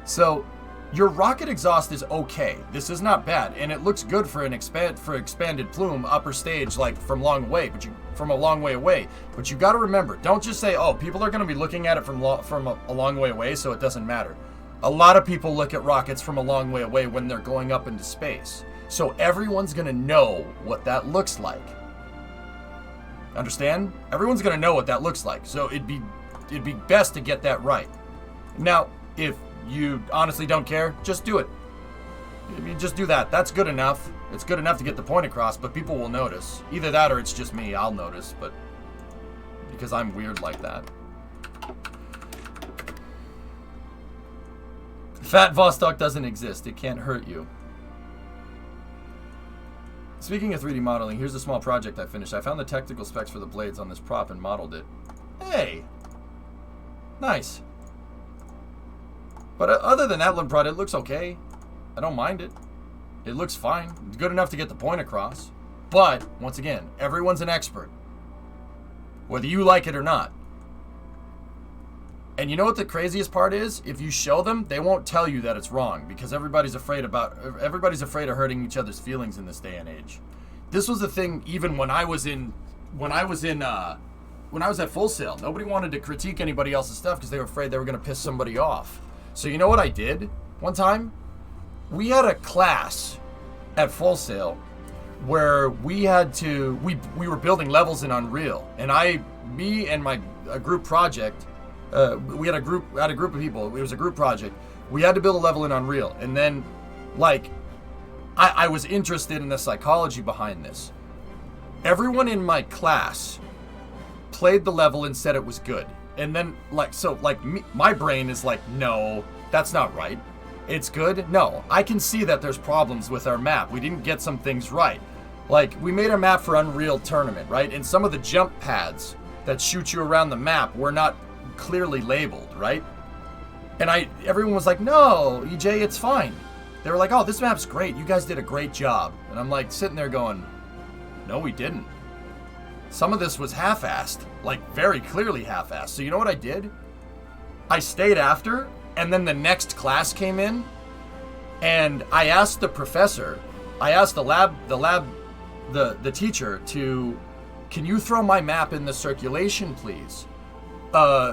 So, your rocket exhaust is okay. This is not bad, and it looks good for expanded plume, upper stage, from a long way away. But you got to remember, don't just say, "Oh, people are going to be looking at it from a long way away, so it doesn't matter." A lot of people look at rockets from a long way away when they're going up into space. So everyone's going to know what that looks like. Understand? Everyone's going to know what that looks like. So it'd be best to get that right. Now, if you honestly don't care, just do it. I mean, just do that. That's good enough. It's good enough to get the point across, but people will notice. Either that or it's just me. I'll notice, but because I'm weird like that. Fat Vostok doesn't exist. It can't hurt you. Speaking of 3D modeling, here's a small project I finished. I found the technical specs for the blades on this prop and modeled it. Hey! Nice. But other than that, Limprod, it looks okay. I don't mind it. It looks fine. It's good enough to get the point across. But, once again, everyone's an expert. Whether you like it or not. And you know what the craziest part is? If you show them, they won't tell you that it's wrong because everybody's afraid of hurting each other's feelings in this day and age. This was the thing even when I was at Full Sail. Nobody wanted to critique anybody else's stuff because they were afraid they were going to piss somebody off. So you know what I did? One time, we had a class at Full Sail where we had to we were building levels in Unreal, and me and my group project. We had a group of people. It was a group project. We had to build a level in Unreal, and then, like, I was interested in the psychology behind this. Everyone in my class played the level and said it was good, and then my brain is like, no, that's not right. It's good. No, I can see that there's problems with our map. We didn't get some things right. Like, we made a map for Unreal Tournament, right? And some of the jump pads that shoot you around the map were not clearly labeled, right? And everyone was like, no, EJ, it's fine. They were like, oh, this map's great. You guys did a great job. And I'm like sitting there going, no, we didn't. Some of this was half-assed, like very clearly half-assed. So you know what I did? I stayed after, and then the next class came in, and I asked the professor, I asked the teacher to, can you throw my map in the circulation, please?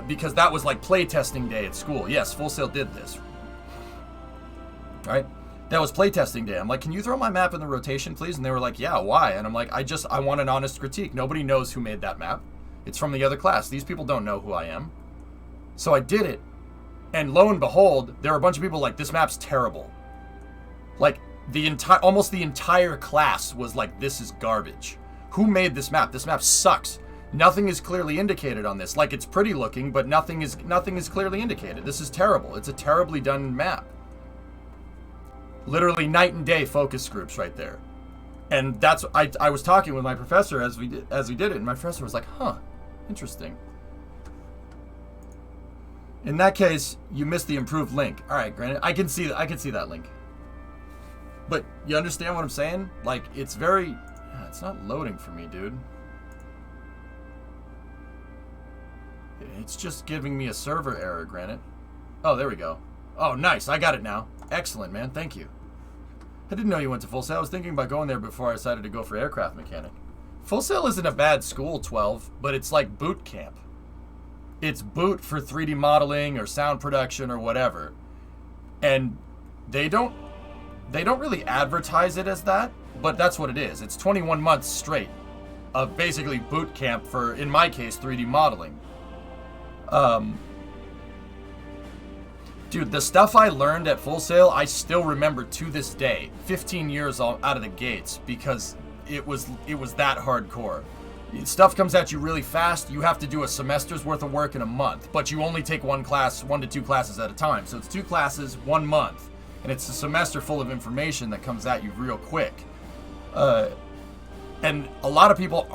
Because that was like playtesting day at school. Yes, Full Sail did this. Right? That was playtesting day. I'm like, can you throw my map in the rotation, please? And they were like, yeah, why? And I'm like, I want an honest critique. Nobody knows who made that map. It's from the other class. These people don't know who I am. So I did it. And lo and behold, there were a bunch of people like, this map's terrible. Like, almost the entire class was like, this is garbage. Who made this map? This map sucks. Nothing is clearly indicated on this. Like, it's pretty looking, but nothing is clearly indicated. This is terrible. It's a terribly done map. Literally night and day focus groups right there. And that's I was talking with my professor as we did it, and my professor was like, huh, interesting. In that case, you missed the improved link. All right, granted, I can see that link. But you understand what I'm saying? Like, it's not loading for me, dude. It's just giving me a server error, granted. Oh, there we go. Oh, nice. I got it now. Excellent, man. Thank you. I didn't know you went to Full Sail. I was thinking about going there before I decided to go for aircraft mechanic. Full Sail isn't a bad school, 12, but it's like boot camp. It's boot for 3D modeling or sound production or whatever. And they don't really advertise it as that, but that's what it is. It's 21 months straight of basically boot camp for, in my case, 3D modeling. Dude, the stuff I learned at Full Sail, I still remember to this day, 15 years out of the gates, because it was that hardcore. Stuff comes at you really fast. You have to do a semester's worth of work in a month, but you only take one to two classes at a time. So it's 2 classes, 1 month, and it's a semester full of information that comes at you real quick. And a lot of people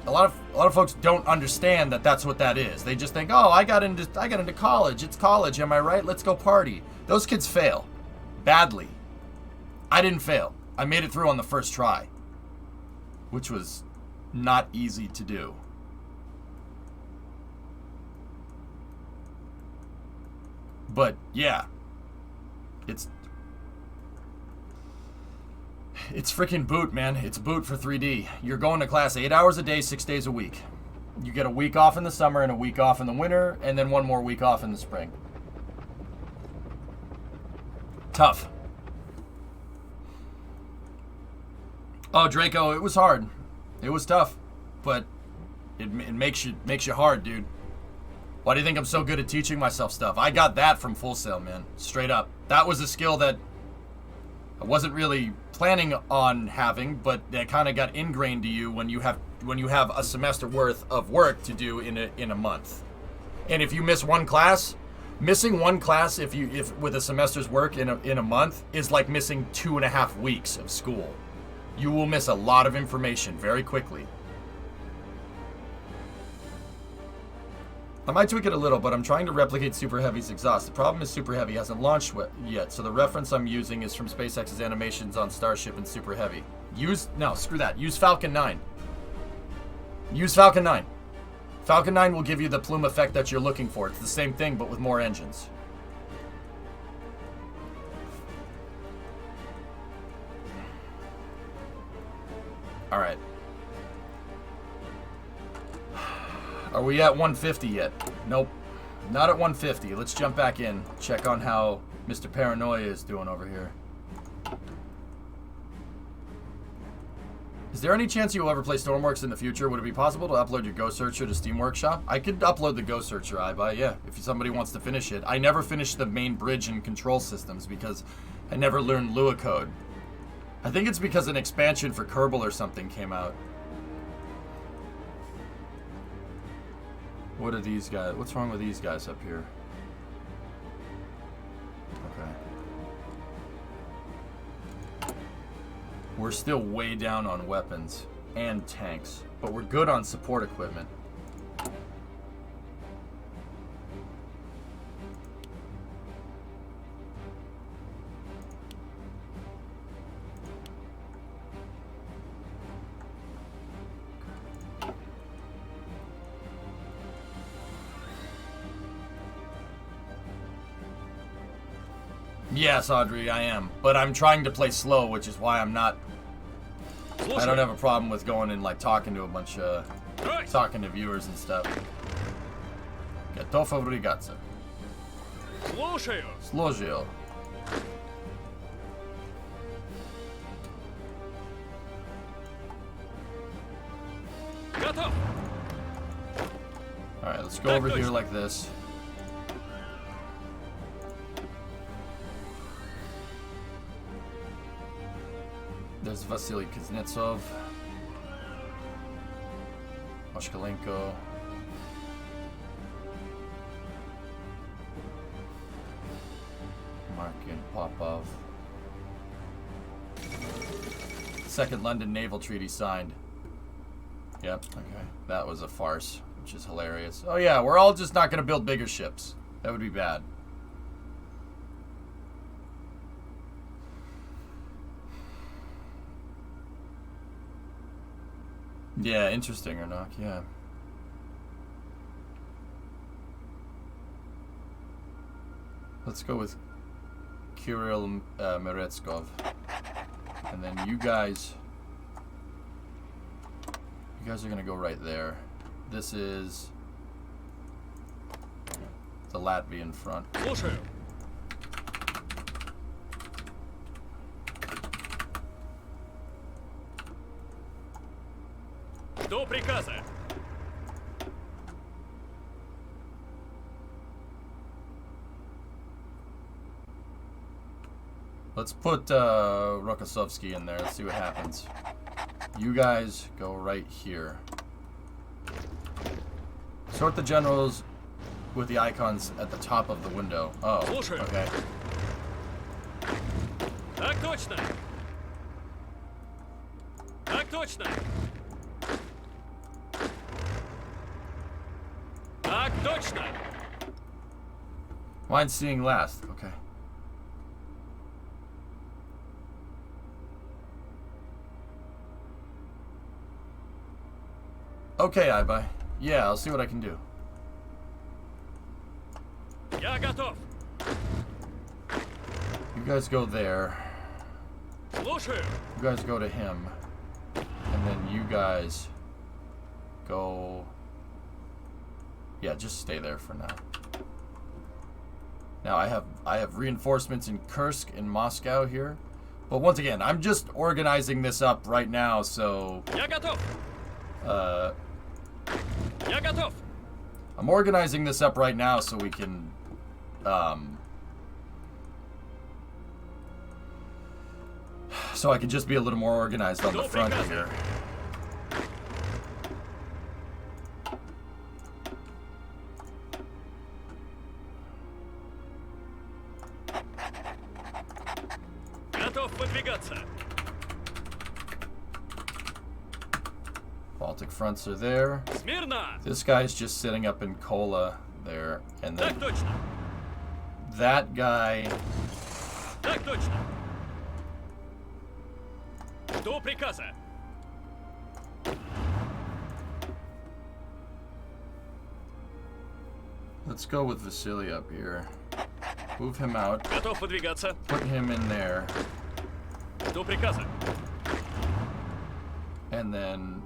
a lot of folks don't understand that that's what that is. They just think, oh, I got into college. It's college, am I right? Let's go party. Those kids fail badly. I didn't fail. I made it through on the first try, which was not easy to do. But yeah, it's freaking boot, man. It's boot for 3D. You're going to class 8 hours a day, 6 days a week. You get a week off in the summer and a week off in the winter, and then 1 more week off in the spring. Tough. Oh, Draco, it was hard. It was tough, but it makes you hard, dude. Why do you think I'm so good at teaching myself stuff? I got that from Full Sail, man. Straight up. That was a skill that I wasn't really planning on having, but that kind of got ingrained to you when you have a semester worth of work to do in a month. And if you miss one class, missing one class if with a semester's work in a month is like missing 2.5 weeks of school. You will miss a lot of information very quickly. I might tweak it a little, but I'm trying to replicate Super Heavy's exhaust. The problem is Super Heavy hasn't launched yet, so the reference I'm using is from SpaceX's animations on Starship and Super Heavy. Screw that. Use Falcon 9. Use Falcon 9. Falcon 9 will give you the plume effect that you're looking for. It's the same thing, but with more engines. Alright. Are we at 150 yet? Nope. Not at 150. Let's jump back in. Check on how Mr. Paranoia is doing over here. Is there any chance you will ever play Stormworks in the future? Would it be possible to upload your Go Searcher to Steam Workshop? I could upload the Go Searcher, yeah, if somebody wants to finish it. I never finished the main bridge and control systems because I never learned Lua code. I think it's because an expansion for Kerbal or something came out. What are these guys? What's wrong with these guys up here? Okay. We're still way down on weapons and tanks, but we're good on support equipment. Yes, Audrey, I am. But I'm trying to play slow, which is why I'm not... I don't have a problem with going and, like, talking to a bunch of... talking to viewers and stuff. Готов обрегаться. Слушаю. Служил. Готов. Alright, let's go over here like this. There's Vasily Kuznetsov, Oshkolenko, Markin Popov. Second London Naval Treaty signed. Yep, okay. That was a farce, which is hilarious. Oh yeah, we're all just not going to build bigger ships. That would be bad. Yeah, interesting, Ernok, yeah. Let's go with Kirill Meretskov. And then you guys are going to go right there. This is the Latvian front. До приказа. Let's put Rokossovsky in there. Let's see what happens. You guys go right here. Sort the generals with the icons at the top of the window. Oh, okay. Так точно. Так точно. Так точно. Mine's seeing last. Okay. Okay, Ibai. Yeah, I'll see what I can do. Я готов. You guys go there. Слушаю. You guys go to him. And then you guys go... Yeah, just stay there for now. Now I have reinforcements in Kursk and Moscow here. But once again, I'm just organizing this up right now, so... Я готов. Я готов. I'm organizing this up right now so we can, so I can just be a little more organized on the front here. Готов выдвигаться. Baltic fronts are there. Смирно. This guy's just sitting up in Kola there, and then Так точно. that guy. Так точно. Жду приказа. Let's go with Vasily up here. Move him out. Готов выдвигаться. Put him in there, Жду приказа. and then.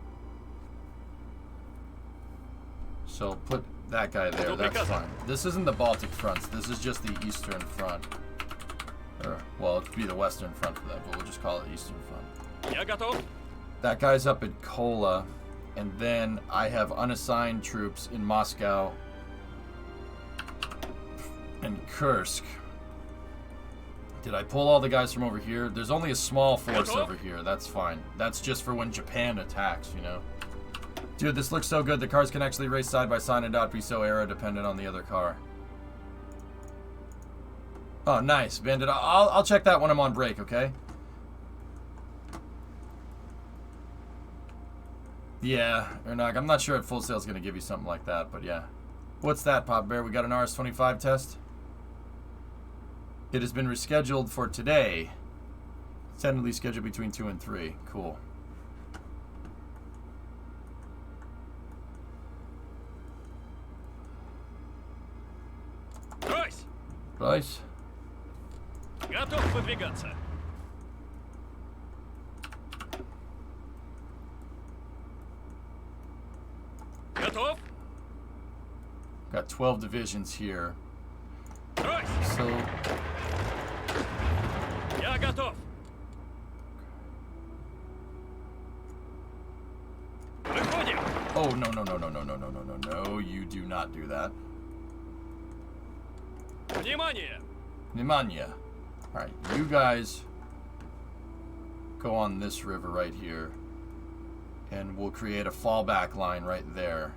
So put that guy there. That's fine. This isn't the Baltic fronts. This is just the Eastern front. Or, well, it could be the Western front for that, but we'll just call it Eastern front. Я готов. That guy's up in Kola, and then I have unassigned troops in Moscow and Kursk. Did I pull all the guys from over here? There's only a small force over here. That's fine. That's just for when Japan attacks, you know? Dude, this looks so good. The cars can actually race side by side and not be so aero-dependent on the other car. Oh, nice. Bandit. I'll check that when I'm on break, okay? Yeah, Ernog, I'm not sure if Full Sail's going to give you something like that, but yeah. What's that, Pop Bear? We got an RS-25 test? It has been rescheduled for today. It's tentatively scheduled between 2 and 3. Cool. Брось. Right? Готов выдвигаться. Готов. Got 12 divisions here. Брось. So, Я готов. Выходим. oh, no, no, no, no, no, no, no, no, no, no. You do not do that. Внимание. Nemanja. Alright, you guys go on this river right here. And we'll create a fallback line right there.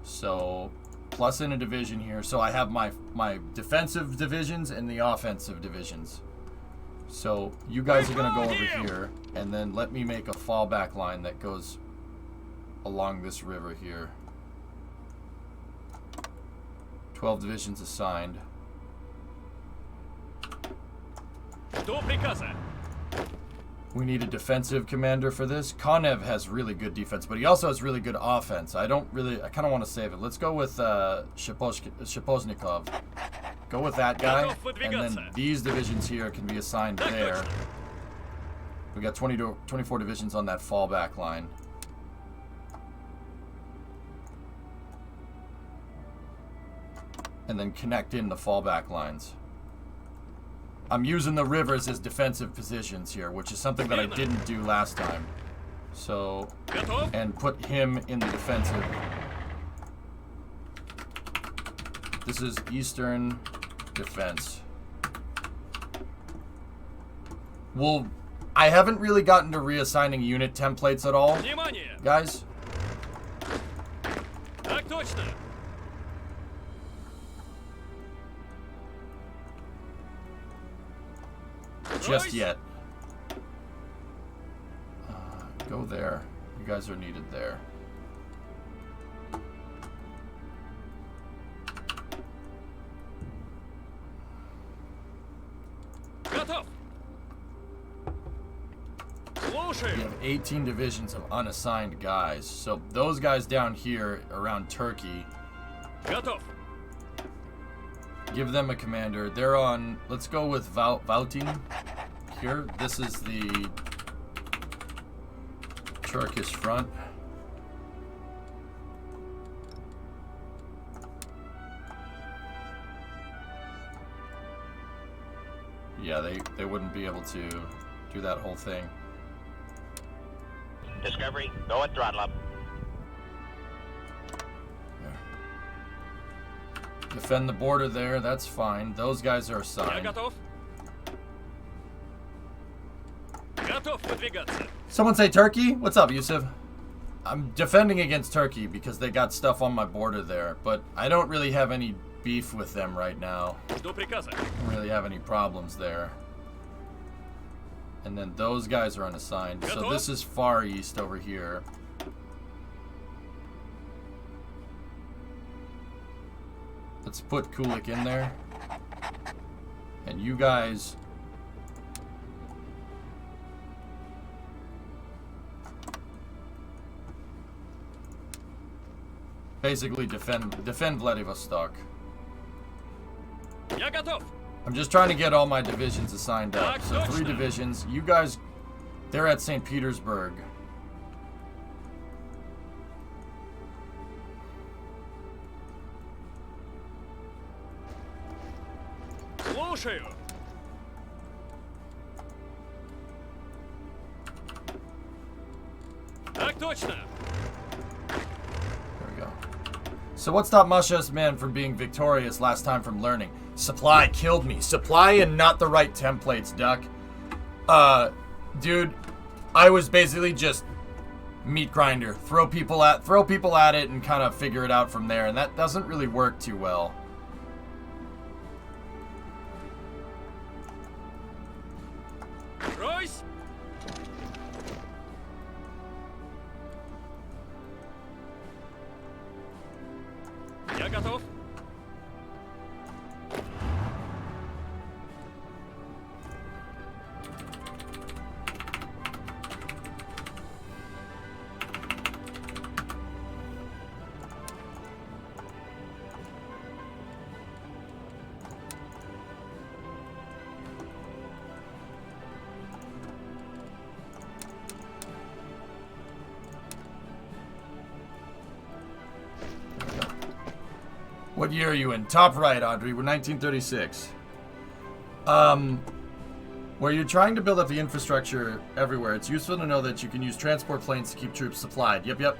So, plus in a division here. So I have my defensive divisions and the offensive divisions. So you guys are going to go over here. And then let me make a fallback line that goes along this river here. 12 divisions assigned. Жду приказа. We need a defensive commander for this. Konev has really good defense, but he also has really good offense. I kind of want to save it. Let's go with Shepoznikov. Go with that guy. And then these divisions here can be assigned there. We got 24 divisions on that fallback line. And then connect in the fallback lines. I'm using the rivers as defensive positions here, which is something that I didn't do last time. So, and put him in the defensive. This is Eastern Defense. Well, I haven't really gotten to reassigning unit templates at all, Внимание. guys. Так точно. Just yet. Go there. You guys are needed there. Готов. Слушай. We have 18 divisions of unassigned guys. So those guys down here around Turkey, Готов. give them a commander. They're on, let's go with Vautin here. This is the Turkish front. Yeah, they wouldn't be able to do that whole thing. Discovery, go at throttle up. There. Defend the border there, that's fine. Those guys are Я assigned. готов. Готов выдвигаться. Someone say Turkey? What's up, Yusuf? I'm defending against Turkey because they got stuff on my border there, but I don't really have any beef with them right now. Жду приказа. I don't really have any problems there. And then those guys are unassigned. So this is Far East over here. Let's put Kulik in there. And you guys... basically defend Vladivostok. Я готов. I'm just trying to get all my divisions assigned up. So 3 divisions. You guys, they're at St. Petersburg. Слушаю. Так точно. There we go. So what stopped Masha's men from being victorious last time from learning? Supply killed me. Supply and not the right templates, Duck. Dude, I was basically just meat grinder. Throw people at it and kind of figure it out from there, and that doesn't really work too well. Ройсь. Я готов. What year are you in? Top right, Audrey. We're 1936. Where you're trying to build up the infrastructure everywhere, it's useful to know that you can use transport planes to keep troops supplied. Yep.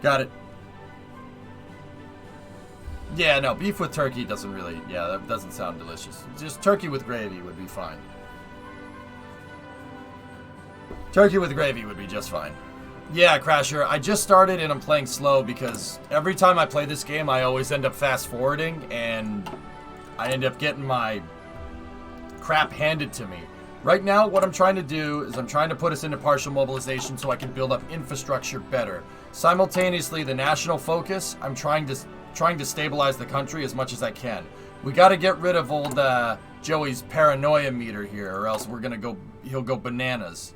Got it. Yeah, no, beef with turkey doesn't really... yeah, that doesn't sound delicious. Just turkey with gravy would be fine. Turkey with gravy would be just fine. Yeah, Crasher, I just started and I'm playing slow because every time I play this game, I always end up fast-forwarding and I end up getting my crap handed to me. Right now, what I'm trying to do is I'm trying to put us into partial mobilization so I can build up infrastructure better. Simultaneously, the national focus, I'm trying to stabilize the country as much as I can. We got to get rid of old Joey's paranoia meter here, or else he'll go bananas.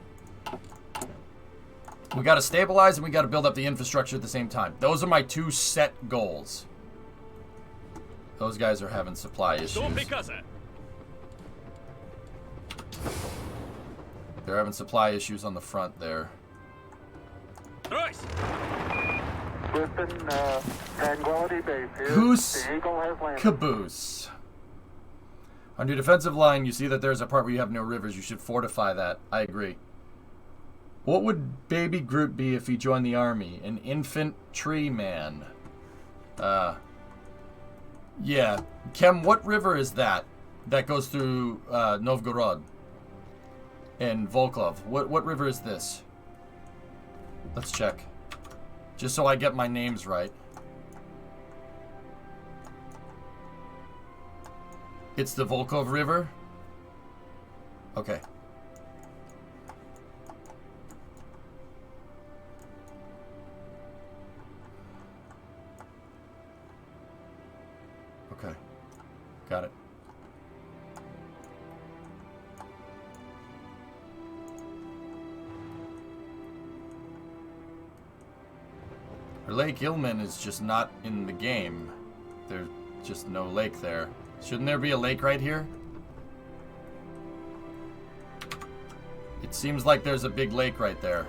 We got to stabilize and we got to build up the infrastructure at the same time. Those are my 2 set goals. Those guys are having supply issues. They're having supply issues on the front there. Tranquility Base here. Goose The Eagle has landed. caboose. On your defensive line, you see that there's a part where you have no rivers. You should fortify that. I agree. What would Baby Groot be if he joined the army? An infantry man. Yeah. Kem, what river is that? That goes through Novgorod and Volkov. What river is this? Let's check. Just so I get my names right. It's the Volkov River? Okay. Okay. Got it. Lake Ilmen is just not in the game. There's just no lake there. Shouldn't there be a lake right here? It seems like there's a big lake right there.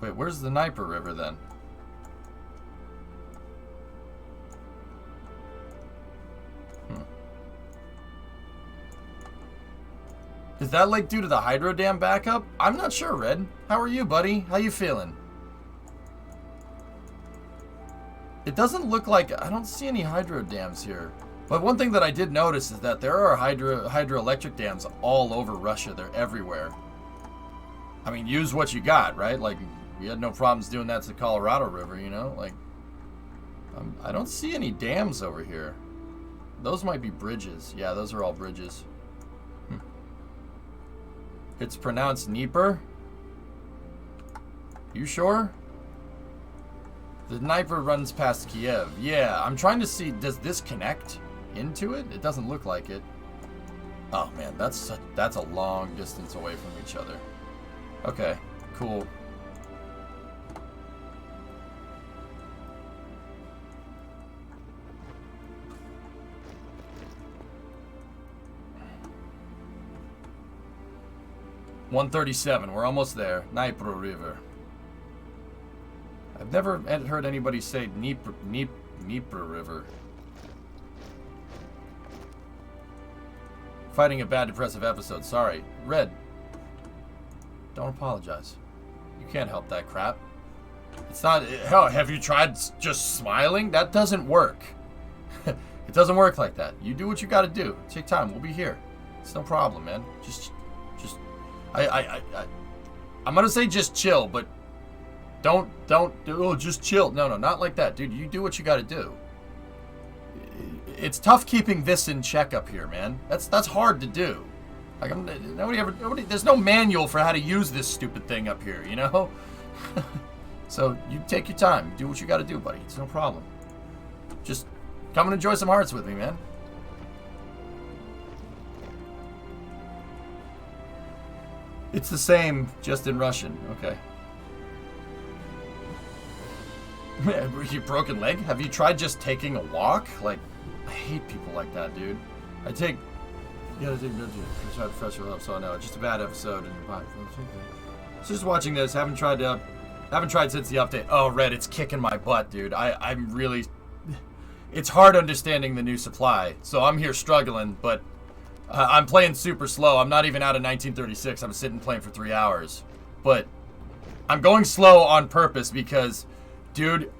Wait, where's the Dnieper River then? Is that like due to the hydro dam backup? I'm not sure, Red. How are you, buddy? How you feeling? It doesn't look like... I don't see any hydro dams here. But one thing that I did notice is that there are hydroelectric dams all over Russia. They're everywhere. I mean, use what you got, right? Like, we had no problems doing that to the Colorado River, you know? Like, I don't see any dams over here. Those might be bridges. Yeah, those are all bridges. It's pronounced Dnieper. You sure? The Dnieper runs past Kiev. Yeah, I'm trying to see, does this connect into it? It doesn't look like it. Oh man, that's a long distance away from each other. Okay, cool. $137. We're almost there. Dnieper River. I've never heard anybody say Dnieper River. Fighting a bad depressive episode. Sorry. Red. Don't apologize. You can't help that crap. It's not... Hell, have you tried just smiling? That doesn't work. It doesn't work like that. You do what you gotta do. Take time. We'll be here. It's no problem, man. Just... I'm gonna say just chill, but don't just chill. No, not like that, dude. You do what you gotta do. It's tough keeping this in check up here, man. That's hard to do. Like, nobody, there's no manual for how to use this stupid thing up here, you know? So, you take your time. Do what you gotta do, buddy. It's no problem. Just come and enjoy some hearts with me, man. It's the same, just in Russian. Okay. Your broken leg? Have you tried just taking a walk? Like, I hate people like that, dude. You gotta take fresh up, so no, just a bad episode. So just watching this, haven't tried since the update. Oh, Red, it's kicking my butt, dude. I'm really... It's hard understanding the new supply, so I'm here struggling, but... I'm playing super slow. I'm not even out of 1936. I'm sitting playing for 3 hours. But I'm going slow on purpose because, dude,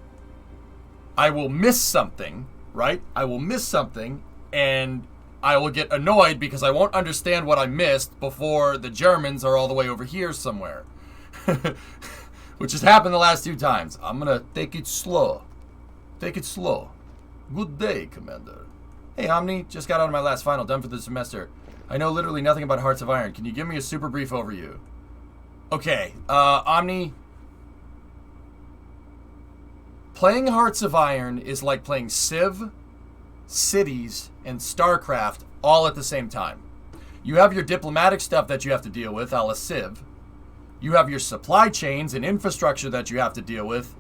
I will miss something, right? I will miss something, and I will get annoyed because I won't understand what I missed before the Germans are all the way over here somewhere. Which has happened the last 2 times. I'm going to take it slow. Take it slow. Good day, Commander. Hey, Omni, just got out of my last final, done for the semester. I know literally nothing about Hearts of Iron. Can you give me a super brief overview? Okay, Omni. Playing Hearts of Iron is like playing Civ, Cities, and StarCraft all at the same time. You have your diplomatic stuff that you have to deal with, a la Civ. You have your supply chains and infrastructure that you have to deal with,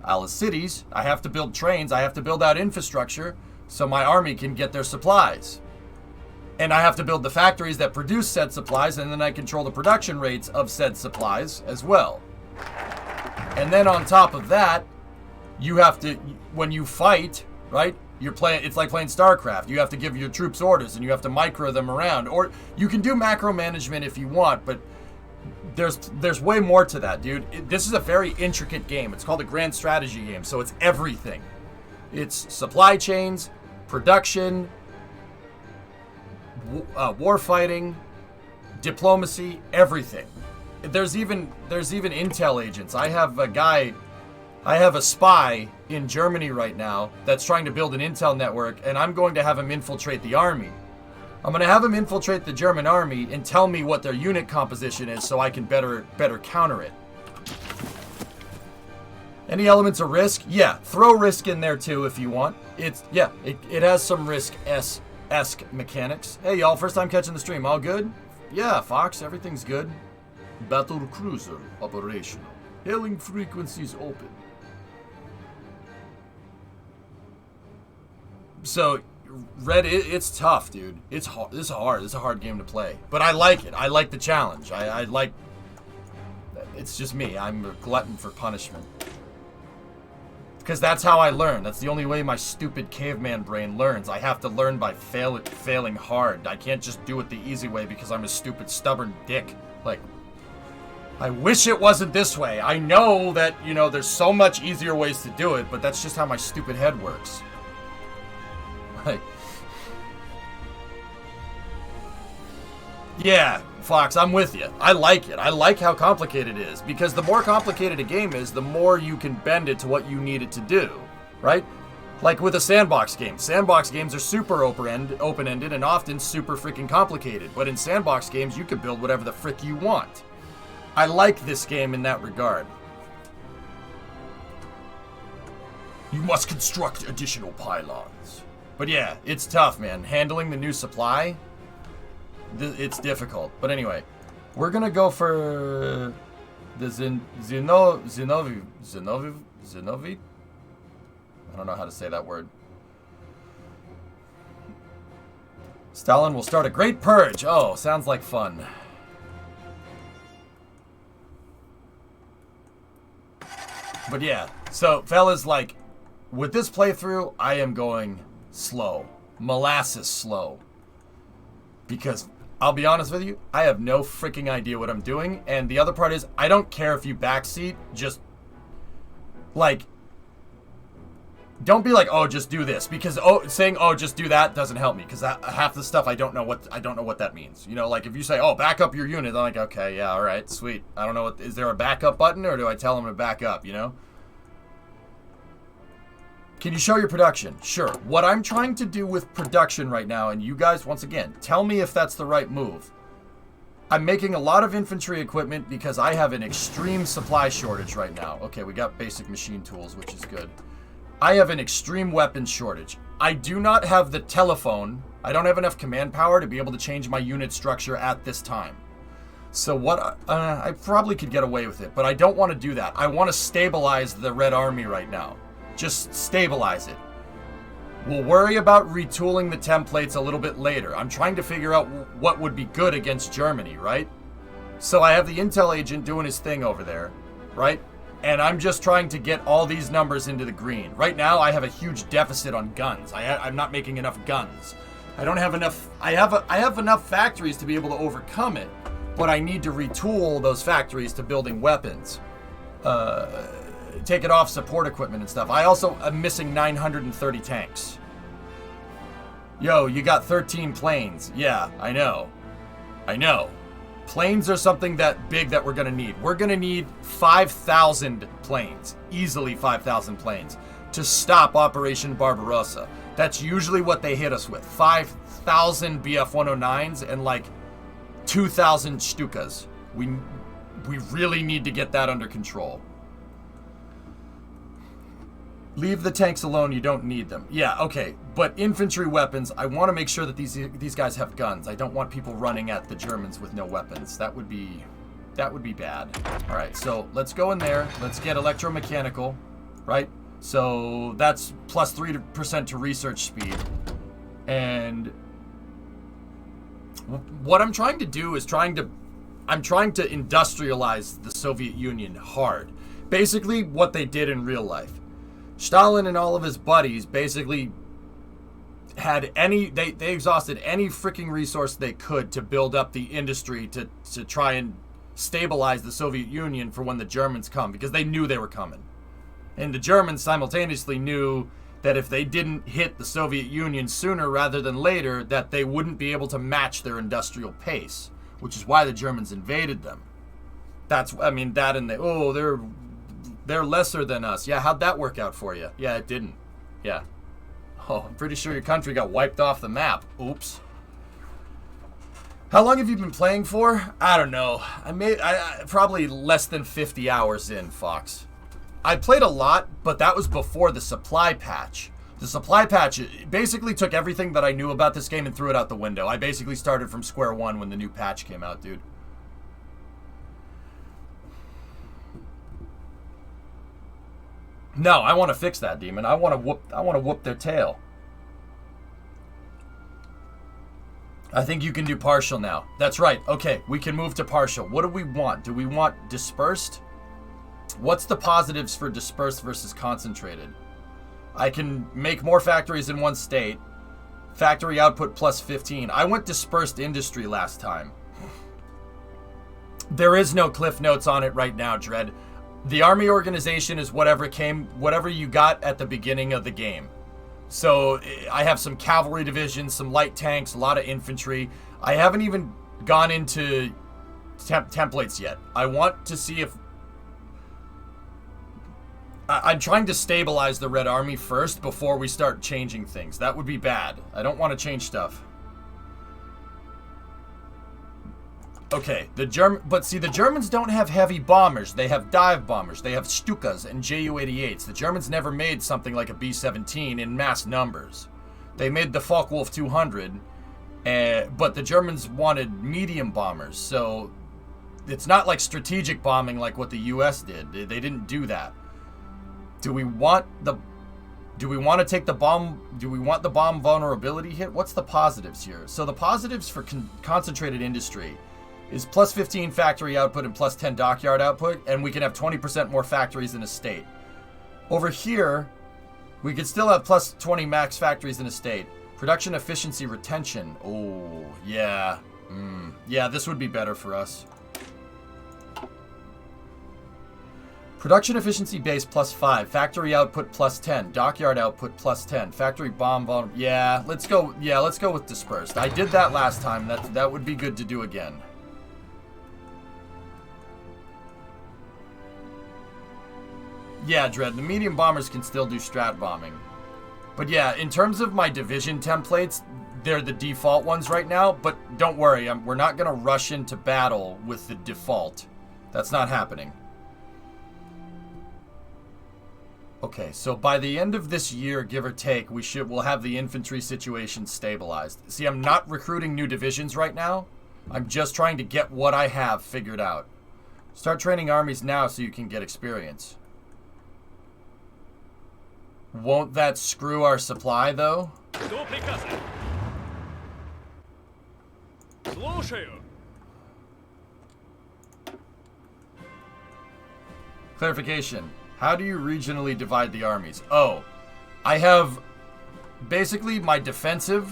a la Cities. I have to build trains, I have to build out infrastructure, so my army can get their supplies. And I have to build the factories that produce said supplies, and then I control the production rates of said supplies as well. And then on top of that, you have to, when you fight, right? It's like playing StarCraft. You have to give your troops orders, and you have to micro them around. Or you can do macro management if you want, but there's way more to that, dude. This is a very intricate game. It's called a grand strategy game, so it's everything. It's supply chains, production, war fighting, diplomacy, everything. There's even intel agents. I have a spy in Germany right now that's trying to build an intel network, and I'm going to have him infiltrate the army. I'm going to have him infiltrate the German army and tell me what their unit composition is so I can better counter it. Any elements of risk? Yeah, throw risk in there too if you want. It has some risk-esque mechanics. Hey y'all, first time catching the stream, all good? Yeah, Fox, everything's good. Battle cruiser operational. Hailing frequencies open. So, Red, it's tough, dude. It's hard. This is hard. This is a hard game to play. But I like it. I like the challenge. I like... It's just me. I'm a glutton for punishment. Because that's how I learn. That's the only way my stupid caveman brain learns. I have to learn by failing hard. I can't just do it the easy way because I'm a stupid, stubborn dick. Like, I wish it wasn't this way. I know that, you know, there's so much easier ways to do it, but that's just how my stupid head works. Like, yeah, Fox, I'm with you. I like it. I like how complicated it is, because the more complicated a game is, the more you can bend it to what you need it to do, right? Like with a sandbox game. Sandbox games are super open-ended and often super freaking complicated, but in sandbox games, you can build whatever the frick you want. I like this game in that regard. You must construct additional pylons. But yeah, it's tough, man. Handling the new supply, it's difficult. But anyway, we're gonna go for the Zinoviv. I don't know how to say that word. Stalin will start a great purge. Oh, sounds like fun. But yeah, so fellas, like, with this playthrough, I am going slow. Molasses slow. Because, I'll be honest with you, I have no freaking idea what I'm doing. And the other part is, I don't care if you backseat, just, like, don't be like, oh, just do this. Because saying, oh, just do that doesn't help me. Because half the stuff, I don't know what that means. You know, like, if you say, oh, back up your unit, I'm like, okay, yeah, all right, sweet. I don't know, is there a backup button, or do I tell them to back up, you know? Can you show your production? Sure. What I'm trying to do with production right now, and you guys, once again, tell me if that's the right move. I'm making a lot of infantry equipment because I have an extreme supply shortage right now. Okay, we got basic machine tools, which is good. I have an extreme weapons shortage. I do not have the telephone. I don't have enough command power to be able to change my unit structure at this time. So what, I probably could get away with it, but I don't want to do that. I want to stabilize the Red Army right now. Just stabilize it. We'll worry about retooling the templates a little bit later. I'm trying to figure out what would be good against Germany, right? So I have the intel agent doing his thing over there, right? And I'm just trying to get all these numbers into the green. Right now, I have a huge deficit on guns. I'm not making enough guns. I don't have enough. I have enough factories to be able to overcome it, but I need to retool those factories to building weapons. Take it off support equipment and stuff. I also am missing 930 tanks. Yo, you got 13 planes. Yeah, I know. Planes are something that big that we're gonna need. We're gonna need 5,000 planes. Easily 5,000 planes to stop Operation Barbarossa. That's usually what they hit us with. 5,000 BF-109s and like 2,000 Stukas. We really need to get that under control. Leave the tanks alone, you don't need them. Yeah, okay, but infantry weapons, I want to make sure that these guys have guns. I don't want people running at the Germans with no weapons. That would be bad. All right, so let's go in there. Let's get electromechanical, right? So that's plus 3% to research speed. And what I'm trying to do is I'm trying to industrialize the Soviet Union hard. Basically what they did in real life. Stalin and all of his buddies basically had they exhausted any freaking resource they could to build up the industry to try and stabilize the Soviet Union for when the Germans come, because they knew they were coming. And the Germans simultaneously knew that if they didn't hit the Soviet Union sooner rather than later, that they wouldn't be able to match their industrial pace, which is why the Germans invaded them. They're lesser than us. Yeah, how'd that work out for you? Yeah, it didn't. Yeah. Oh, I'm pretty sure your country got wiped off the map. Oops. How long have you been playing for? I don't know. I probably less than 50 hours in, Fox. I played a lot, but that was before the supply patch. The supply patch basically took everything that I knew about this game and threw it out the window. I basically started from square one when the new patch came out, dude. No, I want to fix that, Demon. I want to whoop their tail. I think you can do partial now. That's right. Okay, we can move to partial. What do we want? Do we want dispersed? What's the positives for dispersed versus concentrated? I can make more factories in one state. Factory output plus 15. I went dispersed industry last time. There is no cliff notes on it right now, Dread. The army organization is whatever you got at the beginning of the game. So I have some cavalry divisions, some light tanks, a lot of infantry. I haven't even gone into templates yet. I want to see if... I'm trying to stabilize the Red Army first before we start changing things. That would be bad. I don't want to change stuff. Okay, the Germans don't have heavy bombers. They have dive bombers. They have Stukas and Ju-88s. The Germans never made something like a B-17 in mass numbers. They made the Focke-Wulf 200, but the Germans wanted medium bombers, so it's not like strategic bombing like what the U.S. did. They didn't do that. Do we want to take the bomb? Do we want the bomb vulnerability hit? What's the positives here? So the positives for concentrated industry is plus 15 factory output and plus 10 dockyard output, and we can have 20% more factories in a state. Over here, we could still have plus 20 max factories in a state. Production efficiency retention. Oh, yeah. Yeah, this would be better for us. Production efficiency base plus 5, factory output plus 10, dockyard output plus 10, factory bomb volume. Yeah, let's go with dispersed. I did that last time. That would be good to do again. Yeah, Dread, the medium bombers can still do strat bombing. But yeah, in terms of my division templates, they're the default ones right now, but don't worry, we're not going to rush into battle with the default. That's not happening. Okay, so by the end of this year, give or take, we'll have the infantry situation stabilized. See, I'm not recruiting new divisions right now. I'm just trying to get what I have figured out. Start training armies now so you can get experience. Won't that screw our supply, though? Что приказано? Слушаю. Clarification. How do you regionally divide the armies? Oh, I have basically my defensive.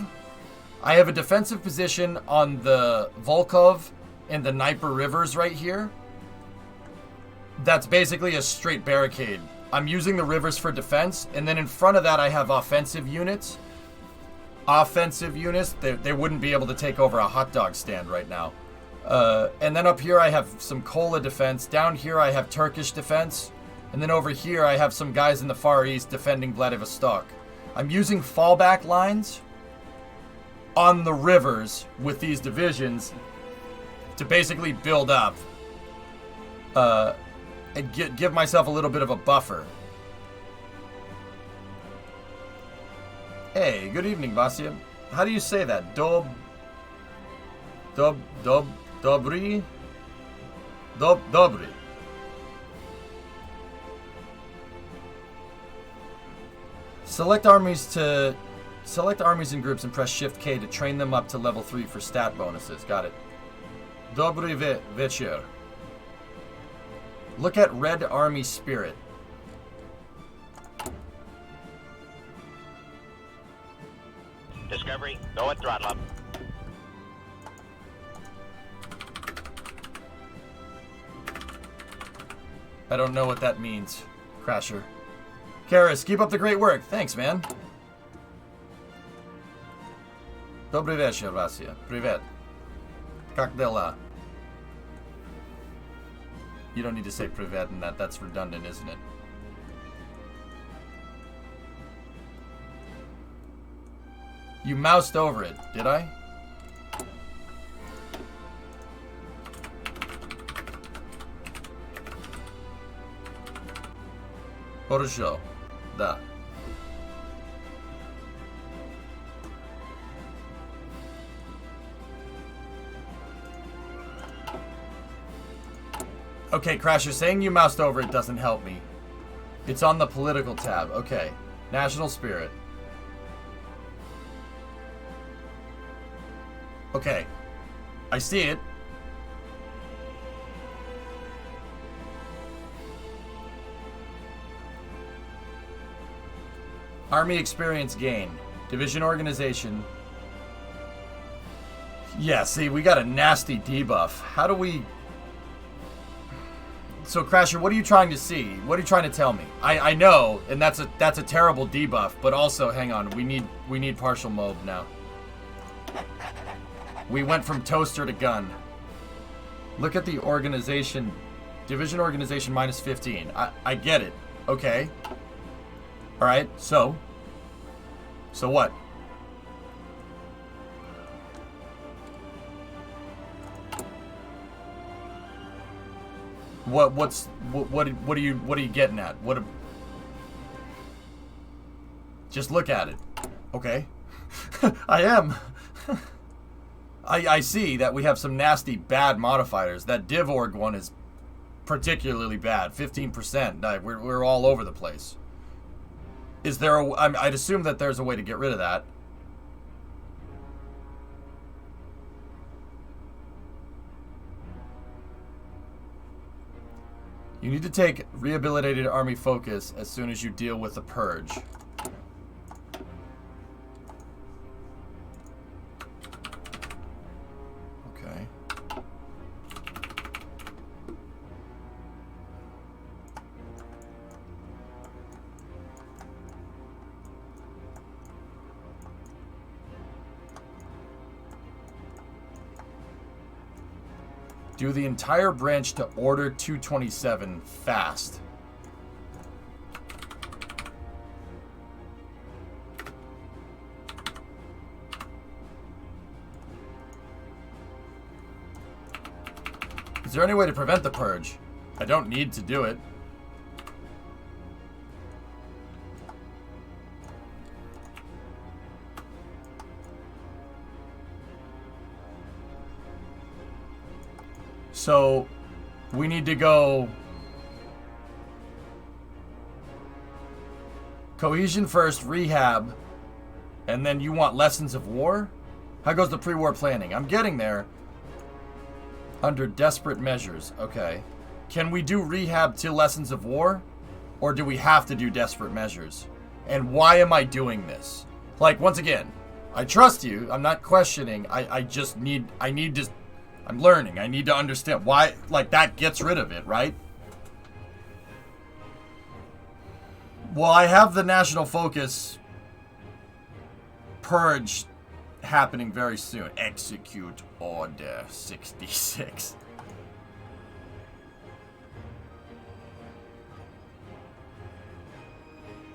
I have a defensive position on the Volkhov and the Dnieper rivers right here. That's basically a straight barricade. I'm using the rivers for defense, and then in front of that I have offensive units. They wouldn't be able to take over a hot dog stand right now. And then up here I have some Kola defense. Down here I have Turkish defense. And then over here I have some guys in the Far East defending Vladivostok. I'm using fallback lines on the rivers with these divisions to basically build up. And give myself a little bit of a buffer. Hey, good evening, Vasya. How do you say that? Dobry? Dobry. Select armies in groups and press Shift K to train them up to level 3 for stat bonuses. Got it. Dobry večer. Look at Red Army Spirit. Discovery, go at throttle up. I don't know what that means, Crasher. Karis, keep up the great work. Thanks, man. Dobry вечер, Vasya. Privet. Как дела? You don't need to say privet in that. That's redundant, isn't it? You moused over it, did I? Хорошо. Да. Okay, Crasher, saying you moused over it doesn't help me. It's on the political tab. Okay. National Spirit. Okay. I see it. Army experience gain. Division organization. Yeah, see, we got a nasty debuff. How do we... So, Crasher, what are you trying to see? What are you trying to tell me? I know, and that's a terrible debuff, but also, hang on, we need partial mob now. We went from toaster to gun. Look at the organization. Division organization minus 15. I get it. Okay. Alright, so what? What are you getting at? Just look at it. Okay. I am. I see that we have some nasty bad modifiers. That div org one is particularly bad. 15%. We're all over the place. Is there a... I'd assume that there's a way to get rid of that. You need to take Rehabilitated Army Focus as soon as you deal with the Purge. Okay. Do the entire branch to Order 227 fast. Is there any way to prevent the purge? I don't need to do it. So, we need to go cohesion first, rehab, and then you want lessons of war? How goes the pre-war planning? I'm getting there. Under desperate measures, okay. Can we do rehab to lessons of war? Or do we have to do desperate measures? And why am I doing this? Like, once again, I trust you. I'm not questioning. I'm learning. I need to understand why, like, that gets rid of it, right? Well, I have the national focus purge happening very soon. Execute Order 66.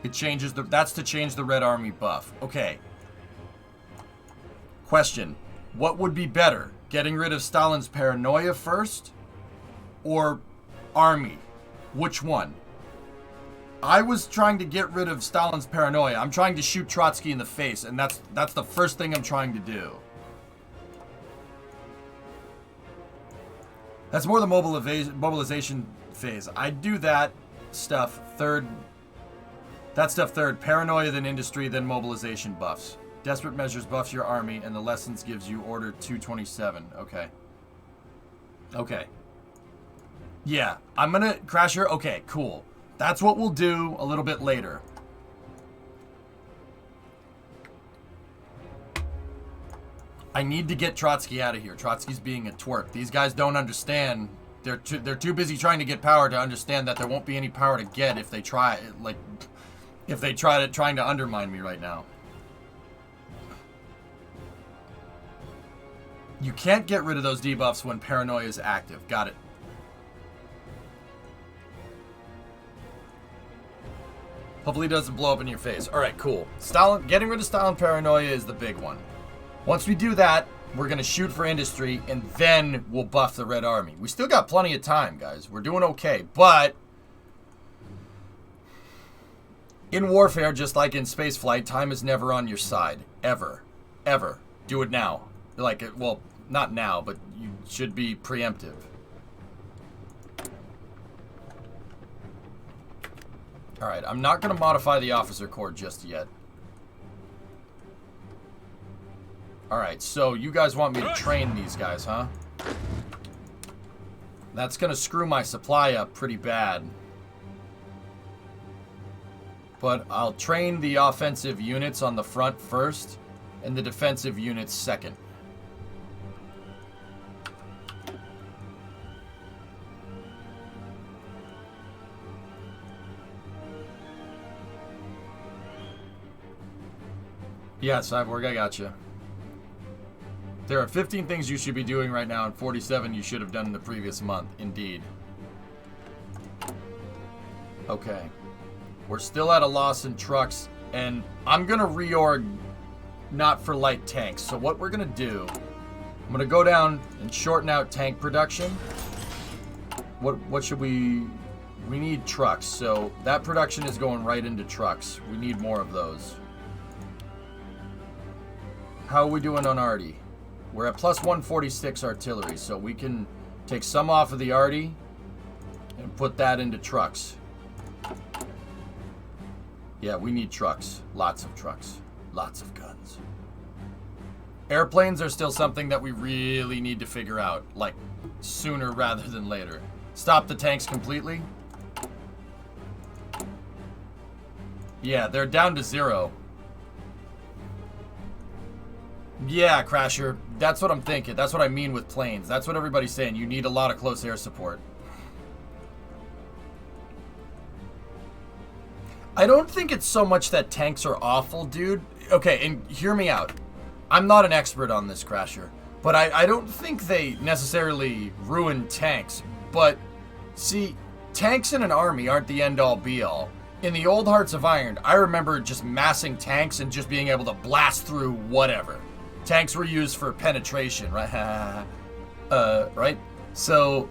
It changes the... That's to change the Red Army buff. Okay. Question. What would be better? Getting rid of Stalin's paranoia first? Or Army? Which one? I was trying to get rid of Stalin's paranoia. I'm trying to shoot Trotsky in the face, and that's the first thing I'm trying to do. That's more the mobilization phase. I do that stuff third. That stuff third. Paranoia, then industry, then mobilization buffs. Desperate measures buffs your army, and the lessons gives you Order 227. Okay. Okay. Yeah, I'm gonna... Crasher? Okay, cool. That's what we'll do a little bit later. I need to get Trotsky out of here. Trotsky's being a twerp. These guys don't understand. They're too busy trying to get power to understand that there won't be any power to get if they try... Like, if they trying to undermine me right now. You can't get rid of those debuffs when paranoia is active. Got it. Hopefully it doesn't blow up in your face. Alright, cool. Getting rid of Stalin paranoia is the big one. Once we do that, we're going to shoot for industry, and then we'll buff the Red Army. We still got plenty of time, guys. We're doing okay, but... in warfare, just like in spaceflight, time is never on your side. Ever. Ever. Do it now. Like, well, not now, but you should be preemptive. Alright, I'm not going to modify the officer corps just yet. Alright, so you guys want me to train these guys, huh? That's going to screw my supply up pretty bad. But I'll train the offensive units on the front first, and the defensive units second. Yeah, Cyborg, I got you. There are 15 things you should be doing right now, and 47 you should have done in the previous month. Indeed. Okay. We're still at a loss in trucks, and I'm going to reorg not for light tanks. So what we're going to do, I'm going to go down and shorten out tank production. What should we need trucks. So that production is going right into trucks. We need more of those. How are we doing on Arty? We're at plus 146 artillery, so we can take some off of the Arty and put that into trucks. Yeah, we need trucks. Lots of trucks. Lots of guns. Airplanes are still something that we really need to figure out, like, sooner rather than later. Stop the tanks completely. Yeah, they're down to 0. Yeah, Crasher. That's what I'm thinking. That's what I mean with planes. That's what everybody's saying. You need a lot of close air support. I don't think it's so much that tanks are awful, dude. Okay, and hear me out. I'm not an expert on this, Crasher. But I don't think they necessarily ruin tanks. But, see, tanks in an army aren't the end-all be-all. In the old Hearts of Iron, I remember just massing tanks and just being able to blast through whatever. Tanks were used for penetration, right? Right? So,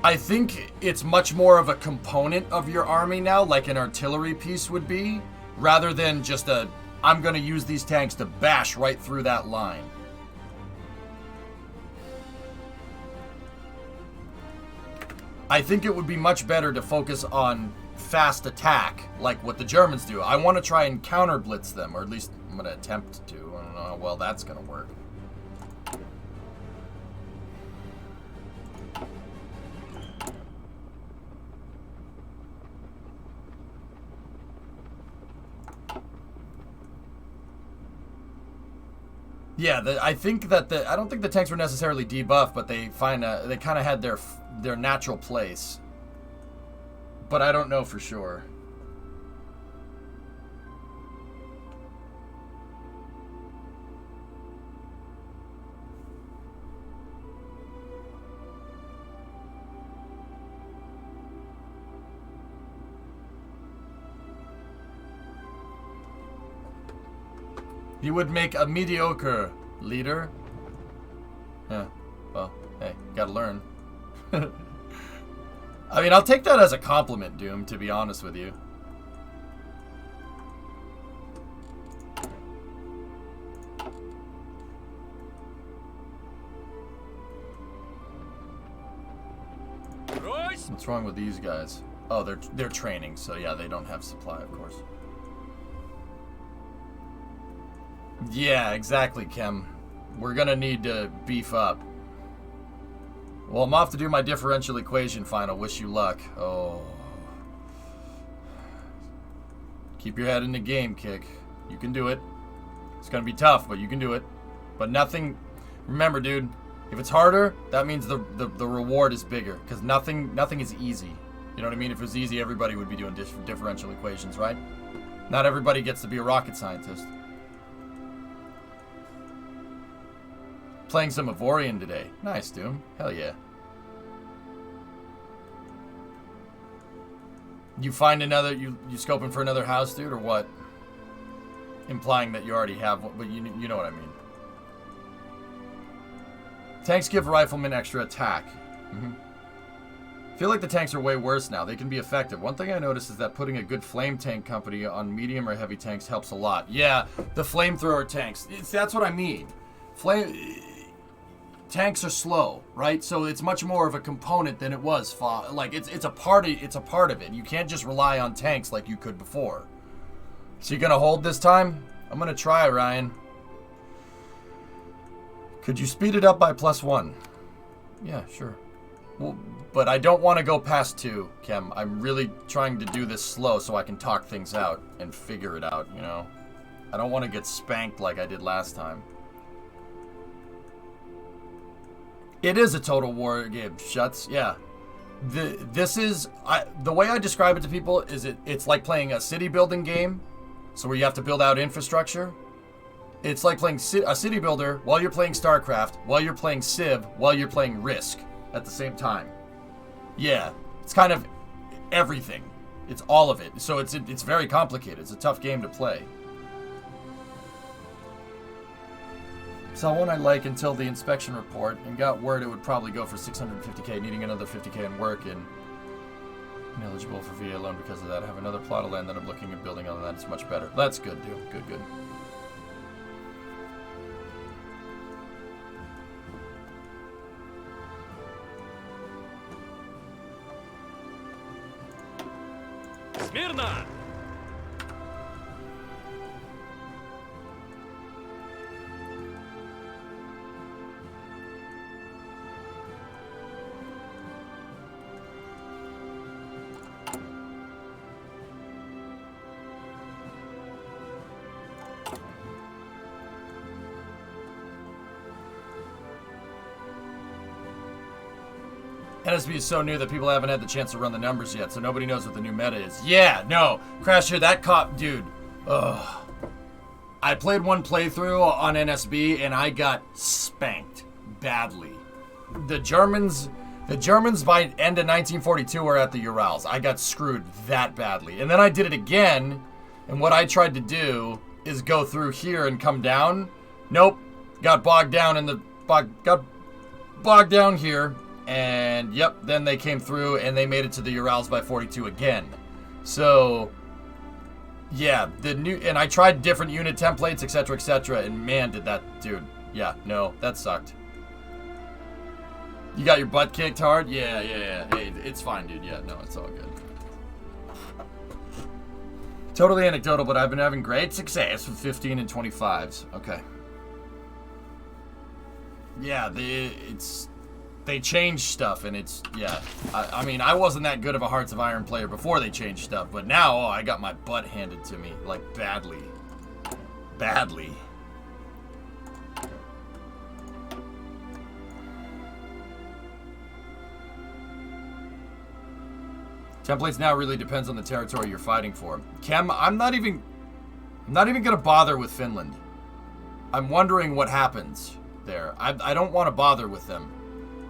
I think it's much more of a component of your army now, like an artillery piece would be, rather than just a, I'm going to use these tanks to bash right through that line. I think it would be much better to focus on fast attack, like what the Germans do. I want to try and counter blitz them, or at least I'm going to attempt to. I don't know how well that's going to work. Yeah, I think that I don't think the tanks were necessarily debuffed, but they kind of had their natural place. But I don't know for sure. You would make a mediocre leader. Yeah, well, hey, gotta learn. I mean, I'll take that as a compliment, Doom, to be honest with you. What's wrong with these guys? Oh, they're training, so yeah, they don't have supply, of course. Yeah, exactly, Kim. We're gonna need to beef up. Well, I'm off to do my differential equation final. Wish you luck. Oh. Keep your head in the game, Kick. You can do it. It's gonna be tough, but you can do it. But nothing... Remember, dude, if it's harder, that means the reward is bigger. Because nothing is easy. You know what I mean? If it was easy, everybody would be doing differential equations, right? Not everybody gets to be a rocket scientist. Playing some Avorian today. Nice, Doom. Hell yeah. You find another... You scoping for another house, dude, or what? Implying that you already have one, but you know what I mean. Tanks give riflemen extra attack. I feel like the tanks are way worse now. They can be effective. One thing I noticed is that putting a good flame tank company on medium or heavy tanks helps a lot. Yeah, the flamethrower tanks. That's what I mean. Tanks are slow, right? So it's much more of a component than it was. Like it's a part of it. You can't just rely on tanks like you could before. So you gonna hold this time? I'm gonna try, Ryan. Could you speed it up by +1? Yeah, sure. Well, but I don't want to go past 2, Kem. I'm really trying to do this slow so I can talk things out and figure it out, you know? I don't want to get spanked like I did last time. It is a total war game, Shuts. Yeah. The way I describe it to people is it's like playing a city building game, so where you have to build out infrastructure. It's like playing a city builder while you're playing StarCraft, while you're playing Civ, while you're playing Risk at the same time. Yeah, it's kind of everything. It's all of it. So it's very complicated. It's a tough game to play. Saw one I like until the inspection report and got word it would probably go for 650k, needing another 50k in work and ineligible for VA loan because of that. I have another plot of land that I'm looking at building on that. It's much better. That's good, dude. Good. Смирно! NSB is so new that people haven't had the chance to run the numbers yet, so nobody knows what the new meta is. Yeah, no. Crasher, that cop, dude. Ugh. I played one playthrough on NSB, and I got spanked badly. The Germans by end of 1942 were at the Urals. I got screwed that badly. And then I did it again, and what I tried to do is go through here and come down. Nope. Got bogged down in the... got bogged down here. And, yep, then they came through and they made it to the Urals by 42 again. So, yeah, and I tried different unit templates, etc., and man, did that, dude, yeah, no, that sucked. You got your butt kicked hard? Yeah. Hey, it's fine, dude. Yeah, no, it's all good. Totally anecdotal, but I've been having great success with 15 and 25s. Okay. Yeah, they changed stuff, and it's, yeah. I mean, I wasn't that good of a Hearts of Iron player before they changed stuff, but now, oh, I got my butt handed to me, like, badly. Badly. Templates now really depends on the territory you're fighting for. Kem, I'm not even gonna bother with Finland. I'm wondering what happens there. I don't want to bother with them.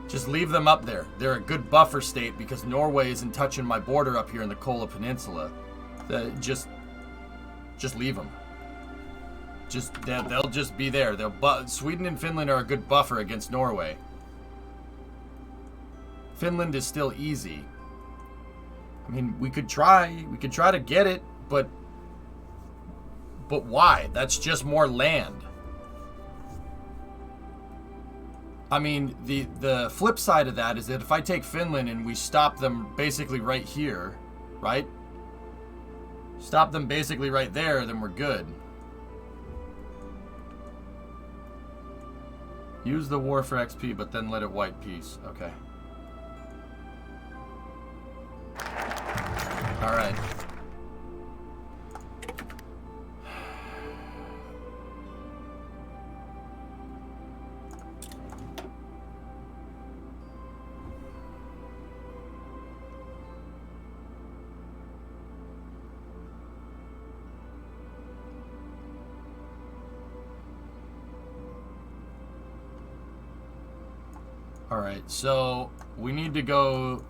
Just leave them up there. They're a good buffer state because Norway isn't touching my border up here in the Kola Peninsula. Just leave them. They'll just be there. Sweden and Finland are a good buffer against Norway. Finland is still easy. I mean, we could try to get it, but why? That's just more land. I mean, the flip side of that is that if I take Finland and we stop them basically right here, right? Stop them basically right there, then we're good. Use the war for XP, but then let it white peace. Okay. Alright. Alright, so we need to go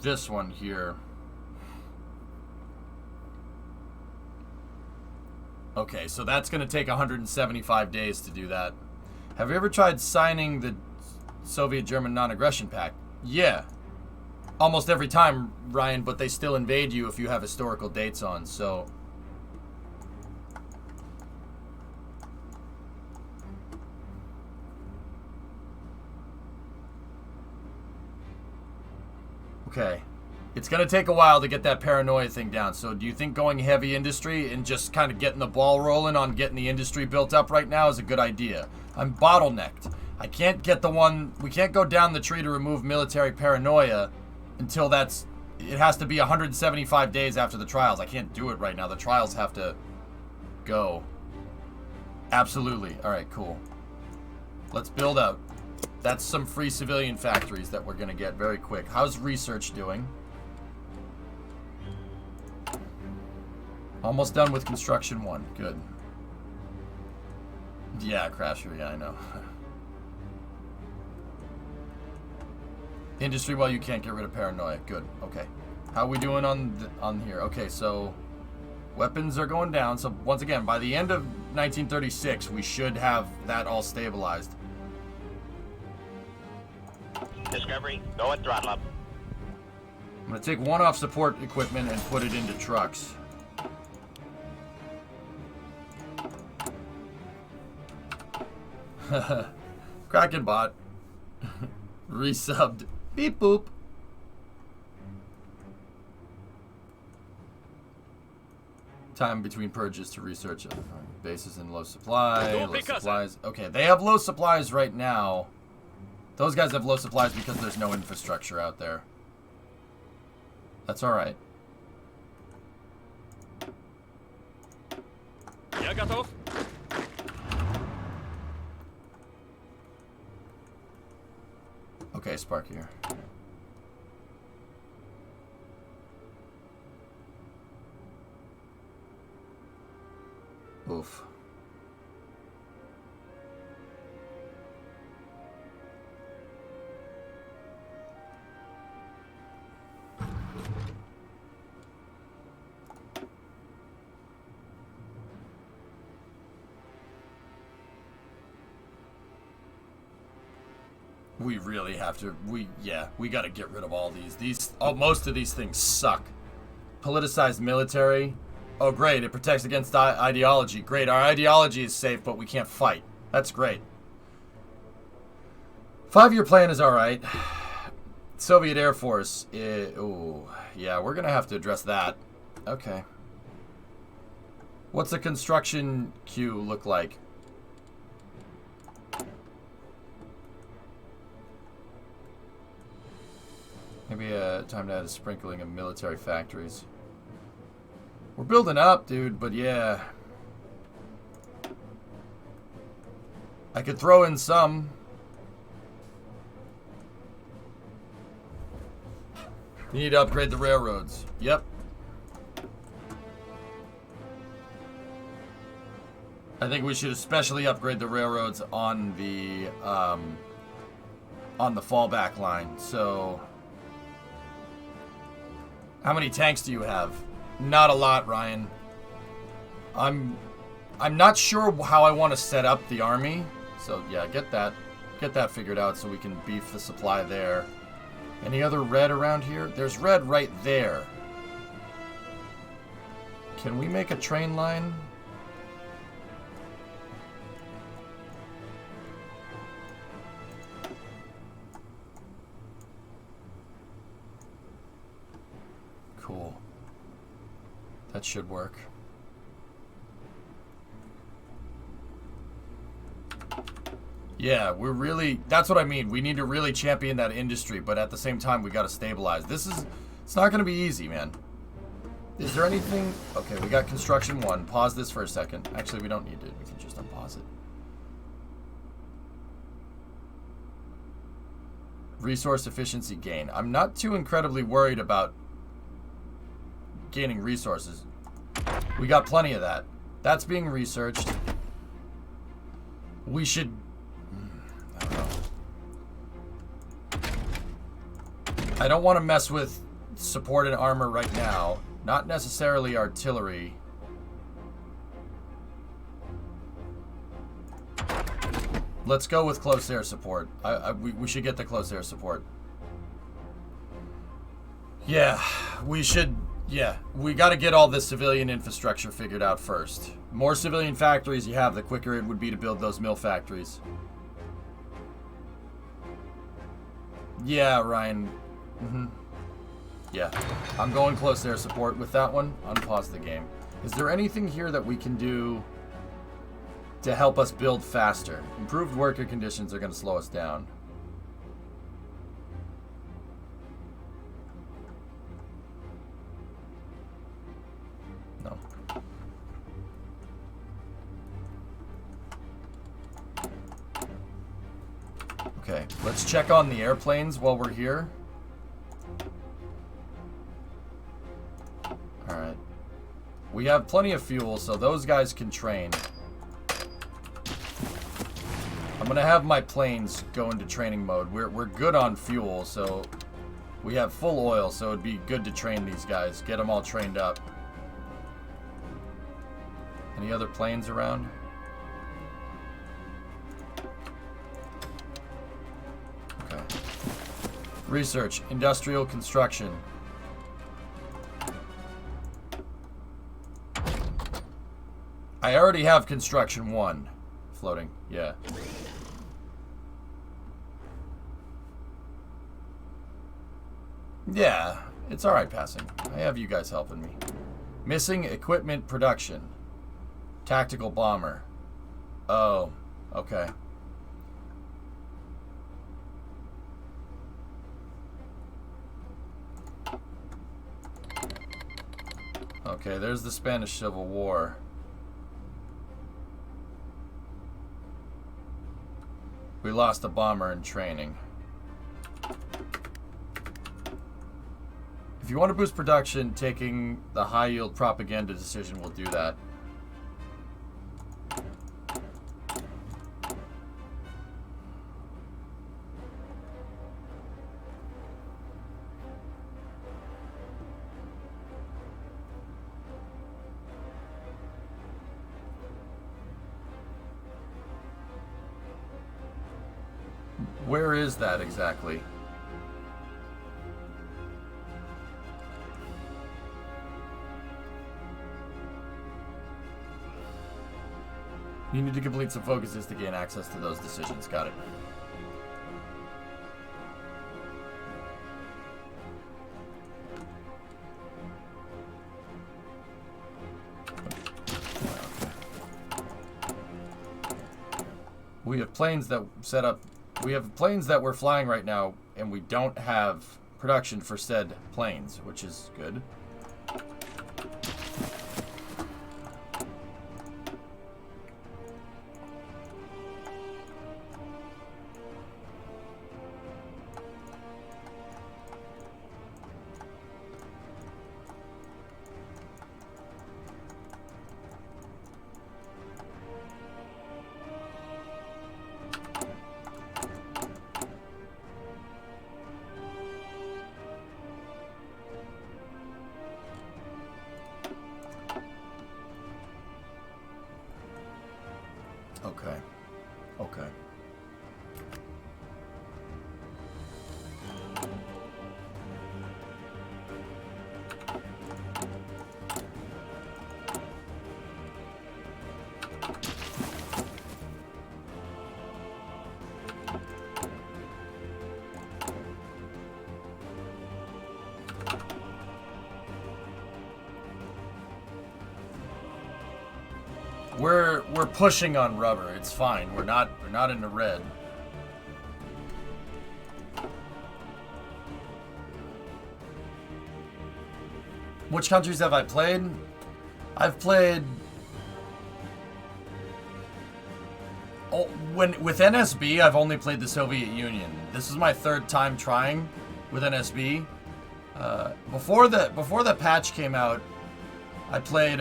this one here. Okay, so that's going to take 175 days to do that. Have you ever tried signing the Soviet-German non-aggression pact? Yeah. Almost every time, Ryan, but they still invade you if you have historical dates on, so... Okay. It's going to take a while to get that paranoia thing down. So do you think going heavy industry and just kind of getting the ball rolling on getting the industry built up right now is a good idea? I'm bottlenecked. I can't get the one... We can't go down the tree to remove military paranoia until that's... It has to be 175 days after the trials. I can't do it right now. The trials have to go. Absolutely. Alright, cool. Let's build out. That's some free civilian factories that we're going to get very quick. How's research doing? Almost done with construction 1. Good. Yeah, Crasher. Yeah, I know. Industry, well, you can't get rid of paranoia. Good. Okay. How are we doing on here? Okay, so weapons are going down. So once again, by the end of 1936, we should have that all stabilized. Discovery, go at throttle up. I'm going to take one off support equipment and put it into trucks. Kraken bot. Resubbed. Beep boop. Time between purges to research bases in low supply. Low supplies. Okay, they have low supplies right now. Those guys have low supplies because there's no infrastructure out there. That's alright. Я готов. Okay, Spark here. Oof. We really have to, we gotta get rid of all these. Most of these things suck. Politicized military. Oh, great, it protects against ideology. Great, our ideology is safe, but we can't fight. That's great. 5-year plan is alright. Soviet Air Force. Ooh, yeah, we're gonna have to address that. Okay. What's the construction queue look like? Maybe time to add a sprinkling of military factories. We're building up, dude, but yeah. I could throw in some. You need to upgrade the railroads. Yep. I think we should especially upgrade the railroads on the fallback line. So, how many tanks do you have? Not a lot, Ryan. I'm not sure how I want to set up the army. So yeah, get that figured out so we can beef the supply there. Any other red around here? There's red right there. Can we make a train line? Cool. That should work. Yeah, we're really... That's what I mean. We need to really champion that industry, but at the same time, we got to stabilize. It's not going to be easy, man. Is there anything... Okay, we got construction 1. Pause this for a second. Actually, we don't need to. We can just unpause it. Resource efficiency gain. I'm not too incredibly worried about gaining resources. We got plenty of that. That's being researched. We should... I don't know. I don't want to mess with support and armor right now. Not necessarily artillery. Let's go with close air support. We should get the close air support. Yeah, we should... Yeah, we got to get all this civilian infrastructure figured out first. More civilian factories you have, the quicker it would be to build those mill factories. Yeah, Ryan. Yeah, I'm going close air support with that one. Unpause the game. Is there anything here that we can do to help us build faster. Improved worker conditions are going to slow us down. No. Okay, let's check on the airplanes while we're here. Alright. We have plenty of fuel, so those guys can train. I'm gonna have my planes go into training mode. We're good on fuel, so we have full oil, so it'd be good to train these guys. Get them all trained up. Any other planes around? Okay. Research, industrial construction. I already have construction 1 floating. Yeah. Yeah, it's alright passing. I have you guys helping me. Missing equipment production. Tactical bomber. Oh, okay. Okay, there's the Spanish Civil War. We lost a bomber in training. If you want to boost production, taking the high yield propaganda decision will do that. Where is that exactly? You need to complete some focuses to gain access to those decisions. Got it. We have planes that set up. We have planes that we're flying right now, and we don't have production for said planes, which is good. Okay. Okay. We're pushing on rubber. It's fine. We're not in the red. Which countries have I played? I've played with NSB. I've only played the Soviet Union. This is my 3rd time trying with NSB. Before the patch came out, I played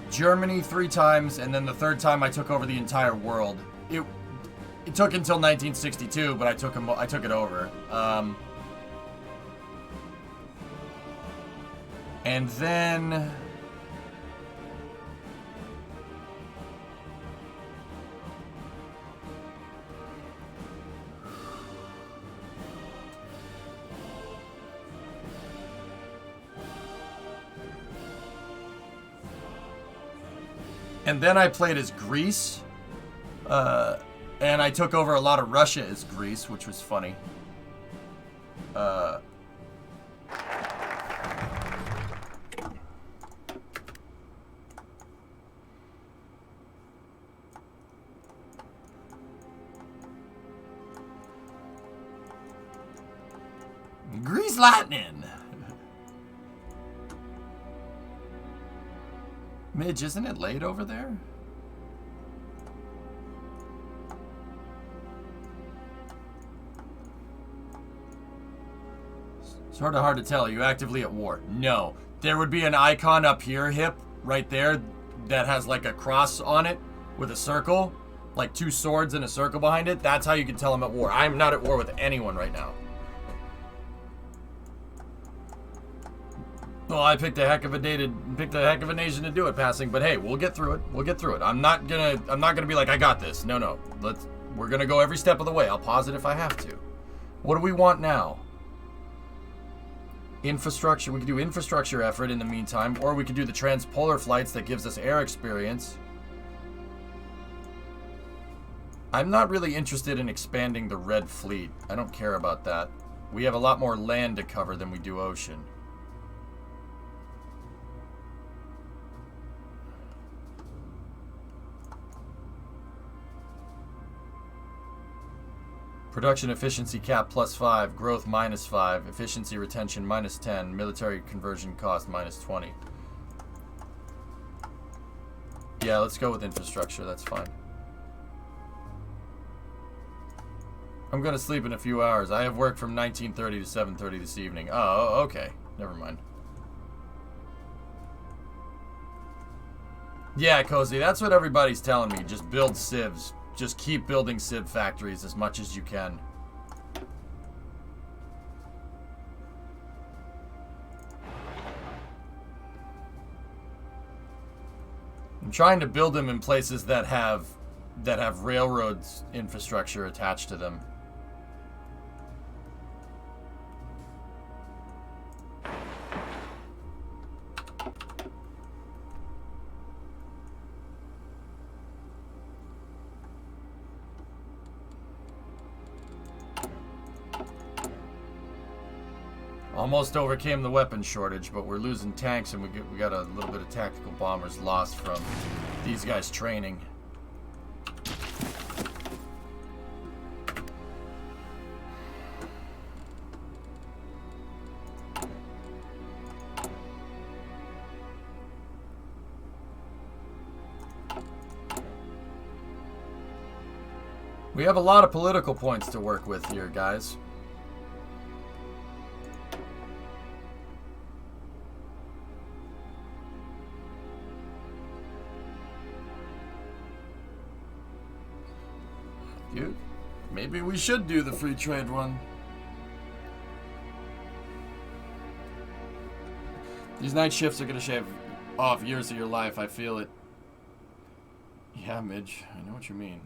Germany 3 times, and then the 3rd time I took over the entire world. It took until 1962, but I took it over. And then I played as Greece, and I took over a lot of Russia as Greece, which was funny. Grease lightning. Midge, isn't it late over there? Sort of hard to tell. Are you actively at war? No. There would be an icon up here, Hip, right there, that has like a cross on it with a circle, like two swords and a circle behind it. That's how you can tell I'm at war. I'm not at war with anyone right now. Well, I picked a heck of a nation to do it, passing. But hey, we'll get through it. We'll get through it. I'm not gonna be like, I got this. No. We're gonna go every step of the way. I'll pause it if I have to. What do we want now? Infrastructure. We could do infrastructure effort in the meantime, or we could do the transpolar flights that gives us air experience. I'm not really interested in expanding the Red Fleet. I don't care about that. We have a lot more land to cover than we do ocean. Production efficiency cap +5, growth -5, efficiency retention -10, military conversion cost -20. Yeah, let's go with infrastructure, that's fine. I'm gonna sleep in a few hours. I have work from 19:30 to 7:30 this evening. Oh, okay. Never mind. Yeah, Cozy, that's what everybody's telling me. Just build civs. Just keep building civ factories as much as you can. I'm trying to build them in places that have railroads infrastructure attached to them. Almost overcame the weapon shortage, but we're losing tanks, and we got a little bit of tactical bombers lost from these guys training. We have a lot of political points to work with here, guys. Maybe we should do the free trade one. These night shifts are gonna shave off years of your life, I feel it. Yeah, Midge, I know what you mean.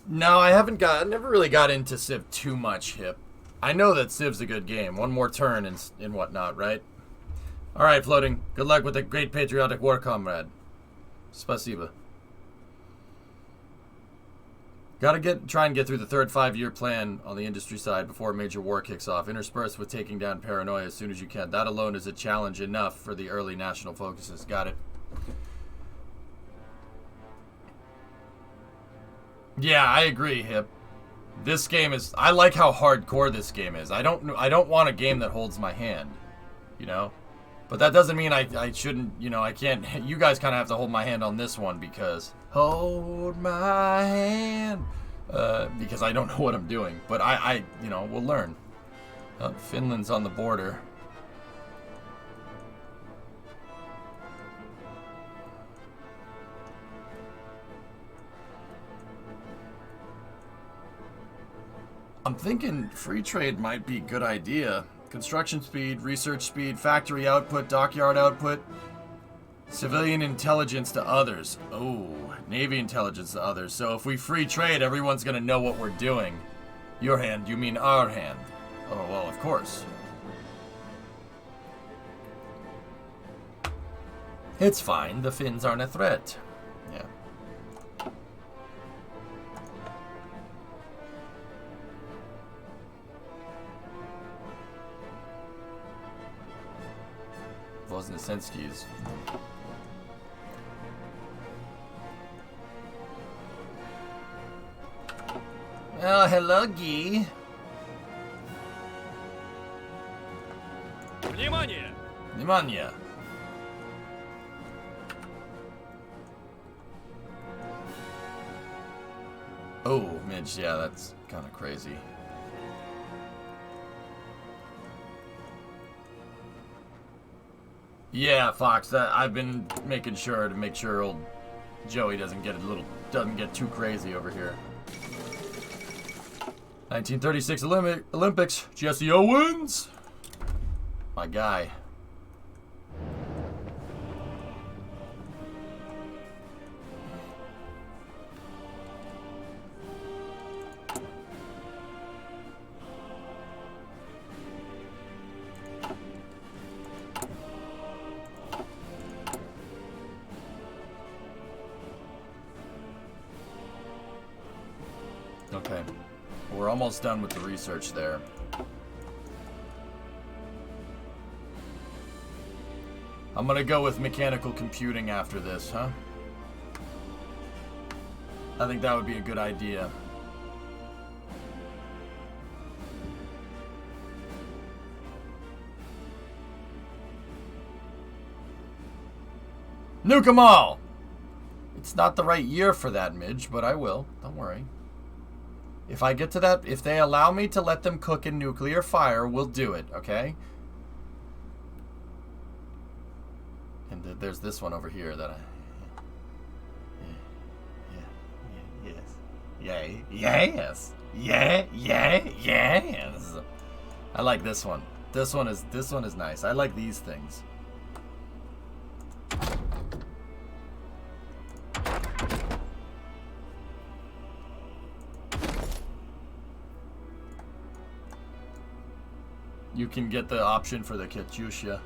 No, I never really got into Civ too much, Hip. I know that Civ's a good game. One more turn and whatnot, right? Alright, Floating. Good luck with the great patriotic war, comrade. Spasiba. Gotta try and get through the third 5-year plan on the industry side before a major war kicks off, interspersed with taking down paranoia as soon as you can. That alone is a challenge enough for the early national focuses. Got it. Yeah, I agree, Hip. This game is... I like how hardcore this game is. I don't want a game that holds my hand, you know? But that doesn't mean I shouldn't, you know, I can't... You guys kind of have to hold my hand on this one because... Hold my hand. Because I don't know what I'm doing. But you know, we'll learn. Finland's on the border. I'm thinking free trade might be a good idea. Construction speed, research speed, factory output, dockyard output. Civilian intelligence to others. Oh, Navy intelligence to others. So if we free trade, everyone's going to know what we're doing. Your hand, you mean our hand. Oh, well, of course. It's fine. The Finns aren't a threat. Yeah. Voznesensky's. Oh, hello, Guy. Внимание! Внимание! Oh, Midge, yeah, that's kind of crazy. Yeah, Fox, I've been making sure to make sure old Joey doesn't get too crazy over here. 1936 Olympics, Jesse Owens! My guy. Okay, we're almost done with the research there. I'm gonna go with mechanical computing after this, huh? I think that would be a good idea. Nuke 'em all! It's not the right year for that, Midge, but I will. Don't worry. If I get to that, if they allow me to let them cook in nuclear fire, we'll do it, okay? And there's this one over here that I... Yes. Yes. I like this one. This one is nice. I like these things. You can get the option for the Katyusha.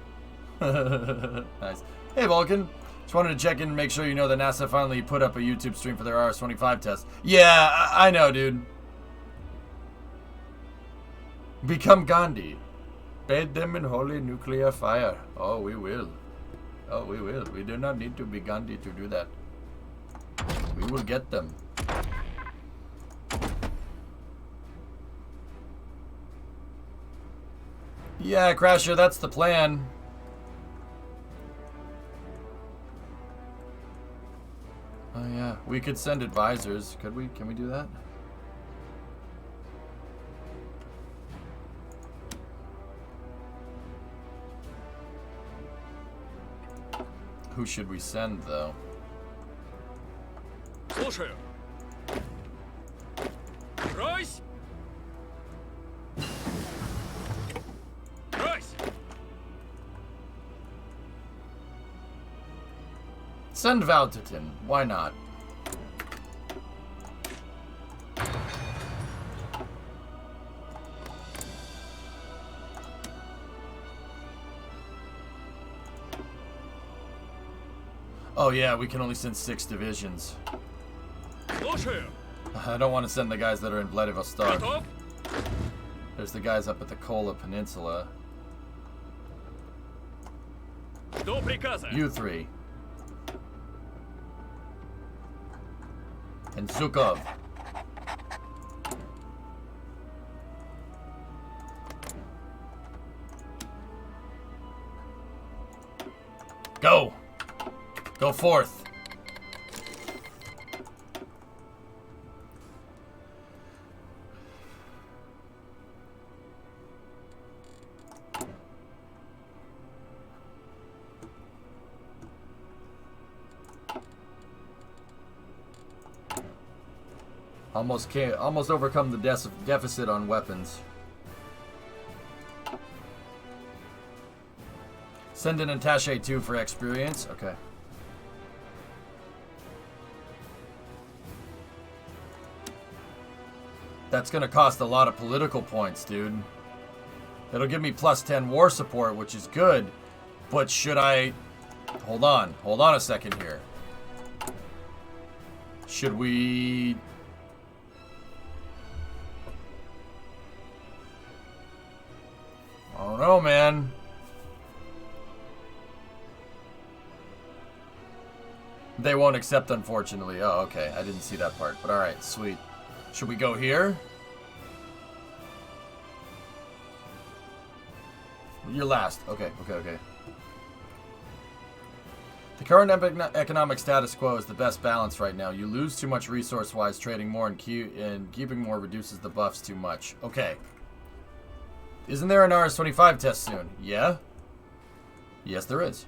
Nice. Hey, Vulcan. Just wanted to check in and make sure you know that NASA finally put up a YouTube stream for their RS-25 test. Yeah, I know, dude. Become Gandhi. Bathe them in holy nuclear fire. Oh, we will. Oh, we will. We do not need to be Gandhi to do that. We will get them. Yeah, Crasher, that's the plan. Oh yeah, we could send advisors. Could we? Can we do that? Who should we send, though? Слушаю. Брось! Брось! Send Valtiton. Why not? Oh yeah, we can only send 6 divisions. Слушаю. I don't want to send the guys that are in Vladivostok. Готов? There's the guys up at the Kola Peninsula. До приказа. You 3. And Zukov. Go! Go forth! Almost overcome the deficit on weapons. Send an attaché 2 for experience. Okay. That's gonna cost a lot of political points, dude. It'll give me plus 10 war support, which is good. But should I... Hold on a second here. Should we... I don't know, man. They won't accept, unfortunately. Oh, okay. I didn't see that part. But alright, sweet. Should we go here? You're last. Okay. The current economic status quo is the best balance right now. You lose too much resource-wise. Trading more and keeping more reduces the buffs too much. Okay. Isn't there an RS-25 test soon? Yeah? Yes, there is.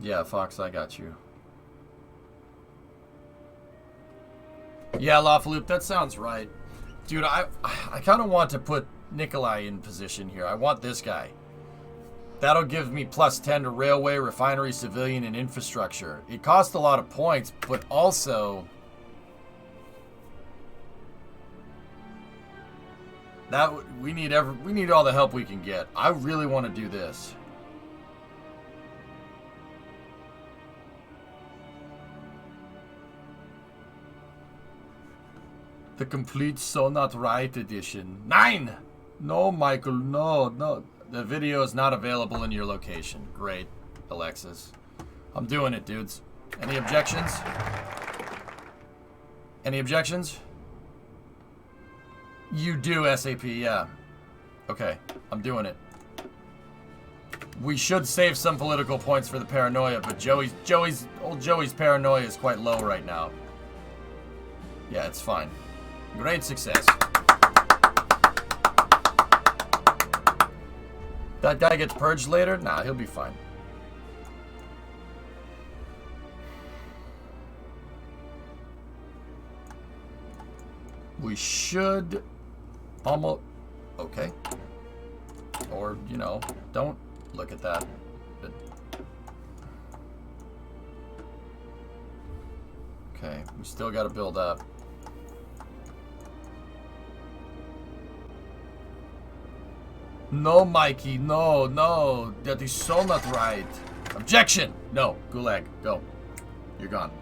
Yeah, Fox, I got you. Yeah, Lawfaloop, that sounds right. Dude, I kind of want to put Nikolai in position here. I want this guy. That'll give me +10 to railway, refinery, civilian, and infrastructure. It costs a lot of points, but also... we need all the help we can get. I really want to do this. The complete So Not Right edition. 9! No, Michael, no. The video is not available in your location. Great, Alexis. I'm doing it, dudes. Any objections? Any objections? You do, SAP, yeah. Okay, I'm doing it. We should save some political points for the paranoia, but old Joey's paranoia is quite low right now. Yeah, it's fine. Great success. That guy gets purged later? Nah, he'll be fine. We should almost... Okay. Or, you know, don't look at that. But... Okay, we still got to build up. No, Mikey, no. That is so not right. Objection! No, Gulag, go. You're gone.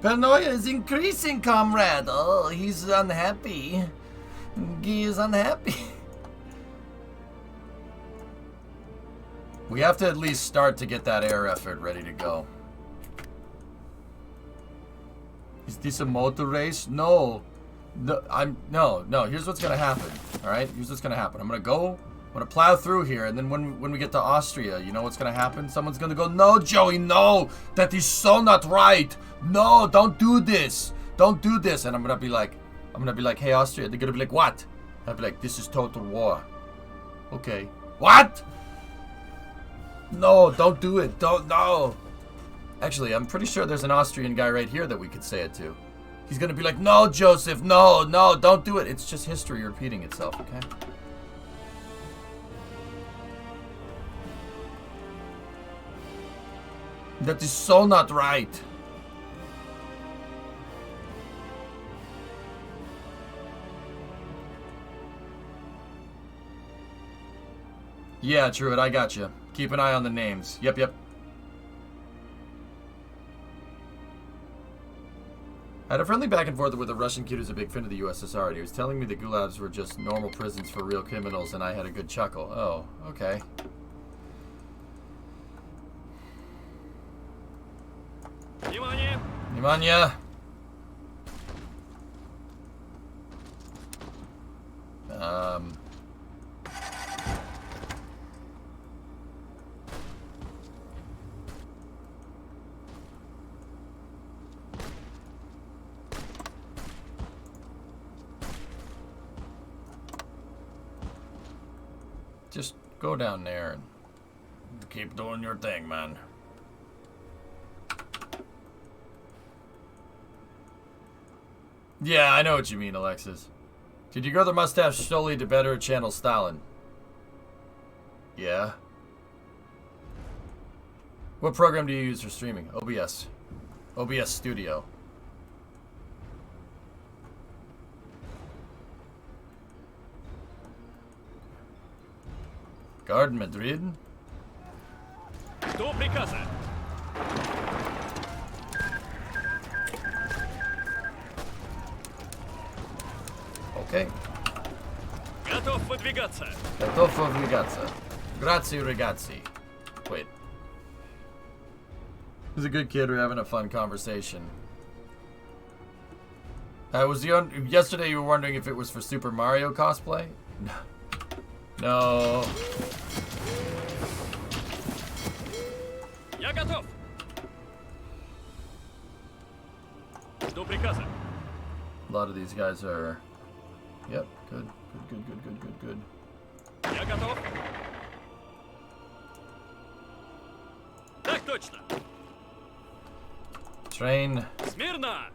Paranoia is increasing, comrade. Oh, he's unhappy. He is unhappy. We have to at least start to get that air effort ready to go. Is this a motor race? No. No. Here's what's gonna happen. All right. Here's what's gonna happen. I'm gonna plow through here, and then when we get to Austria, you know what's gonna happen? Someone's gonna go, "No, Joey, no. That is so not right. No, don't do this. Don't do this." And I'm gonna be like, "Hey, Austria." They're gonna be like, "What?" I'll be like, "This is total war." Okay. What? No, don't do it. No. Actually, I'm pretty sure there's an Austrian guy right here that we could say it to. He's gonna be like, "No, Joseph, no, don't do it." It's just history repeating itself, okay? That is so not right. Yeah, Truett, I got you. Keep an eye on the names. Yep. I had a friendly back and forth with a Russian kid who's a big fan of the USSR, and he was telling me the gulags were just normal prisons for real criminals, and I had a good chuckle. Oh, okay. Внимание! Just go down there and keep doing your thing, man. Yeah, I know what you mean, Alexis. Did you grow the mustache solely to better channel Stalin? Yeah. What program do you use for streaming? OBS. OBS Studio. Guard Madrid? До приказа. Okay. Готов выдвигаться. Готов выдвигаться. Grazie, ragazzi. Wait. He's a good kid. We're having a fun conversation. Yesterday you were wondering if it was for Super Mario cosplay? No. Я готов. Жду приказа. A lot of these guys are... Yep, good. Good. Я готов. Так точно. Train, Смирно.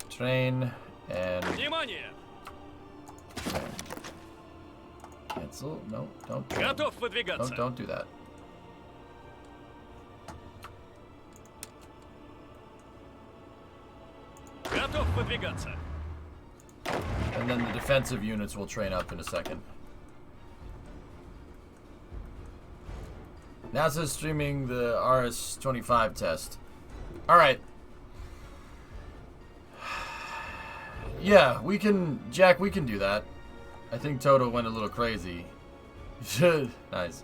train, and Внимание. cancel. No, don't. Train. Готов выдвигаться. Don't do that. Готов выдвигаться. And then the defensive units will train up in a second. NASA's streaming the RS-25 test. Alright. Yeah, we can... Jack, we can do that. I think Toto went a little crazy. Nice.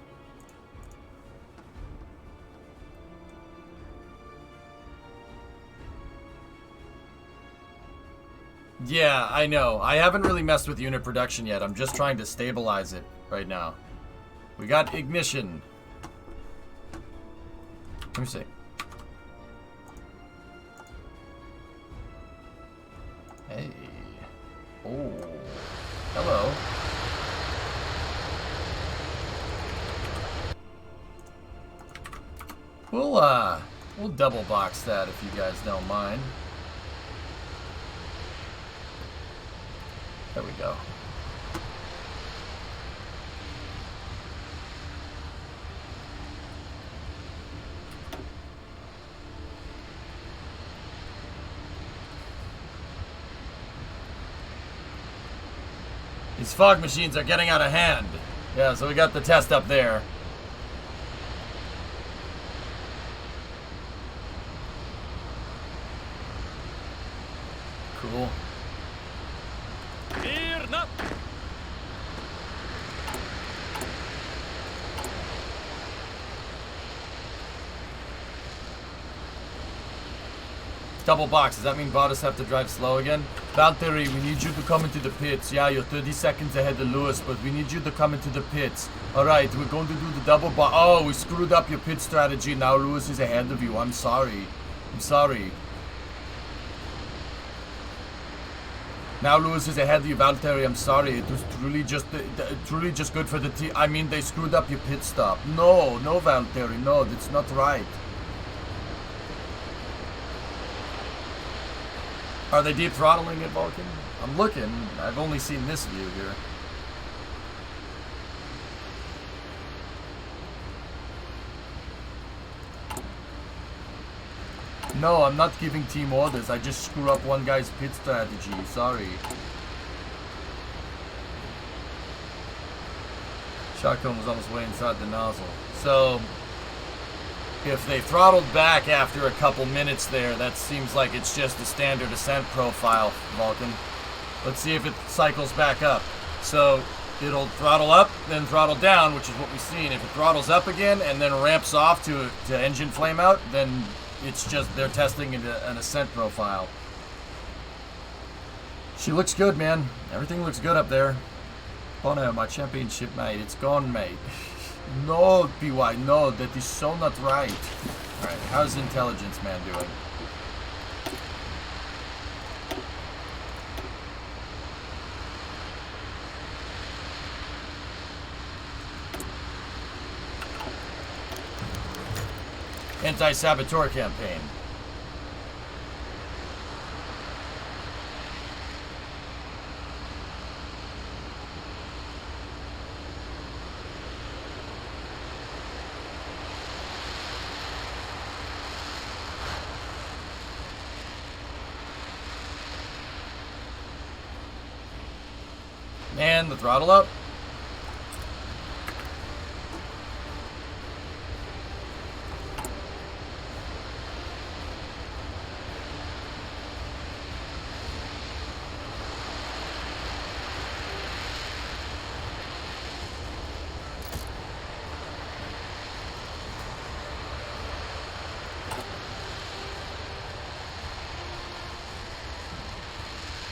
Yeah, I know. I haven't really messed with unit production yet. I'm just trying to stabilize it right now. We got ignition. Let me see. Hey. Oh. Hello. We'll double box that if you guys don't mind. There we go. These fog machines are getting out of hand. Yeah, so we got the test up there. Cool. Мирно. Double box. Does that mean Bottas have to drive slow again? Valtteri, we need you to come into the pits. Yeah, you're 30 seconds ahead of Lewis, but we need you to come into the pits. Alright, we're going to do the double box. Oh, we screwed up your pit strategy. Now Lewis is ahead of you. I'm sorry. I'm sorry. Now Lewis is ahead of you, Valtteri. I'm sorry. It was truly just good for the team. I mean, they screwed up your pit stop. No, Valtteri. No, that's not right. Are they deep throttling it, Vulcan? I'm looking. I've only seen this view here. No, I'm not giving team orders. I just screw up one guy's pit strategy. Sorry. Shotgun was almost way inside the nozzle. So, if they throttled back after a couple minutes there, that seems like it's just a standard ascent profile, Vulcan. Let's see if it cycles back up. So, it'll throttle up, then throttle down, which is what we've seen. If it throttles up again and then ramps off to engine flame out, then it's just they're testing an ascent profile. She looks good, man. Everything looks good up there. Oh no, my championship, mate. It's gone, mate. No, PY, no, that is so not right. Alright, how's Intelligence Man doing? Anti-saboteur campaign. And the throttle up.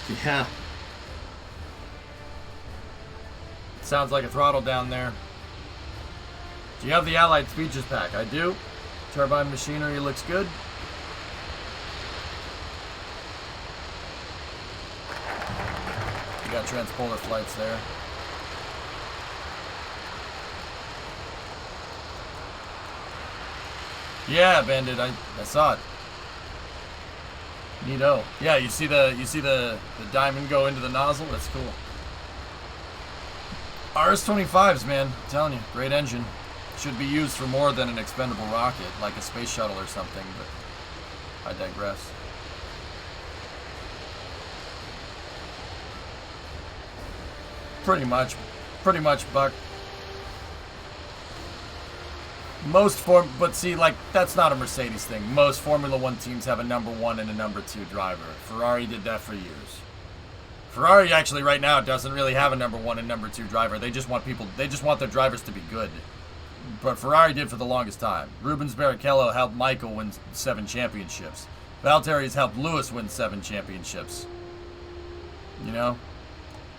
Yeah. Sounds like a throttle down there. Do you have the Allied Speeches pack? I do. Turbine machinery looks good. You got transpolar flights there. Yeah, Bandit, I saw it. Neato. Yeah, you see the diamond go into the nozzle? That's cool. RS-25s, man. I'm telling you, great engine. Should be used for more than an expendable rocket, like a space shuttle or something, but I digress. Pretty much, Buck. But see, like, that's not a Mercedes thing. Most Formula One teams have a number one and a number two driver. Ferrari did that for years. Ferrari actually right now doesn't really have a number one and number two driver. They just want their drivers to be good. But Ferrari did for the longest time. Rubens Barrichello helped Michael win 7 championships. Valtteri's helped Lewis win 7 championships. You know?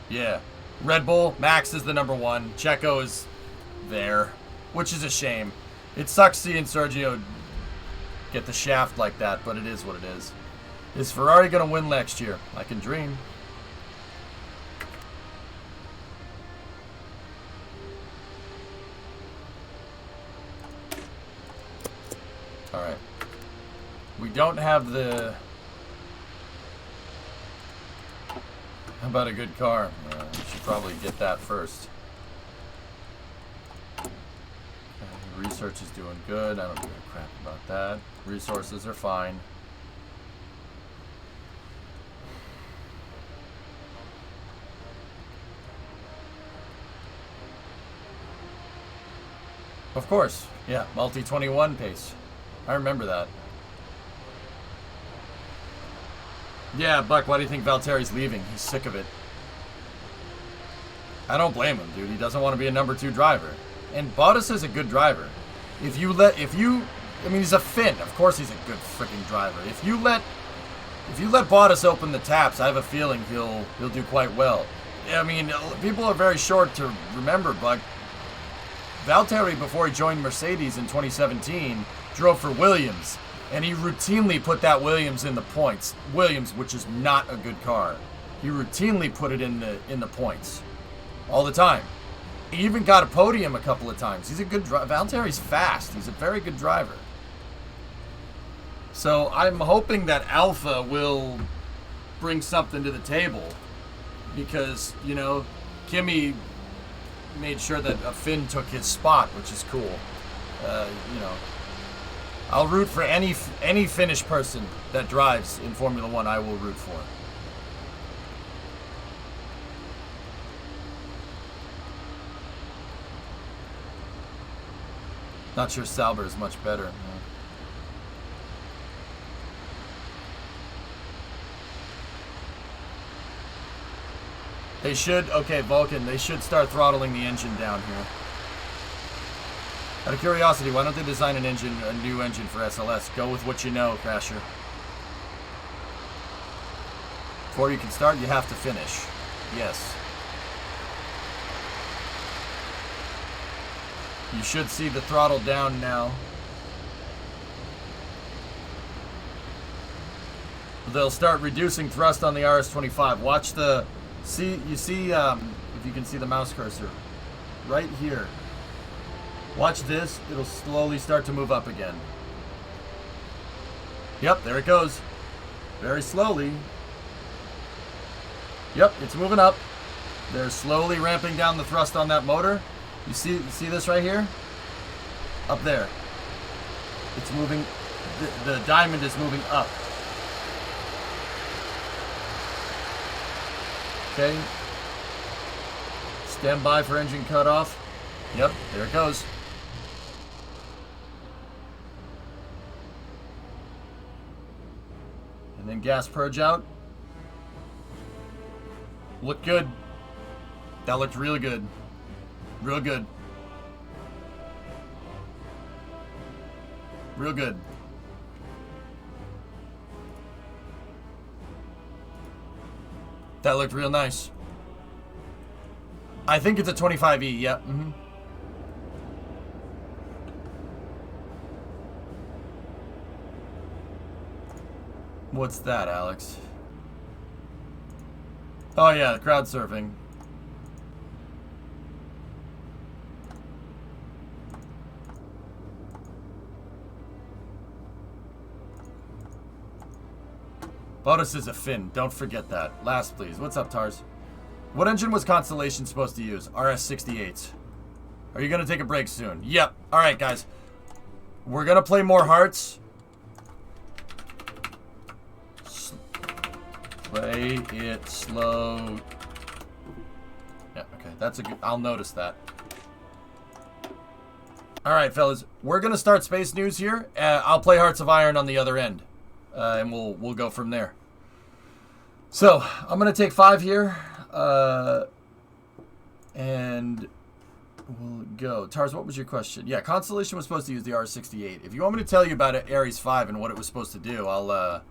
Yeah. Red Bull, Max is the number one. Checo is there, which is a shame. It sucks seeing Sergio get the shaft like that, but it is what it is. Is Ferrari going to win next year? I can dream. Alright. We don't have the... How about a good car? We should probably get that first. Research is doing good. I don't give a crap about that. Resources are fine. Of course. Yeah, multi-21 pace. I remember that. Yeah, Buck, why do you think Valtteri's leaving? He's sick of it. I don't blame him, dude. He doesn't want to be a number 2 driver. And Bottas is a good driver. I mean, he's a Finn. Of course he's a good freaking driver. If you let Bottas open the taps, I have a feeling he'll do quite well. I mean, people are very short to remember, but Valtteri, before he joined Mercedes in 2017, drove for Williams, and he routinely put that Williams in the points. Williams, which is not a good car. He routinely put it in the points. All the time. He even got a podium a couple of times. He's a good driver. Valtteri's fast. He's a very good driver. So I'm hoping that Alpha will bring something to the table. Because, you know, Kimi made sure that a Finn took his spot, which is cool. You know, I'll root for any Finnish person that drives in Formula One. I will root for. Not sure Sauber is much better. They should, okay, Vulcan, they should start throttling the engine down here. Out of curiosity, why don't they design a new engine for SLS? Go with what you know, Crasher. Before you can start, you have to finish. Yes. You should see the throttle down now. They'll start reducing thrust on the RS-25. Watch the... You see, if you can see the mouse cursor, right here. Watch this. It'll slowly start to move up again. Yep, there it goes. Very slowly. Yep, it's moving up. They're slowly ramping down the thrust on that motor. You see this right here? Up there. It's moving. The diamond is moving up. Okay. Stand by for engine cutoff. Yep, there it goes. And then gas purge out. Looked good. That looked real good. Real good. Real good. That looked real nice. I think it's a 25E, yep. Mm-hmm. What's that, Alex? Oh yeah, crowd surfing. Botus is a Finn. Don't forget that. Last, please. What's up, Tars? What engine was Constellation supposed to use? RS-68s. Are you going to take a break soon? Yep. All right, guys. We're going to play more Hearts. Play it slow. Yeah, okay. That's a good... I'll notice that. All right, fellas. We're going to start Space News here. I'll play Hearts of Iron on the other end. And we'll go from there. So, I'm going to take 5 here. And we'll go. Tars, what was your question? Yeah, Constellation was supposed to use the R68. If you want me to tell you about it, Ares 5 and what it was supposed to do, I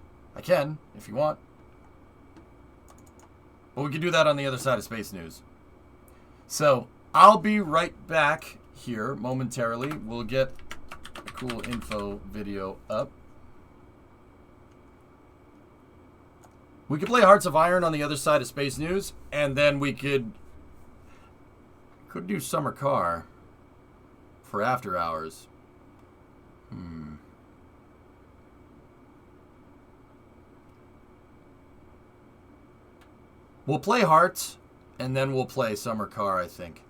can, if you want. But we can do that on the other side of Space News. So, I'll be right back here momentarily. We'll get a cool info video up. We could play Hearts of Iron on the other side of Space News, and then we could do Summer Car for after hours. We'll play Hearts, and then we'll play Summer Car, I think.